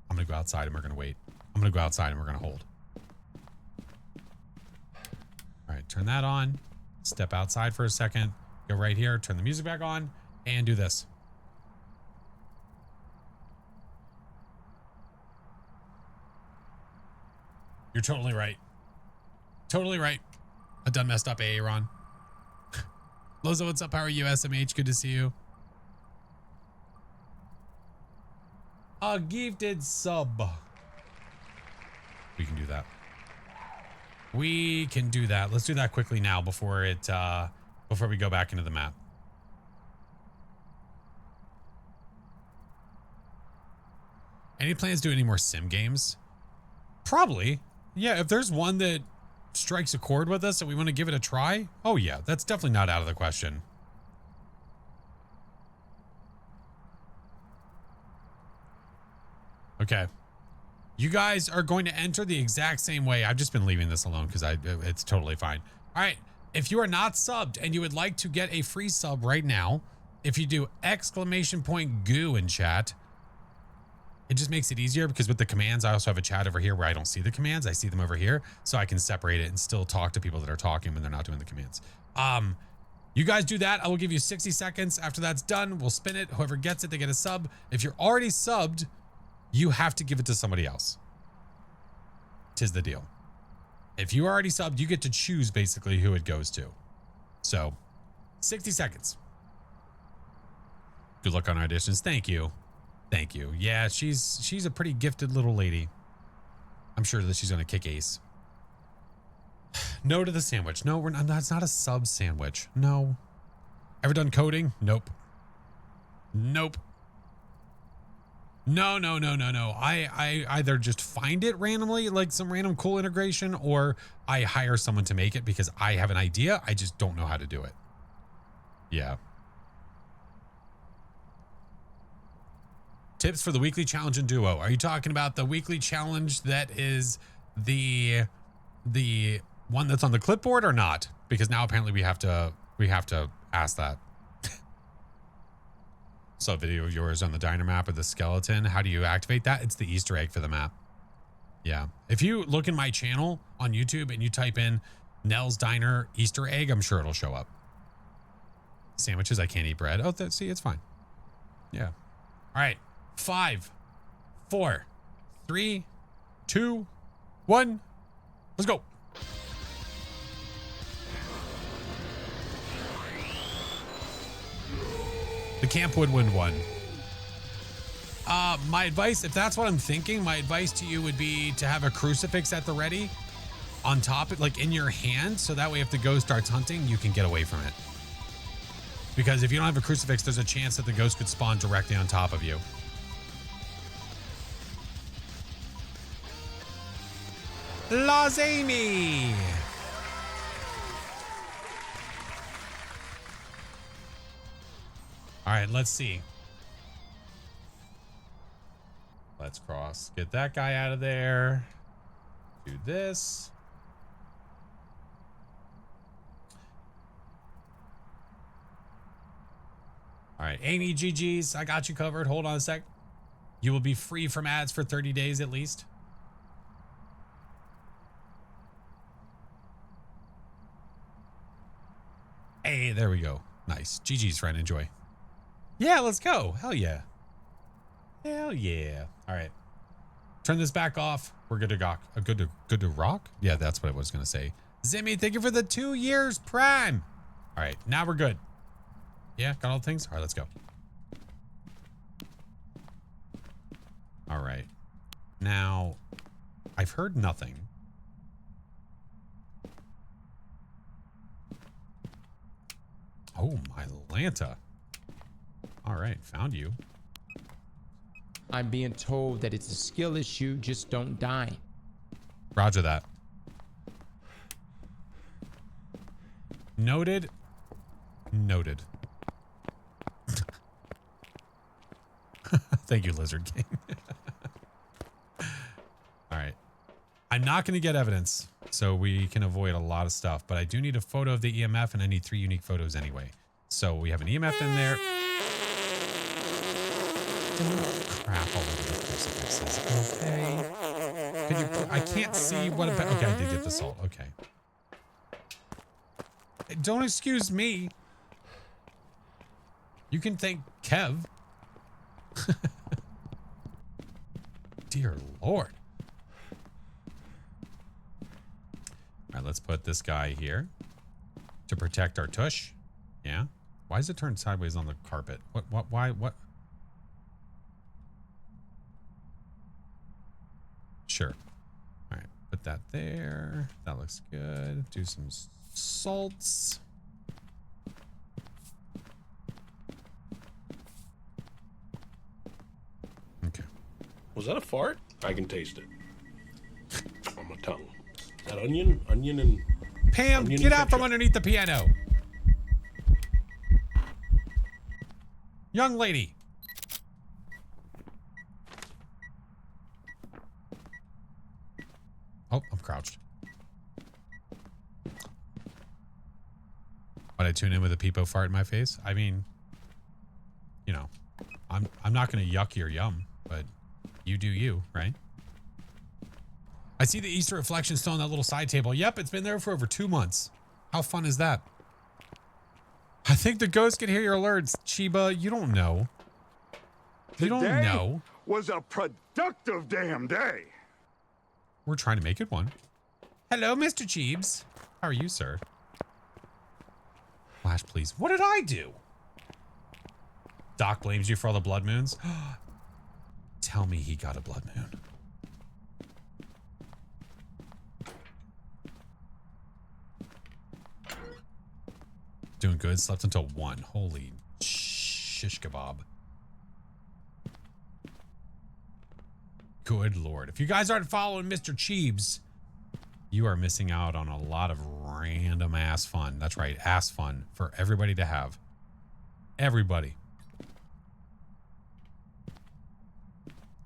I'm going to go outside and we're going to wait. I'm going to go outside and we're going to hold. All right, turn that on. Step outside for a second. Go right here. Turn the music back on and do this. You're totally right. Totally right. I done messed up, Aaron. Lozo, what's up? How are you, SMH? Good to see you. A gifted sub. We can do that. We can do that. Let's do that quickly now before we go back into the map. Any plans to do any more sim games? Probably. Yeah, if there's one that strikes a chord with us and we want to give it a try, oh yeah, that's definitely not out of the question. Okay. You guys are going to enter the exact same way. I've just been leaving this alone because it's totally fine. All right. If you are not subbed and you would like to get a free sub right now, if you do ! GOO in chat, it just makes it easier because with the commands, I also have a chat over here where I don't see the commands. I see them over here, so I can separate it and still talk to people that are talking when they're not doing the commands. You guys do that. I will give you 60 seconds. After that's done, we'll spin it. Whoever gets it, they get a sub. If you're already subbed, you have to give it to somebody else. 'Tis the deal. If you already subbed, you get to choose basically who it goes to. So, 60 seconds. Good luck on auditions. Thank you. Thank you. Yeah, she's a pretty gifted little lady. I'm sure that she's going to kick ace. No to the sandwich. No, we're not. That's not a sub sandwich. No. Ever done coding? Nope. Nope. No. I either just find it randomly, like some random cool integration, or I hire someone to make it because I have an idea. I just don't know how to do it. Yeah. Tips for the weekly challenge in Duo. Are you talking about the weekly challenge that is the one that's on the clipboard or not? Because now apparently we have to ask that. Saw a video of yours on the diner map of the skeleton. How do you activate that? It's the Easter egg for the map. Yeah. If you look in my channel on YouTube and you type in Nell's Diner Easter egg, I'm sure it'll show up. Sandwiches, I can't eat bread. Oh, see, it's fine. Yeah. All right. 5, 4, 3, 2, 1. Let's go. The Camp Woodwind one. My advice, if that's what I'm thinking, my advice to you would be to have a crucifix at the ready on top, like in your hand. So that way, if the ghost starts hunting, you can get away from it. Because if you don't have a crucifix, there's a chance that the ghost could spawn directly on top of you. Los Amy. All right, let's see. Let's cross. Get that guy out of there. Do this. All right, Amy, GG's. I got you covered. Hold on a sec. You will be free from ads for 30 days at least. Hey, there we go. Nice. GG's, friend. Enjoy. Yeah, let's go. Hell yeah. Hell yeah. All right. Turn this back off. We're good to go. Good to rock? Yeah, that's what I was going to say. Zimmy, thank you for the 2 years prime. All right. Now we're good. Yeah, got all the things? All right, let's go. All right. Now, I've heard nothing. Oh, my Lanta. All right, found you. I'm being told that it's a skill issue, just don't die. Roger that. Noted. Noted. Thank you, Lizard King. I'm not going to get evidence, so we can avoid a lot of stuff. But I do need a photo of the EMF, and I need 3 unique photos anyway. So we have an EMF in there. Don't crap all over the crucifixes. Okay. Could you? I can't see what. Okay, I did get the salt. Okay. Don't excuse me. You can thank Kev. Dear Lord. All right, let's put this guy here to protect our tush. Yeah. Why is it turned sideways on the carpet? What? Sure. All right, put that there. That looks good. Do some salts. Okay. Was that a fart? I can taste it on my tongue. Is that onion and Pam, onion get and out from ketchup? underneath the piano. Young lady. Oh, I'm crouched. But I tune in with a peepo fart in my face. I mean, you know, I'm not gonna yuck your yum, but you do you, right? I see the Easter reflection still on that little side table. Yep, it's been there for over 2 months. How fun is that? I think the ghost can hear your alerts. Chiba, you don't know. You don't know. Was a productive damn day. We're trying to make it one. Hello, Mr. Jeebs. How are you, sir? Flash, please. What did I do? Doc blames you for all the blood moons. Tell me he got a blood moon. Doing good. Slept until 1. Holy shish kebab. Good Lord. If you guys aren't following Mr. Cheebs, you are missing out on a lot of random ass fun. That's right. Ass fun for everybody to have. Everybody.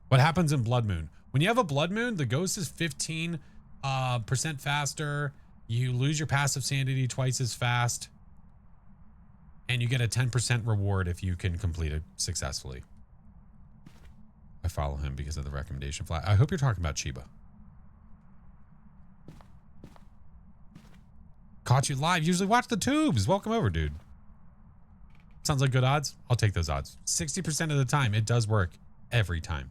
What happens in Blood Moon? When you have a Blood Moon, the ghost is 15% faster. You lose your passive sanity twice as fast. And you get a 10% reward if you can complete it successfully. I follow him because of the recommendation flag. I hope you're talking about Chiba. Caught you live. Usually watch the tubes. Welcome over, dude. Sounds like good odds. I'll take those odds. 60% of the time, it does work. Every time.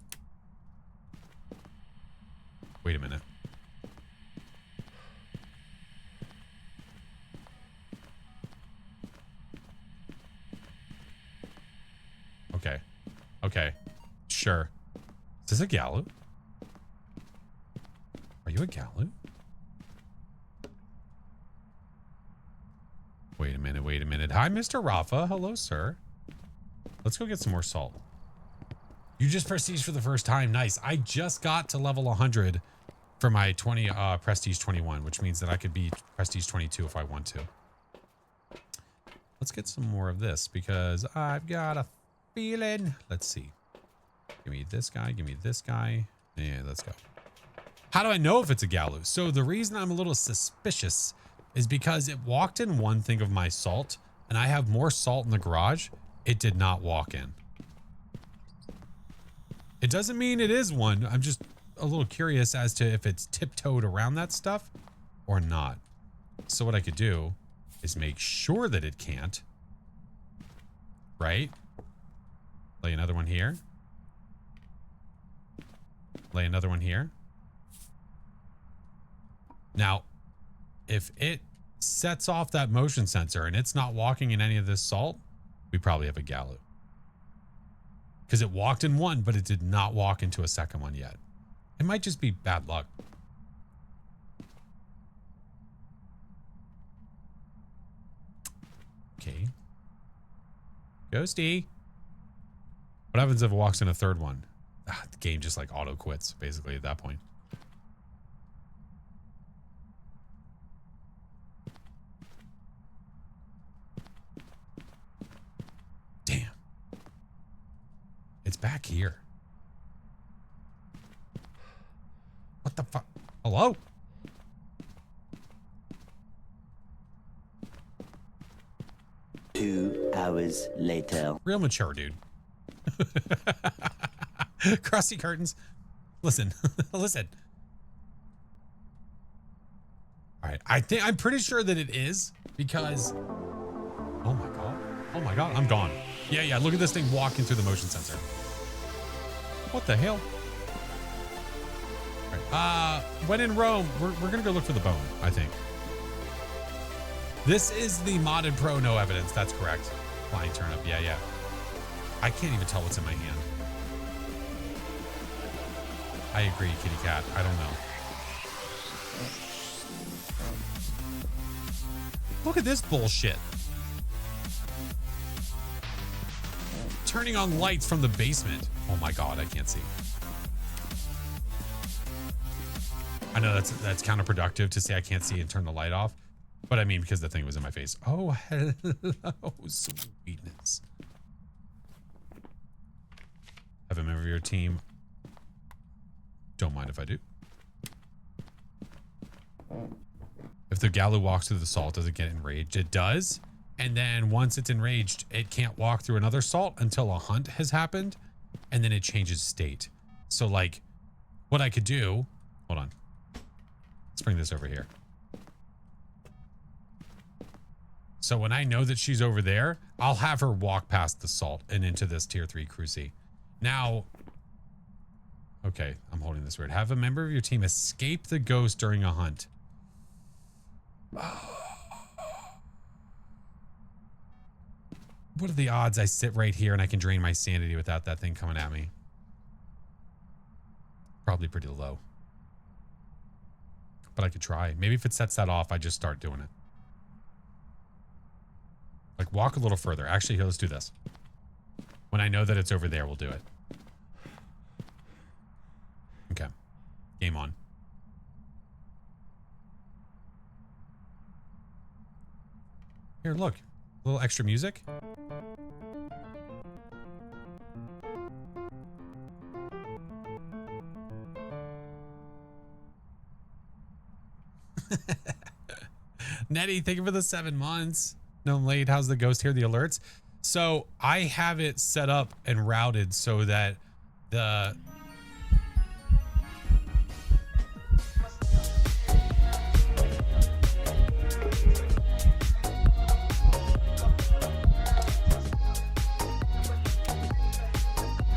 Wait a minute. Okay. Okay. Sure. Is this a Gallo? Are you a Gallo? Wait a minute. Wait a minute. Hi, Mr. Rafa. Hello, sir. Let's go get some more salt. You just prestige for the first time. Nice. I just got to level 100 for my prestige 21, which means that I could be prestige 22 if I want to. Let's get some more of this because I've got a feeling. Let's see. Give me this guy. Give me this guy. Yeah, let's go. How do I know if it's a Gallo? So the reason I'm a little suspicious is because it walked in one thing of my salt and I have more salt in the garage. It did not walk in. It doesn't mean it is one. I'm just a little curious as to if it's tiptoed around that stuff or not. So what I could do is make sure that it can't. Right? Lay another one here. Lay another one here. Now, if it sets off that motion sensor and it's not walking in any of this salt, we probably have a Gallo. Because it walked in one, but it did not walk into a second one yet. It might just be bad luck. Okay. Ghosty. What happens if it walks in a third one? The game just like auto quits, basically, at that point. Damn. It's back here. What the fuck? Hello? Hello? Two hours later. Real mature, dude. Crusty curtains. Listen, listen. All right, I'm pretty sure that it is because, oh my God, I'm gone. Yeah, look at this thing walking through the motion sensor. What the hell? All right, when in Rome, we're gonna go look for the bone, I think. This is the modded pro, no evidence. That's correct. Flying turnip, yeah. I can't even tell what's in my hand. I agree, kitty cat. I don't know. Look at this bullshit. Turning on lights from the basement. Oh my God, I can't see. I know that's counterproductive to say I can't see and turn the light off. But I mean, because the thing was in my face. Oh, hello, sweetness. Have a member of your team. Don't mind if I do. If the gal who walks through the salt doesn't get enraged, it does. And then once it's enraged, it can't walk through another salt until a hunt has happened. And then it changes state. So like what I could do, hold on. Let's bring this over here. So when I know that she's over there, I'll have her walk past the salt and into this tier 3 cruci. Now, okay, I'm holding this weird. Have a member of your team escape the ghost during a hunt. What are the odds I sit right here and I can drain my sanity without that thing coming at me? Probably pretty low. But I could try. Maybe if it sets that off, I just start doing it. Like walk a little further. Actually, here, let's do this. When I know that it's over there, we'll do it. Okay. Game on. Here, look. A little extra music. Nettie, thank you for the 7 months. No, I'm late. How's the ghost here? The alerts. So I have it set up and routed so that the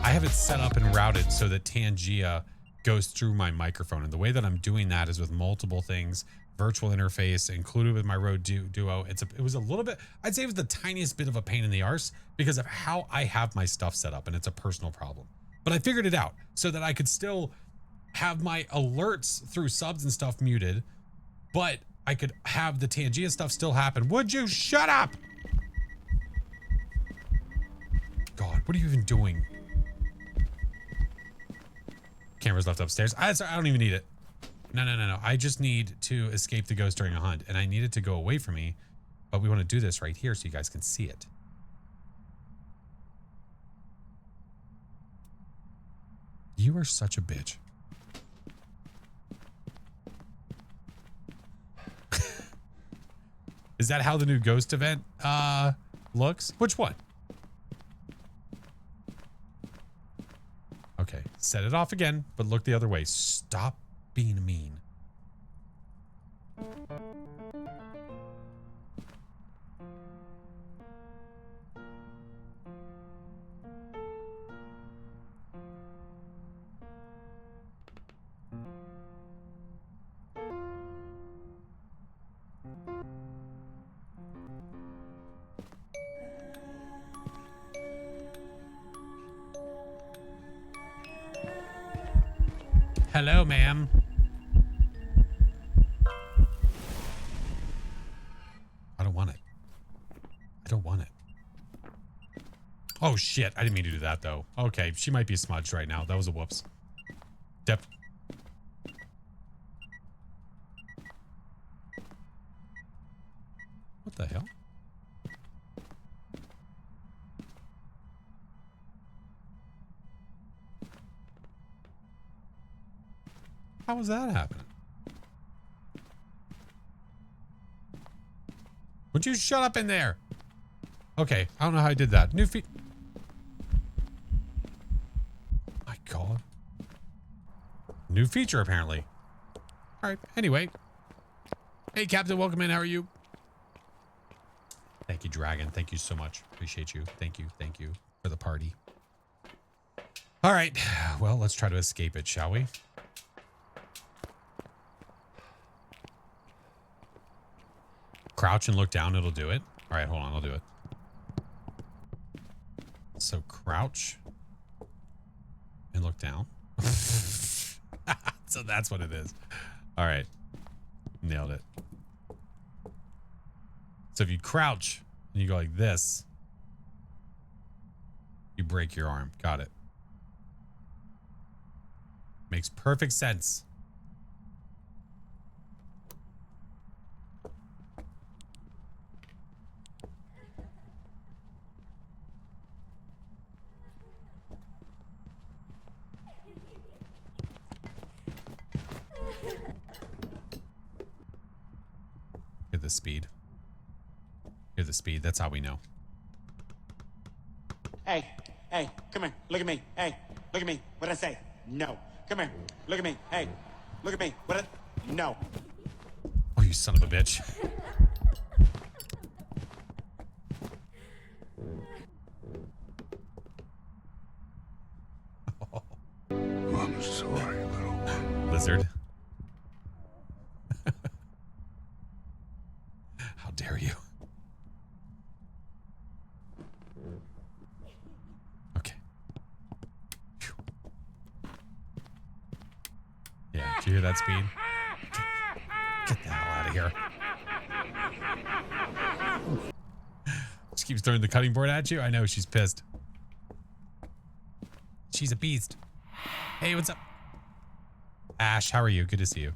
I have it set up and routed so that Tangia goes through my microphone. And the way that I'm doing that is with multiple things, virtual interface included with my Rode Duo. It was a little bit, I'd say it was the tiniest bit of a pain in the arse because of how I have my stuff set up, and it's a personal problem. But I figured it out so that I could still have my alerts through subs and stuff muted, but I could have the Tangia stuff still happen. Would you shut up? God, what are you even doing? Camera's left upstairs. I don't even need it. No. I just need to escape the ghost during a hunt, and I need it to go away from me. But we want to do this right here so you guys can see it. You are such a bitch. Is that how the new ghost event looks? Which one? Okay, set it off again, but look the other way. Stop being mean. Hello, ma'am. I don't want it. I don't want it. Oh, shit. I didn't mean to do that, though. Okay, she might be smudged right now. That was a whoops. What the hell? How was that happening? Would you shut up in there? Okay, I don't know how I did that. New feet. My God. New feature, apparently. All right, anyway. Hey, Captain, welcome in. How are you? Thank you, Dragon. Thank you so much. Appreciate you. Thank you for the party. All right, well, let's try to escape it, shall we? Crouch and look down, it'll do it. All right, hold on, I'll do it. So crouch and look down. So that's what it is. All right, nailed it. So if you crouch and you go like this, you break your arm. Got it. Makes perfect sense. Hear the speed. Hear the speed. That's how we know. Hey, come here. Look at me. Hey, look at me. What'd I say? No. Come here. Look at me. Hey, look at me. No. Oh, you son of a bitch. I'm sorry, little one. Lizard. How dare you? Okay. Phew. Yeah, did you hear that speed? Get the hell out of here. She keeps throwing the cutting board at you. I know, she's pissed. She's a beast. Hey, what's up? Ash, how are you? Good to see you.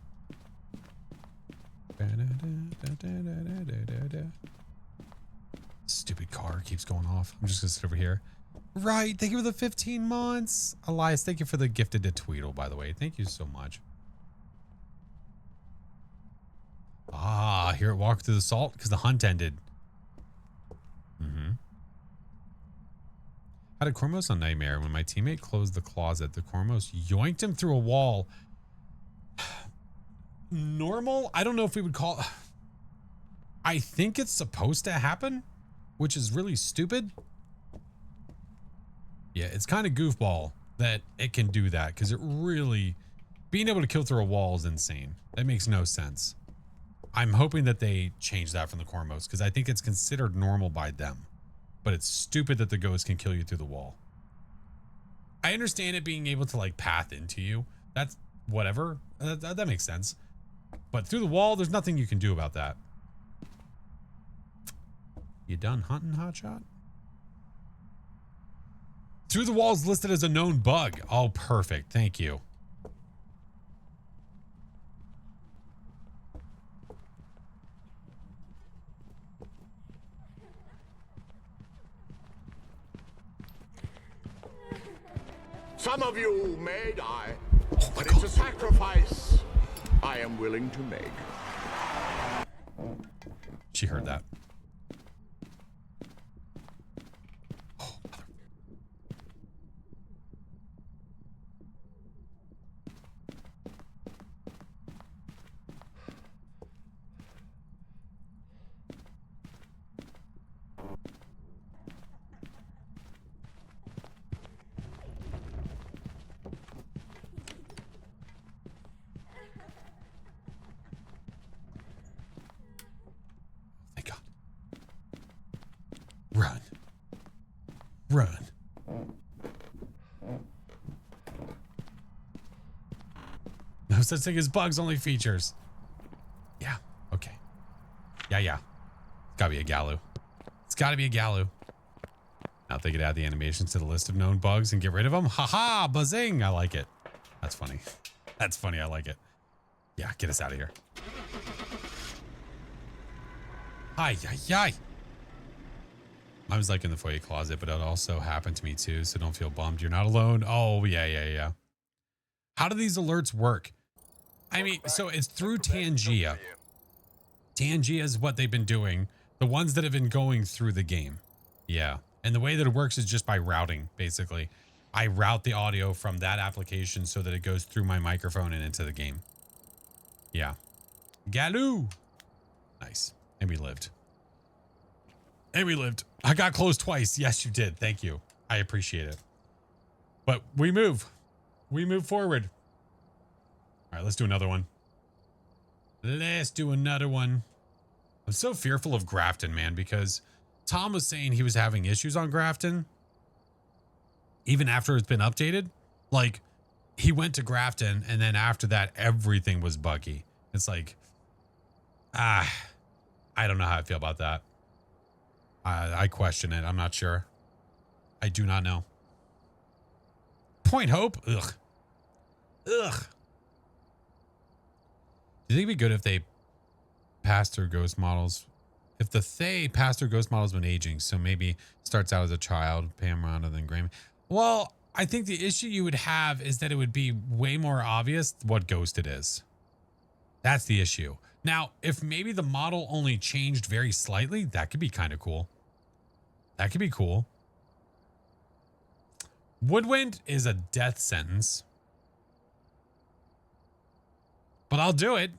Stupid car keeps going off. I'm just gonna sit over here. Right, thank you for the 15 months. Elias, thank you for the gifted to Tweedle, by the way. Thank you so much. Ah, here it walked through the salt because the hunt ended. Had a Cormos on Nightmare. When my teammate closed the closet, the Cormos yoinked him through a wall. Normal? I don't know if we would call... I think it's supposed to happen, which is really stupid. Yeah, it's kind of goofball that it can do that because it really... Being able to kill through a wall is insane. That makes no sense. I'm hoping that they change that from the Cormos because I think it's considered normal by them. But it's stupid that the ghost can kill you through the wall. I understand it being able to like path into you. That's whatever. That makes sense. But through the wall, there's nothing you can do about that. You done hunting, Hotshot? Through the wall is listed as a known bug. Oh, perfect. Thank you. Some of you may die, but it's a sacrifice I am willing to make. She heard that. Run. Run. No such thing as bugs, only features. Yeah, okay. Yeah. It's gotta be a Galu. It's gotta be a Galu. Now if they could add the animations to the list of known bugs and get rid of them. Haha, buzzing. I like it. That's funny. That's funny. I like it. Yeah, get us out of here. Hi. I was like in the foyer closet, but it also happened to me too, so don't feel bummed. You're not alone. Oh, yeah. How do these alerts work? I mean, so it's through Tangia. Tangia is what they've been doing. The ones that have been going through the game. Yeah. And the way that it works is just by routing, basically. I route the audio from that application so that it goes through my microphone and into the game. Yeah. Galoo! Nice. And we lived. And we lived. I got close twice. Yes, you did. Thank you. I appreciate it. But we move. We move forward. All right, let's do another one. Let's do another one. I'm so fearful of Grafton, man, because Tom was saying he was having issues on Grafton. Even after it's been updated. Like, he went to Grafton, and then after that, everything was buggy. It's like, I don't know how I feel about that. I question it. I'm not sure. I do not know. Point Hope? Ugh. Ugh. Do you think it'd be good if they passed through ghost models? If the Thay passed through ghost models when aging, so maybe starts out as a child, Pam Ronda, then Graham. Well, I think the issue you would have is that it would be way more obvious what ghost it is. That's the issue. Now, if maybe the model only changed very slightly, that could be kind of cool. That could be cool. Woodwind is a death sentence. But I'll do it.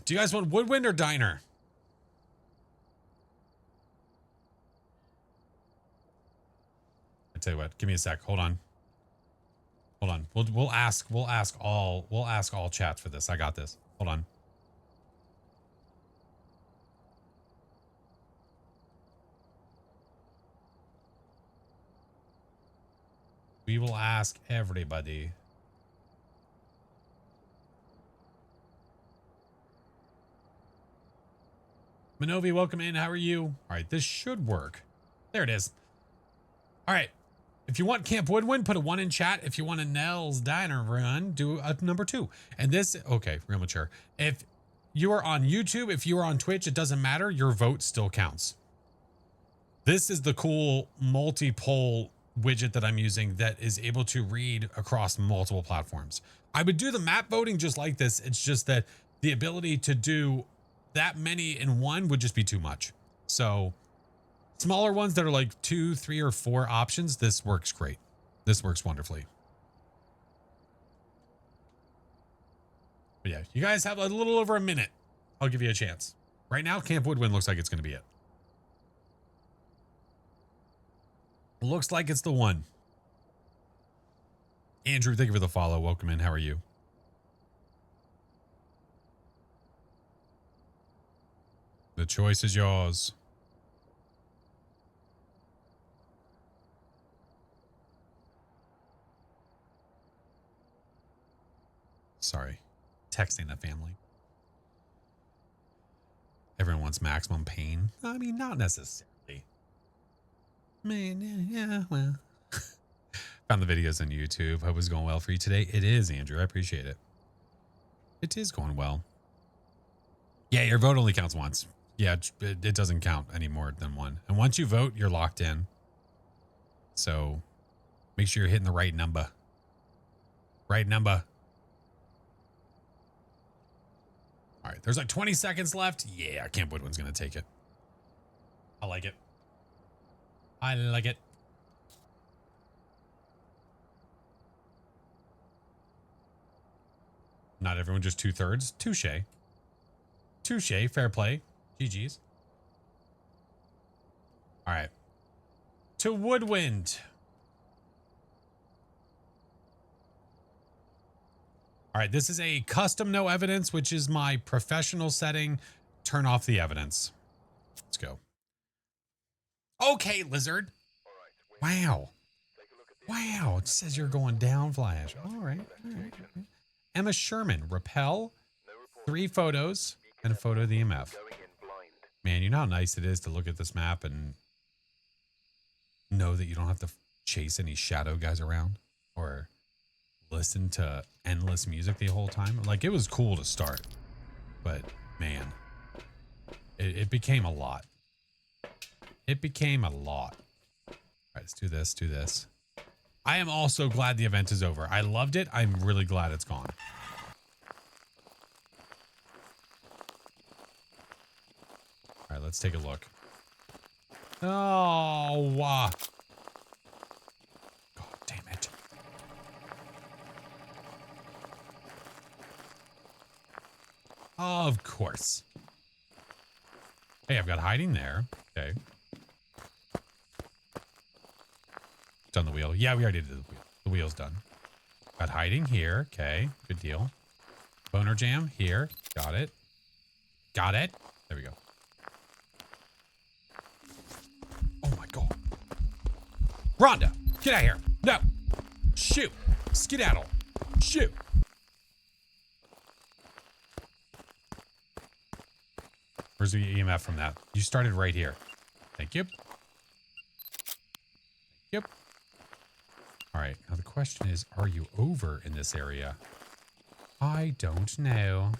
Do you guys want Woodwind or Diner? I tell you what, give me a sec. Hold on. Hold on. We'll ask all chats for this. I got this. Hold on. We will ask everybody. Minovi, welcome in. How are you? All right, this should work. There it is. All right. If you want Camp Woodwind, put a 1 in chat. If you want a Nell's Diner run, do a number 2. And this, okay, real mature. If you are on YouTube, if you are on Twitch, it doesn't matter. Your vote still counts. This is the cool multi-poll widget that I'm using that is able to read across multiple platforms. I would do the map voting just like this. It's just that the ability to do that many in one would just be too much. So smaller ones that are like 2, 3, or 4 options, this works great. This works wonderfully. But yeah, you guys have a little over a minute. I'll give you a chance. Right now, Camp Woodwind looks like it's going to be it. Looks like it's the one. Andrew, thank you for the follow. Welcome in. How are you? The choice is yours. Sorry. Texting the family. Everyone wants maximum pain. I mean, not necessarily. Man, yeah, well. Found the videos on YouTube. Hope it's going well for you today. It is, Andrew. I appreciate it. It is going well. Yeah, your vote only counts once. Yeah, it doesn't count any more than one. And once you vote, you're locked in. So make sure you're hitting the right number. Right number. All right, there's like 20 seconds left. Yeah, Camp Woodwind's going to take it. I like it. I like it. Not everyone, just 2/3. Touche. Touche. Fair play. GG's. All right. To Woodwind. All right. This is a custom no evidence, which is my professional setting. Turn off the evidence. Let's go. Okay, Lizard. Wow. Wow. It says you're going down, Flash. All right. All right. Emma Sherman. Repel. 3 photos and a photo of the EMF. Man, you know how nice it is to look at this map and know that you don't have to chase any shadow guys around or listen to endless music the whole time. Like, it was cool to start, but man, it became a lot. It became a lot. All right, let's do this, do this. I am also glad the event is over. I loved it. I'm really glad it's gone. let's take a look. Oh, God damn it. Of course. Hey, I've got hiding there. Okay. Done the wheel. Yeah, we already did the wheel. The wheel's done. Got hiding here. Okay, good deal. Boner jam here. Got it. Got it. There we go. Oh my God. Rhonda, get out of here. No. Shoot. Skedaddle. Shoot. Where's the EMF from that? You started right here. Thank you. Yep. All right. Now the question is, are you over in this area? I don't know.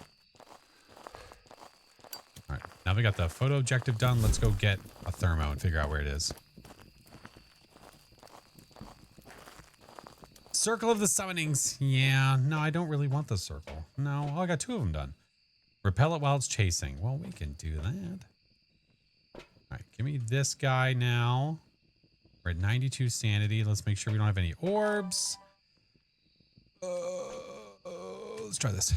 All right. Now we got the photo objective done. Let's go get a thermo and figure out where it is. Circle of the summonings. Yeah. No, I don't really want the circle. No. Oh, I got 2 of them done. Repel it while it's chasing. Well, we can do that. All right. Give me this guy now. We're at 92 sanity. Let's make sure we don't have any orbs. Let's try this.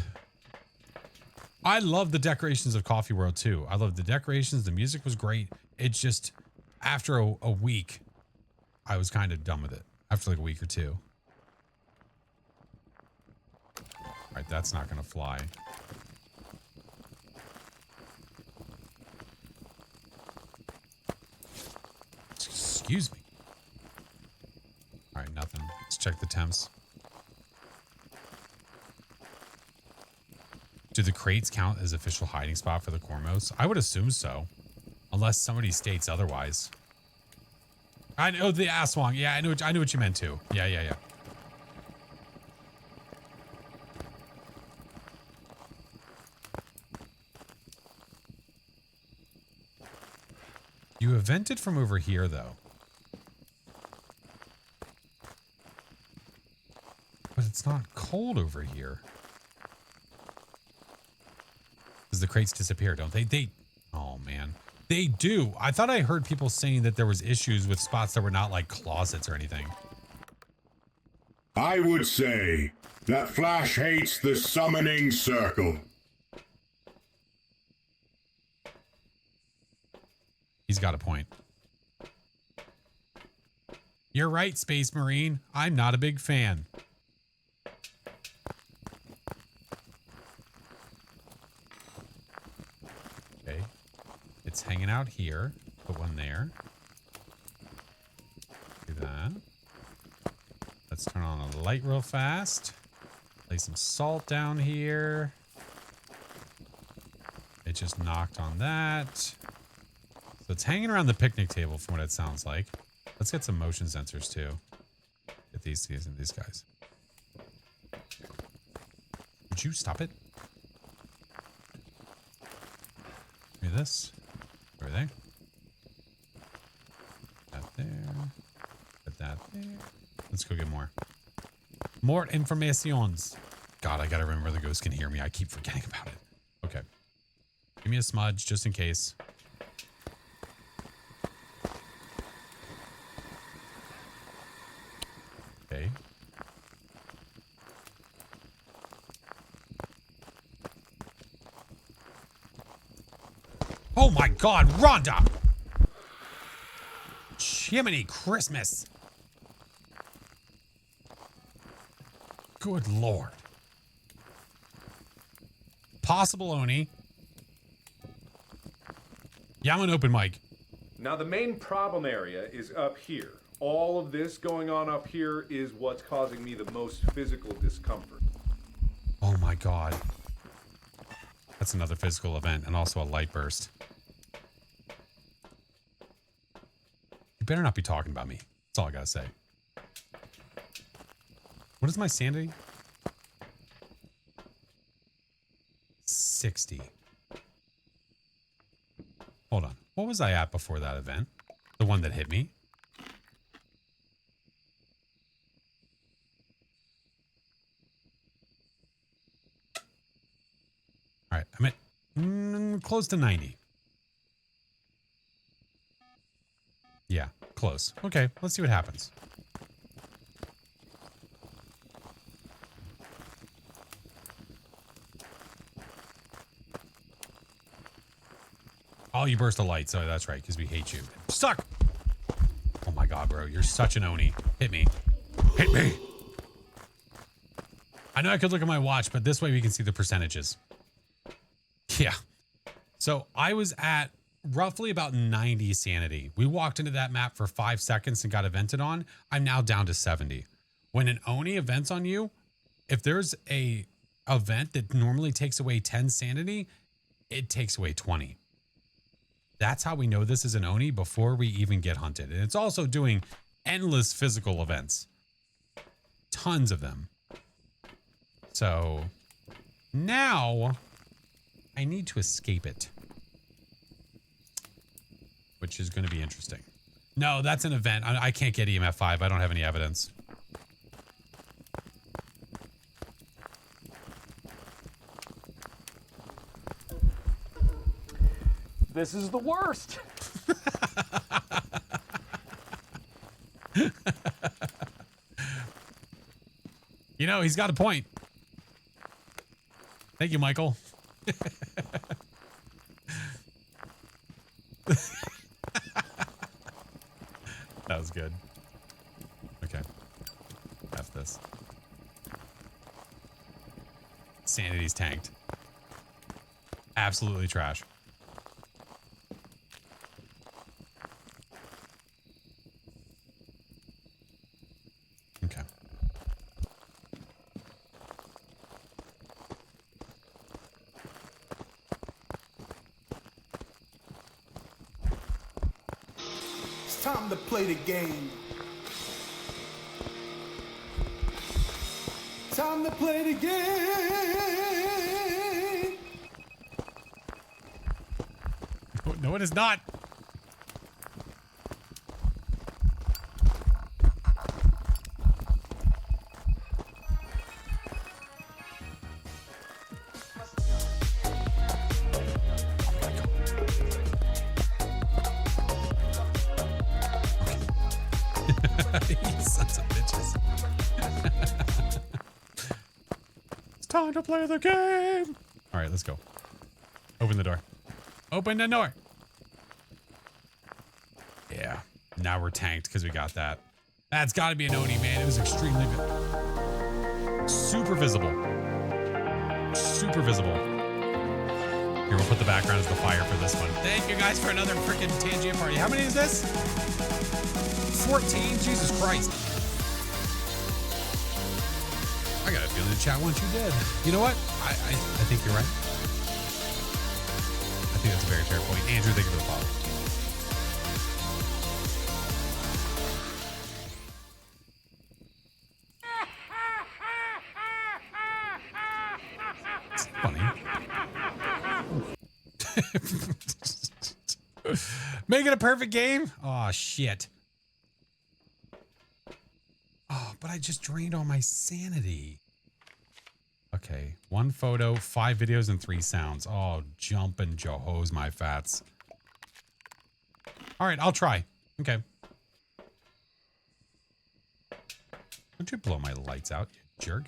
I love the decorations of Coffee World too. I love the decorations. The music was great. It's just after a week, I was kind of done with it. After like a week or two. All right, that's not going to fly. Excuse me. All right, nothing. Let's check the temps. Do the crates count as official hiding spot for the Cormos? I would assume so. Unless somebody states otherwise. I know the Aswang. Yeah, I knew what you meant too. Yeah. You evented from over here though. But it's not cold over here. Because the crates disappear, don't they? Oh man. They do. I thought I heard people saying that there was issues with spots that were not like closets or anything. I would say that Flash hates the summoning circle. He's got a point. You're right, Space Marine. I'm not a big fan. Okay. It's hanging out here. Put one there. Do that. Let's turn on a light real fast. Lay some salt down here. It just knocked on that. So it's hanging around the picnic table from what it sounds like. Let's get some motion sensors too. Get these and these guys. Would you stop it? Give me this. Over there. That there. Put that there. Let's go get more. More informations. God, I gotta remember the ghost can hear me. I keep forgetting about it. Okay. Give me a smudge just in case. Okay. Oh my God, Rhonda! Jiminy Christmas! Good Lord. Possible Oni. Yeah, I'm an open mic. Now the main problem area is up here. All of this going on up here is what's causing me the most physical discomfort. Oh my God. That's another physical event and also a light burst. You better not be talking about me. That's all I gotta say. What is my sanity? 60. Hold on. What was I at before that event? The one that hit me? All right. I'm at close to 90. close. Okay, let's see what happens. Oh, you burst the light. So that's right, because we hate you. Suck! Oh my god, bro. You're such an Oni. Hit me. Hit me! I know I could look at my watch, but this way we can see the percentages. Yeah. So I was at roughly about 90 sanity. We walked into that map for 5 seconds and got evented on. I'm now down to 70. When an Oni events on you, if there's a event that normally takes away 10 sanity, it takes away 20. That's how we know this is an Oni before we even get hunted. And it's also doing endless physical events. Tons of them. So now I need to escape it, which is going to be interesting. No, that's an event. I can't get EMF 5. I don't have any evidence. This is the worst. You know, he's got a point. Thank you, Michael. That was good. Okay. F this. Sanity's tanked. Absolutely trash. Okay. It's time to play the game. Time to play the game. No, it is not. You sons of bitches. It's time to play the game. All right, let's go. Open the door. Open the door. Yeah. Now we're tanked because we got that. That's got to be an Oni, man. It was extremely super visible. Super visible. Here, we'll put the background as the fire for this one. Thank you guys for another freaking Tangier party. How many is this? 14? Jesus Christ. I got a feeling the chat wants you dead. You know what? I think you're right. I think that's a very fair point. Andrew, thank you for the follow. It's funny. Make it a perfect game? Oh, shit. Oh, but I just drained all my sanity. Okay, 1 photo, 5 videos, and 3 sounds. Oh, jumping Johos, my fats. All right, I'll try. Okay. Don't you blow my lights out, you jerk.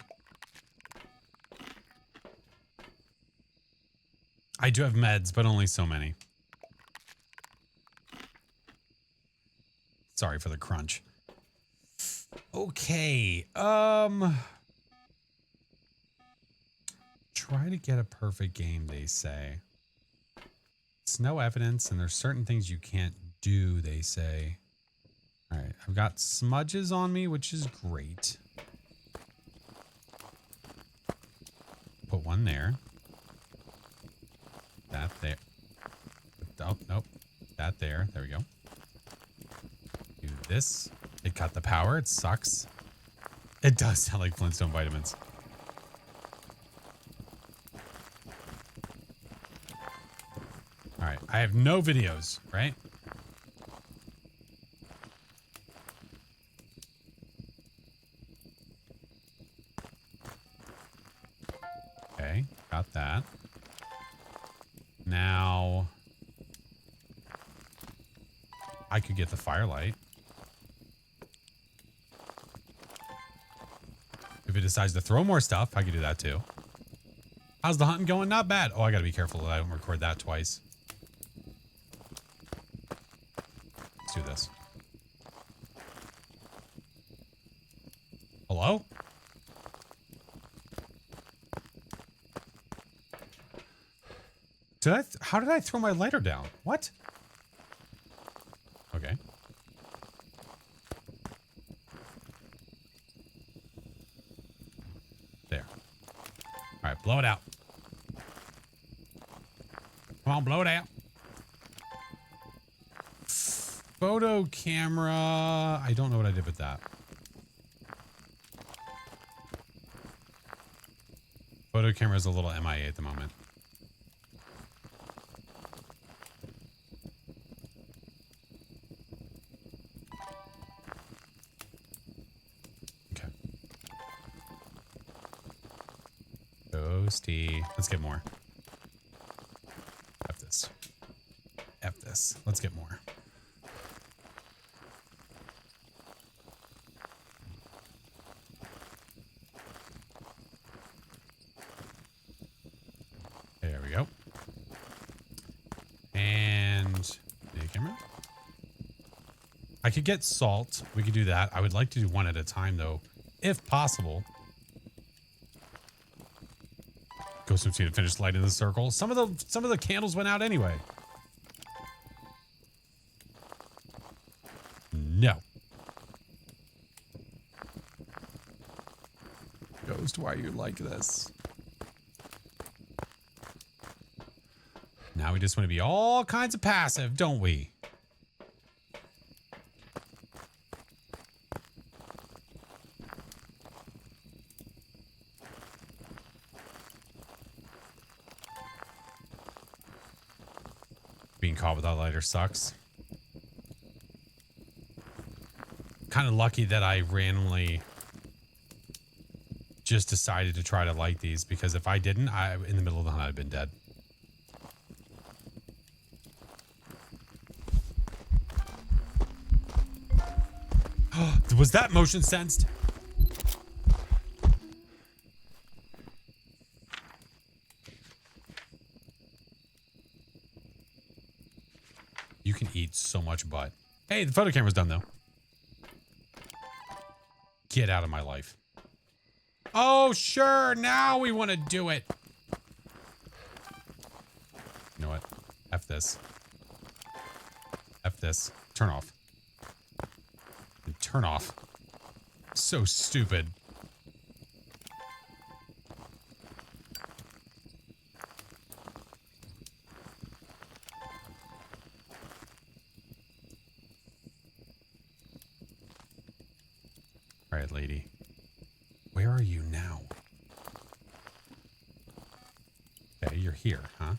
I do have meds, but only so many. Sorry for the crunch. Okay. Try to get a perfect game, they say. It's no evidence, and there's certain things you can't do, they say. All right, I've got smudges on me, which is great. Put one there. That there. Oh, nope. That there. There we go. Do this. It cut the power. It sucks. It does sound like Flintstone vitamins. All right. I have no videos, right? Okay. Got that. Now I could get the firelight. If it decides to throw more stuff, I could do that too. How's the hunting going? Not bad. Oh, I gotta be careful that I don't record that twice. Let's do this. Hello? How did I throw my lighter down? What? Okay. There. All right, blow it out. Come on, blow it out. Photo camera. I don't know what I did with that. Photo camera is a little MIA at the moment. Okay. Ghosty. Let's get more. F this. F this. Let's get more. There we go. And video camera. I could get salt. We could do that. I would like to do one at a time though, if possible. Ghost routine to finish lighting the circle. Some of the candles went out anyway. No. Ghost, why are you like this? Now we just want to be all kinds of passive, don't we? Being caught without lighter sucks. Kind of lucky that I randomly just decided to try to light these, because if I didn't, in the middle of the hunt, I'd have been dead. Was that motion sensed? You can eat so much butt. Hey, the photo camera's done though. Get out of my life. Oh, sure. Now we want to do it. You know what? F this. F this. Turn off. Turn off. So stupid. All right, lady. Where are you now? Okay, you're here, huh?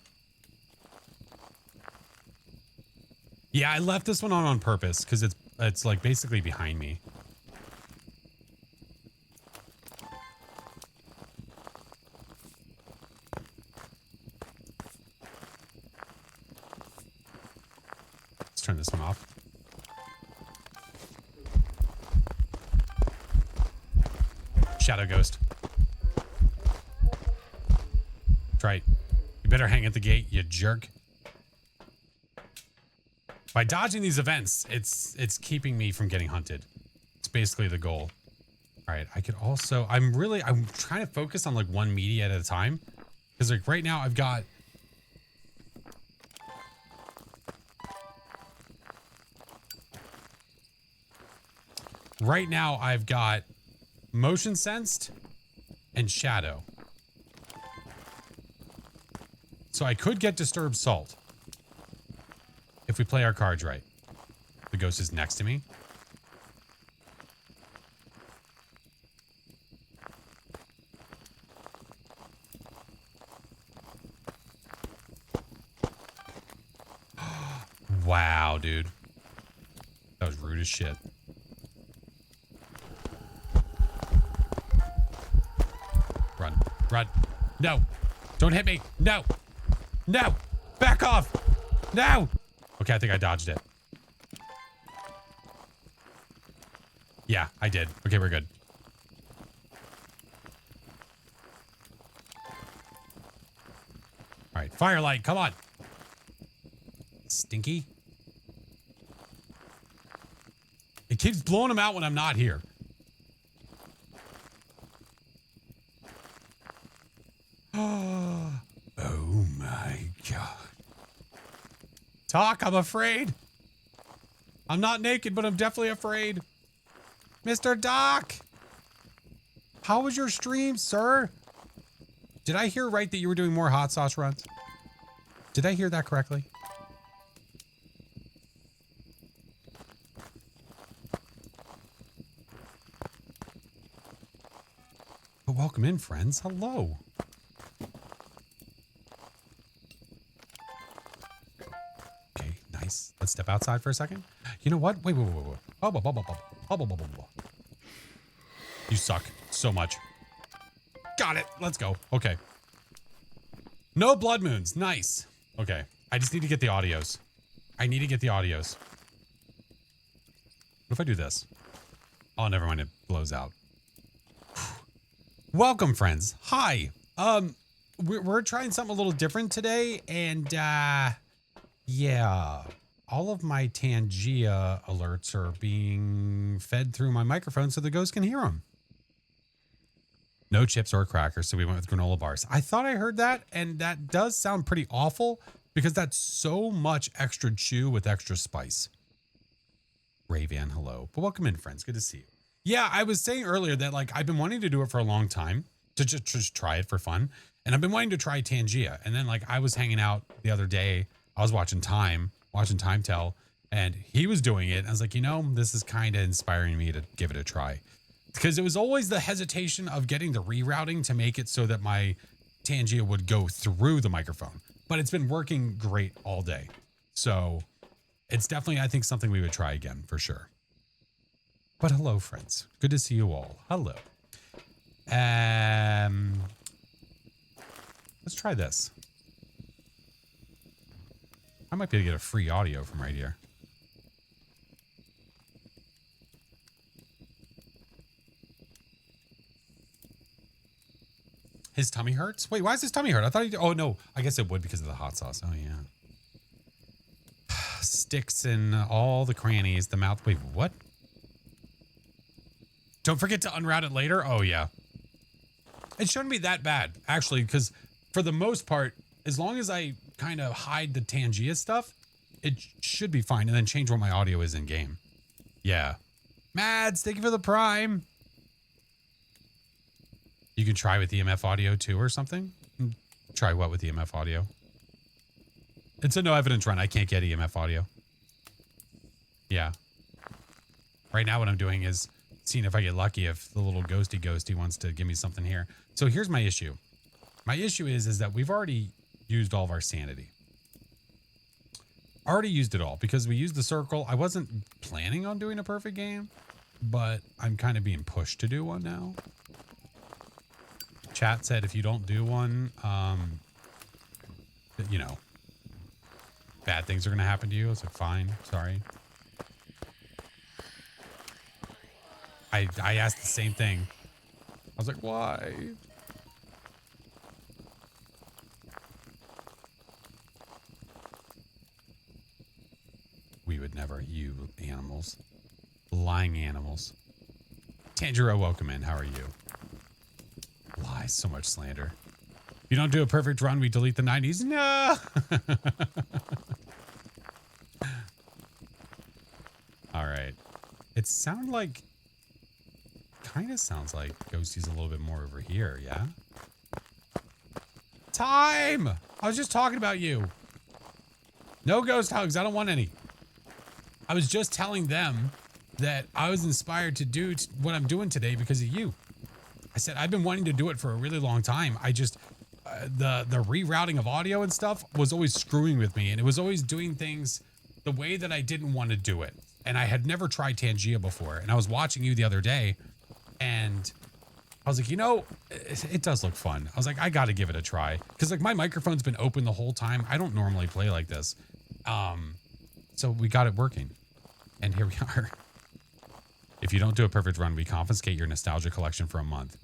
Yeah, I left this one on purpose because it's like basically behind me. Let's turn this one off. Shadow ghost. That's right. You better hang at the gate, you jerk. By dodging these events, it's keeping me from getting hunted. It's basically the goal. All right, I could also, I'm trying to focus on like one media at a time. Because like right now I've got motion sensed and shadow. So I could get disturbed salt if we play our cards right. The ghost is next to me. Wow, dude. That was rude as shit. Run. Run. No. Don't hit me. No. No. Back off. No. Okay, I think I dodged it. Yeah, I did. Okay, we're good. All right, firelight, come on. Stinky. It keeps blowing them out when I'm not here. Oh my God. Talk, I'm afraid. I'm not naked, but I'm definitely afraid. Mr. Doc. How was your stream, sir? Did I hear right that you were doing more hot sauce runs? Did I hear that correctly? But welcome in, friends. Hello. Okay, nice. Let's step outside for a second. You know what? Wait. You suck so much. Got it. Let's go. Okay. No blood moons. Nice. Okay. I just need to get the audios. I need to get the audios. What if I do this? Oh, never mind. It blows out. Welcome, friends. Hi. We're trying something a little different today, and yeah, all of my Tangia alerts are being fed through my microphone so the ghost can hear them. No chips or crackers, so we went with granola bars. I thought I heard that, and that does sound pretty awful because that's so much extra chew with extra spice. Ray-Van, hello. But welcome in, friends. Good to see you. Yeah, I was saying earlier that like I've been wanting to do it for a long time to just try it for fun. And I've been wanting to try Tangia. And then like I was hanging out the other day. I was watching Time Tell, and he was doing it. And I was like, you know, this is kind of inspiring me to give it a try. Because it was always the hesitation of getting the rerouting to make it so that my Tangia would go through the microphone. But it's been working great all day. So it's definitely, I think, something we would try again for sure. But hello, friends. Good to see you all. Hello. Let's try this. I might be able to get a free audio from right here. His tummy hurts? Wait, why is his tummy hurt? I thought oh no, I guess it would because of the hot sauce. Oh yeah. Sticks in all the crannies, the mouth. Wait, what? Don't forget to unroute it later. Oh yeah. It shouldn't be that bad, actually, because for the most part, as long as I kind of hide the Tangia stuff, it should be fine. And then change what my audio is in game. Yeah. Mads, thank you for the prime. You can try with EMF audio too or something. Try what with EMF audio? It's a no evidence run. I can't get EMF audio. Yeah. Right now what I'm doing is seeing if I get lucky, if the little ghosty wants to give me something here. So here's my issue. My issue is that we've already used all of our sanity. Already used it all because we used the circle. I wasn't planning on doing a perfect game, but I'm kind of being pushed to do one now. Chat said if you don't do one, you know, bad things are going to happen to you. I was like, fine, sorry. I asked the same thing. I was like, why? We would never, you animals. Lying animals. Tanjiro, welcome in. How are you? Lies, so much slander. If you don't do a perfect run, we delete the 90s. No! All right. It sounds like, kind of sounds like Ghosty's a little bit more over here, yeah? Time! I was just talking about you. No ghost hugs. I don't want any. I was just telling them that I was inspired to do what I'm doing today because of you. I said, I've been wanting to do it for a really long time. I just, the rerouting of audio and stuff was always screwing with me. And it was always doing things the way that I didn't want to do it. And I had never tried Tangia before. And I was watching you the other day and I was like, you know, it does look fun. I was like, I got to give it a try. Cause like my microphone's been open the whole time. I don't normally play like this. So we got it working and here we are. If you don't do a perfect run, we confiscate your nostalgia collection for a month.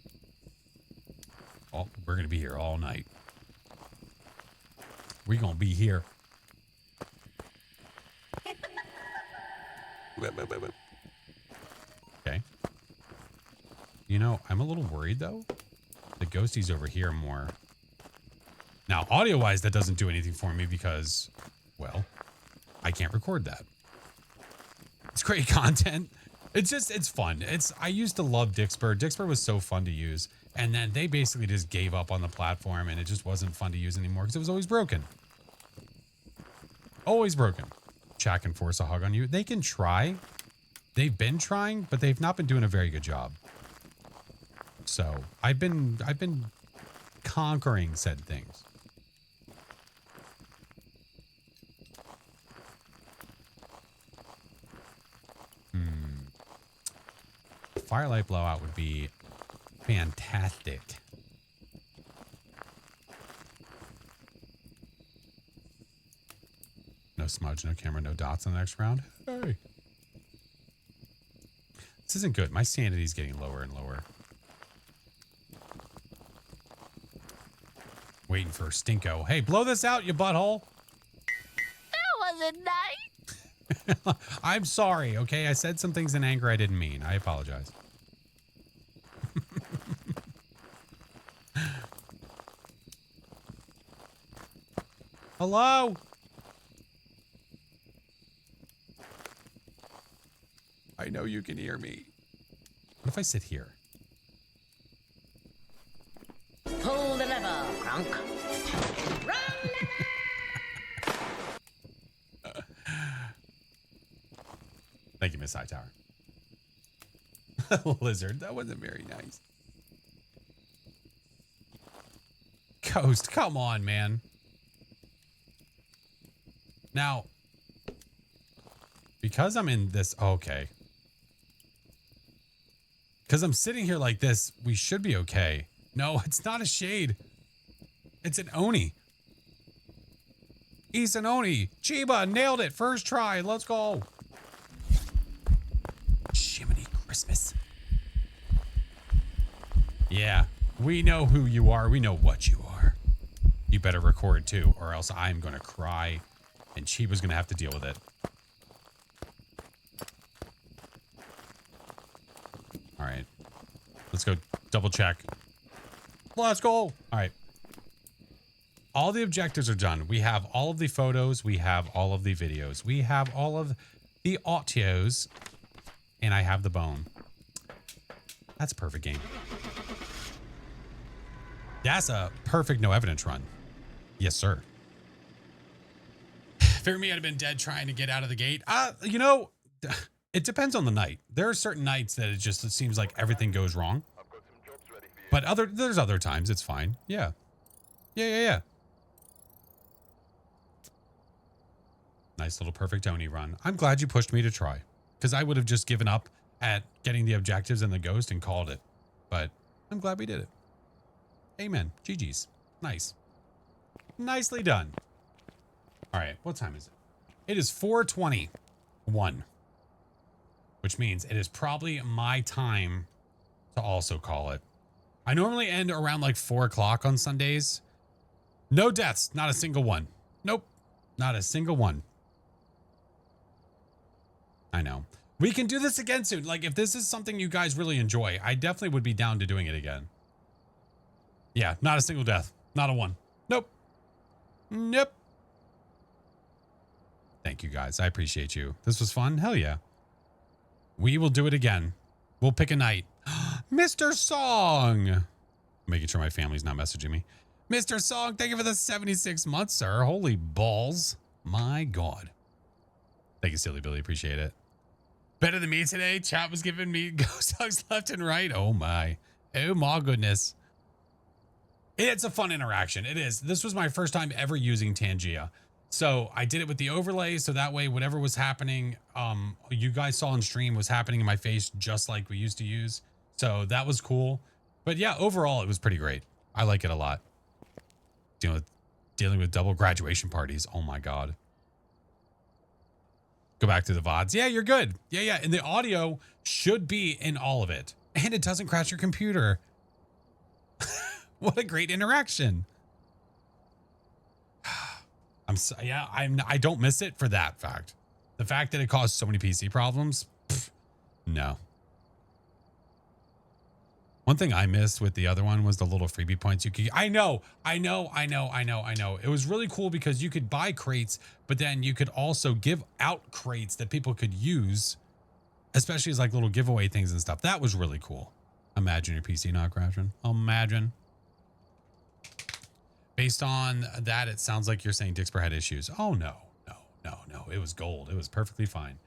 Oh, we're going to be here all night. We gonna be here. Okay. You know, I'm a little worried though. The ghostie's over here more. Now, audio-wise, that doesn't do anything for me because, well, I can't record that. It's great content. It's fun. I used to love Dixper. Dixper was so fun to use. And then they basically just gave up on the platform and it just wasn't fun to use anymore because it was always broken. Always broken. Chat can force a hug on you. They can try. They've been trying, but they've not been doing a very good job. So I've been conquering said things. Firelight blowout would be fantastic. No smudge, no camera, no dots on the next round. Hey. This isn't good. My sanity is getting lower and lower. Waiting for Stinko. Hey, blow this out, you butthole. That wasn't nice. I'm sorry, okay? I said some things in anger I didn't mean. I apologize. Hello? I know you can hear me. What if I sit here? Pull the lever, Kronk. Thank you, Miss Hightower. Lizard, that wasn't very nice. Ghost, come on, man. Now, because I'm in this, okay. Because I'm sitting here like this, we should be okay. No, it's not a shade. It's an Oni. He's an Oni. Chiba, nailed it. First try. Let's go. Jiminy Christmas. Yeah, we know who you are. We know what you are. You better record too, or else I'm going to cry. And Chiba's going to have to deal with it. All right. Let's go double check. Let's go. All right. All the objectives are done. We have all of the photos. We have all of the videos. We have all of the audios. And I have the bone. That's a perfect game. That's a perfect no evidence run. Yes, sir. Figure me, I'd have been dead trying to get out of the gate. You know, it depends on the night. There are certain nights that it seems like everything goes wrong. But there's other times it's fine. Yeah. Yeah. Nice little perfect Oni run. I'm glad you pushed me to try. Because I would have just given up at getting the objectives and the ghost and called it. But I'm glad we did it. Amen. GG's. Nice. Nicely done. All right, what time is it? It is 4:21, which means it is probably my time to also call it. I normally end around like 4 o'clock on Sundays. No deaths, not a single one. Nope, not a single one. I know. We can do this again soon. Like, if this is something you guys really enjoy, I definitely would be down to doing it again. Yeah, not a single death. Not a one. Nope. Nope. Thank you, guys. I appreciate you. This was fun. Hell yeah. We will do it again. We'll pick a night. Mr. Song. Making sure my family's not messaging me. Mr. Song, thank you for the 76 months, sir. Holy balls. My God. Thank you, Silly Billy. Appreciate it. Better than me today. Chat was giving me ghost hugs left and right. Oh, my. Oh, my goodness. It's a fun interaction. It is. This was my first time ever using Tangia. So I did it with the overlay, so that way whatever was happening, you guys saw on stream was happening in my face just like we used to use. So that was cool. But yeah, overall it was pretty great. I like it a lot. Dealing with double graduation parties. Oh my God. Go back to the VODs. Yeah, you're good. Yeah. And the audio should be in all of it. And it doesn't crash your computer. What a great interaction. I don't miss it for that fact. The fact that it caused so many PC problems, no. One thing I missed with the other one was the little freebie points you could. I know. It was really cool because you could buy crates, but then you could also give out crates that people could use, especially as like little giveaway things and stuff. That was really cool. Imagine your PC not crashing. Imagine. Based on that, it sounds like you're saying Dixper had issues. Oh, no. It was gold. It was perfectly fine.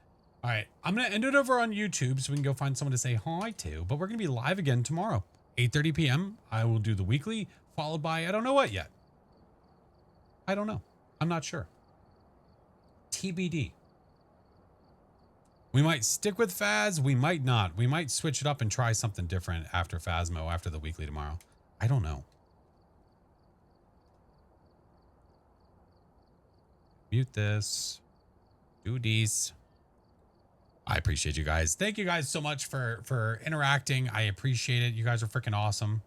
All right. I'm going to end it over on YouTube so we can go find someone to say hi to. But we're going to be live again tomorrow, 8:30 p.m. I will do the weekly, followed by I don't know what yet. I don't know. I'm not sure. TBD. We might stick with Phas. We might not. We might switch it up and try something different after Phasmo, after the weekly tomorrow. I don't know. Mute this. Do these. I appreciate you guys. Thank you guys so much for interacting. I appreciate it. You guys are freaking awesome.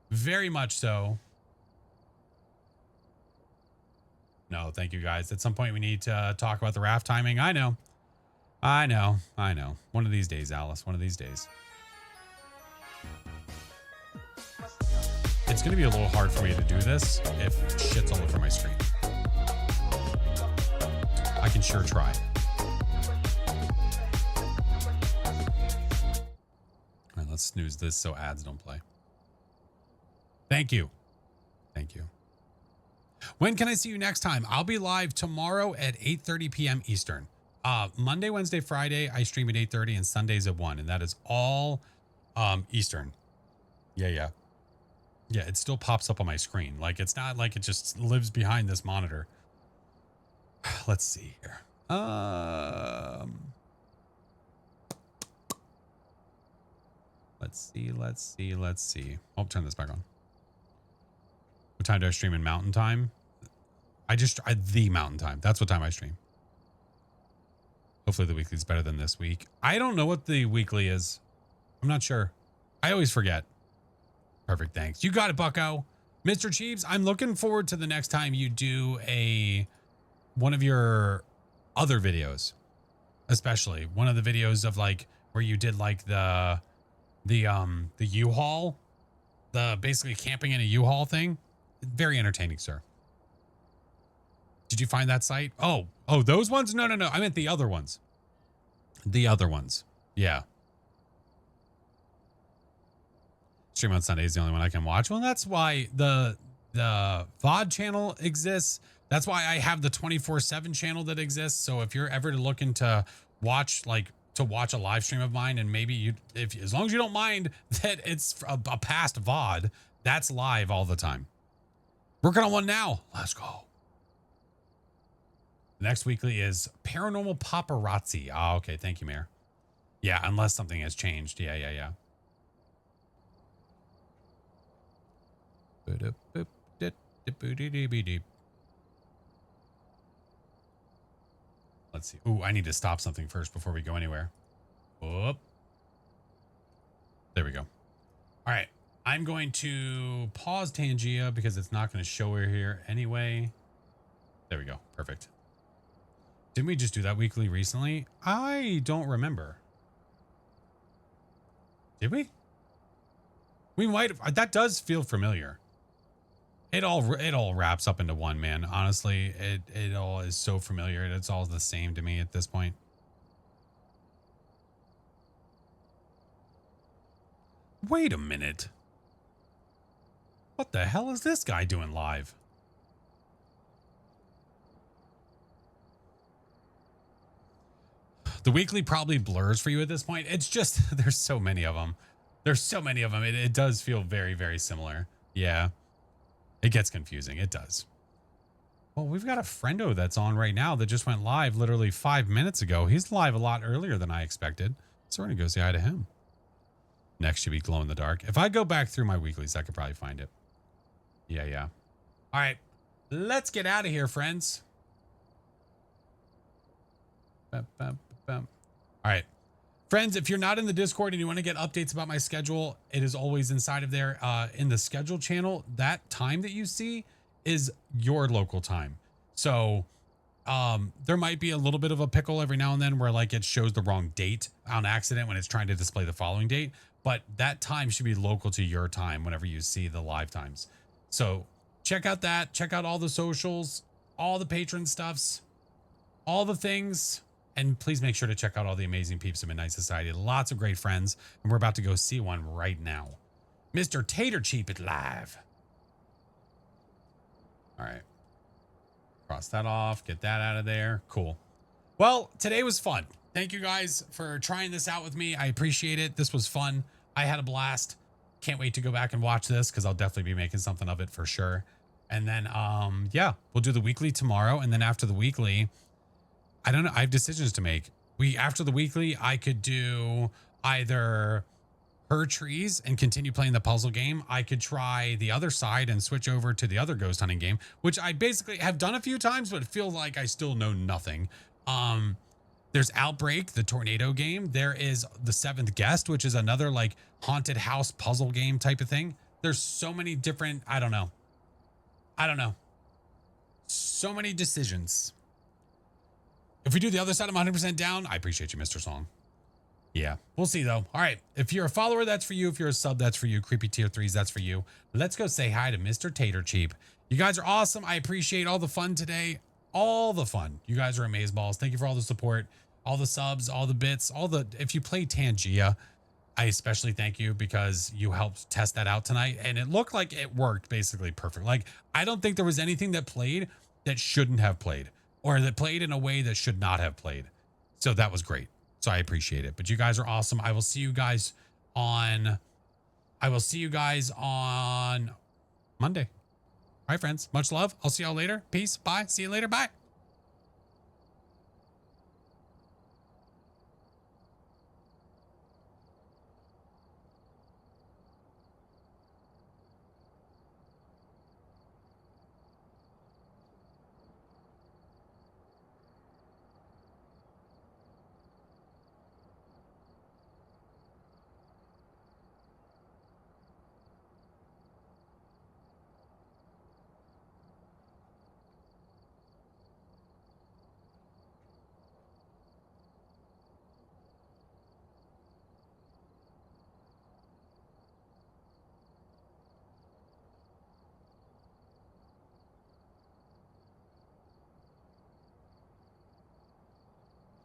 Very much so. No, thank you guys. At some point we need to talk about the raft timing. I know. One of these days, Alice. One of these days. It's going to be a little hard for me to do this if shit's all over my screen. I can sure try. All right, let's snooze this so ads don't play. Thank you. Thank you. When can I see you next time? I'll be live tomorrow at 8:30 p.m. Eastern. Monday, Wednesday, Friday, I stream at 8:30 and Sundays at 1. And that is all Eastern. Yeah, it still pops up on my screen. Like, it's not like it just lives behind this monitor. Let's see here. Let's see. I'll turn this back on. What time do I stream in Mountain Time? The Mountain Time. That's what time I stream. Hopefully the weekly is better than this week. I don't know what the weekly is. I'm not sure. I always forget. Perfect. Thanks. You got it, Bucko. Mr. Cheebs, I'm looking forward to the next time you do one of your other videos, especially one of the videos of like where you did like the U-Haul, the basically camping in a U-Haul thing. Very entertaining, sir. Did you find that site? Oh, those ones? No. I meant the other ones. The other ones. Yeah. Stream on Sunday is the only one I can watch. Well, that's why the VOD channel exists. That's why I have the 24/7 channel that exists. So if you're ever looking to watch a live stream of mine, and maybe as long as you don't mind that it's a past VOD, that's live all the time. Working on one now. Let's go. Next weekly is Paranormal Paparazzi. Oh, okay. Thank you, Mayor. Yeah, unless something has changed. Yeah. Let's see. Ooh, I need to stop something first before we go anywhere. Whoop. There we go. All right. I'm going to pause Tangia because it's not going to show her here anyway. There we go. Perfect. Didn't we just do that weekly recently? I don't remember. Did we? We might have. That does feel familiar. It all wraps up into one, man. Honestly, it all is so familiar. It's all the same to me at this point. Wait a minute. What the hell is this guy doing live? The weekly probably blurs for you at this point. It's just, there's so many of them. It does feel very, very similar. Yeah. It gets confusing. It does. Well, we've got a friendo that's on right now that just went live literally 5 minutes ago. He's live a lot earlier than I expected. So we're going to go say hi to him. Next should be Glow in the Dark. If I go back through my weeklies, I could probably find it. Yeah. All right. Let's get out of here, friends. All right. Friends, if you're not in the Discord and you want to get updates about my schedule, it is always inside of there in the schedule channel. That time that you see is your local time. So there might be a little bit of a pickle every now and then where like it shows the wrong date on accident when it's trying to display the following date, but that time should be local to your time whenever you see the live times. So check out that, check out all the socials, all the patron stuffs, all the things, and please make sure to check out all the amazing peeps of Midnight Society. Lots of great friends, and we're about to go see one right now. Mr. Tater Cheap it live. All right. Cross that off, get that out of there. Cool. Well, today was fun. Thank you guys for trying this out with me. I appreciate it. This was fun. I had a blast. Can't wait to go back and watch this because I'll definitely be making something of it for sure. And then, yeah, we'll do the weekly tomorrow. And then after the weekly, I don't know. I have decisions to make. After the weekly, I could do either her trees and continue playing the puzzle game. I could try the other side and switch over to the other ghost hunting game, which I basically have done a few times, but it feels like I still know nothing. There's Outbreak, the tornado game. There is The Seventh Guest, which is another like haunted house puzzle game type of thing. There's so many different, I don't know. So many decisions. If we do the other side, I'm 100% down. I appreciate you, Mr. Song. Yeah, we'll see though. All right. If you're a follower, that's for you. If you're a sub, that's for you. Creepy tier 3s, that's for you. Let's go say hi to Mr. Tater Cheap. You guys are awesome. I appreciate all the fun today. All the fun. You guys are amazeballs. Thank you for all the support, all the subs, all the bits, if you play Tangia, I especially thank you because you helped test that out tonight. And it looked like it worked basically perfect. Like, I don't think there was anything that played that shouldn't have played or that played in a way that should not have played. So that was great. So I appreciate it. But you guys are awesome. I will see you guys on Monday. All right, friends. Much love. I'll see y'all later. Peace. Bye. See you later. Bye.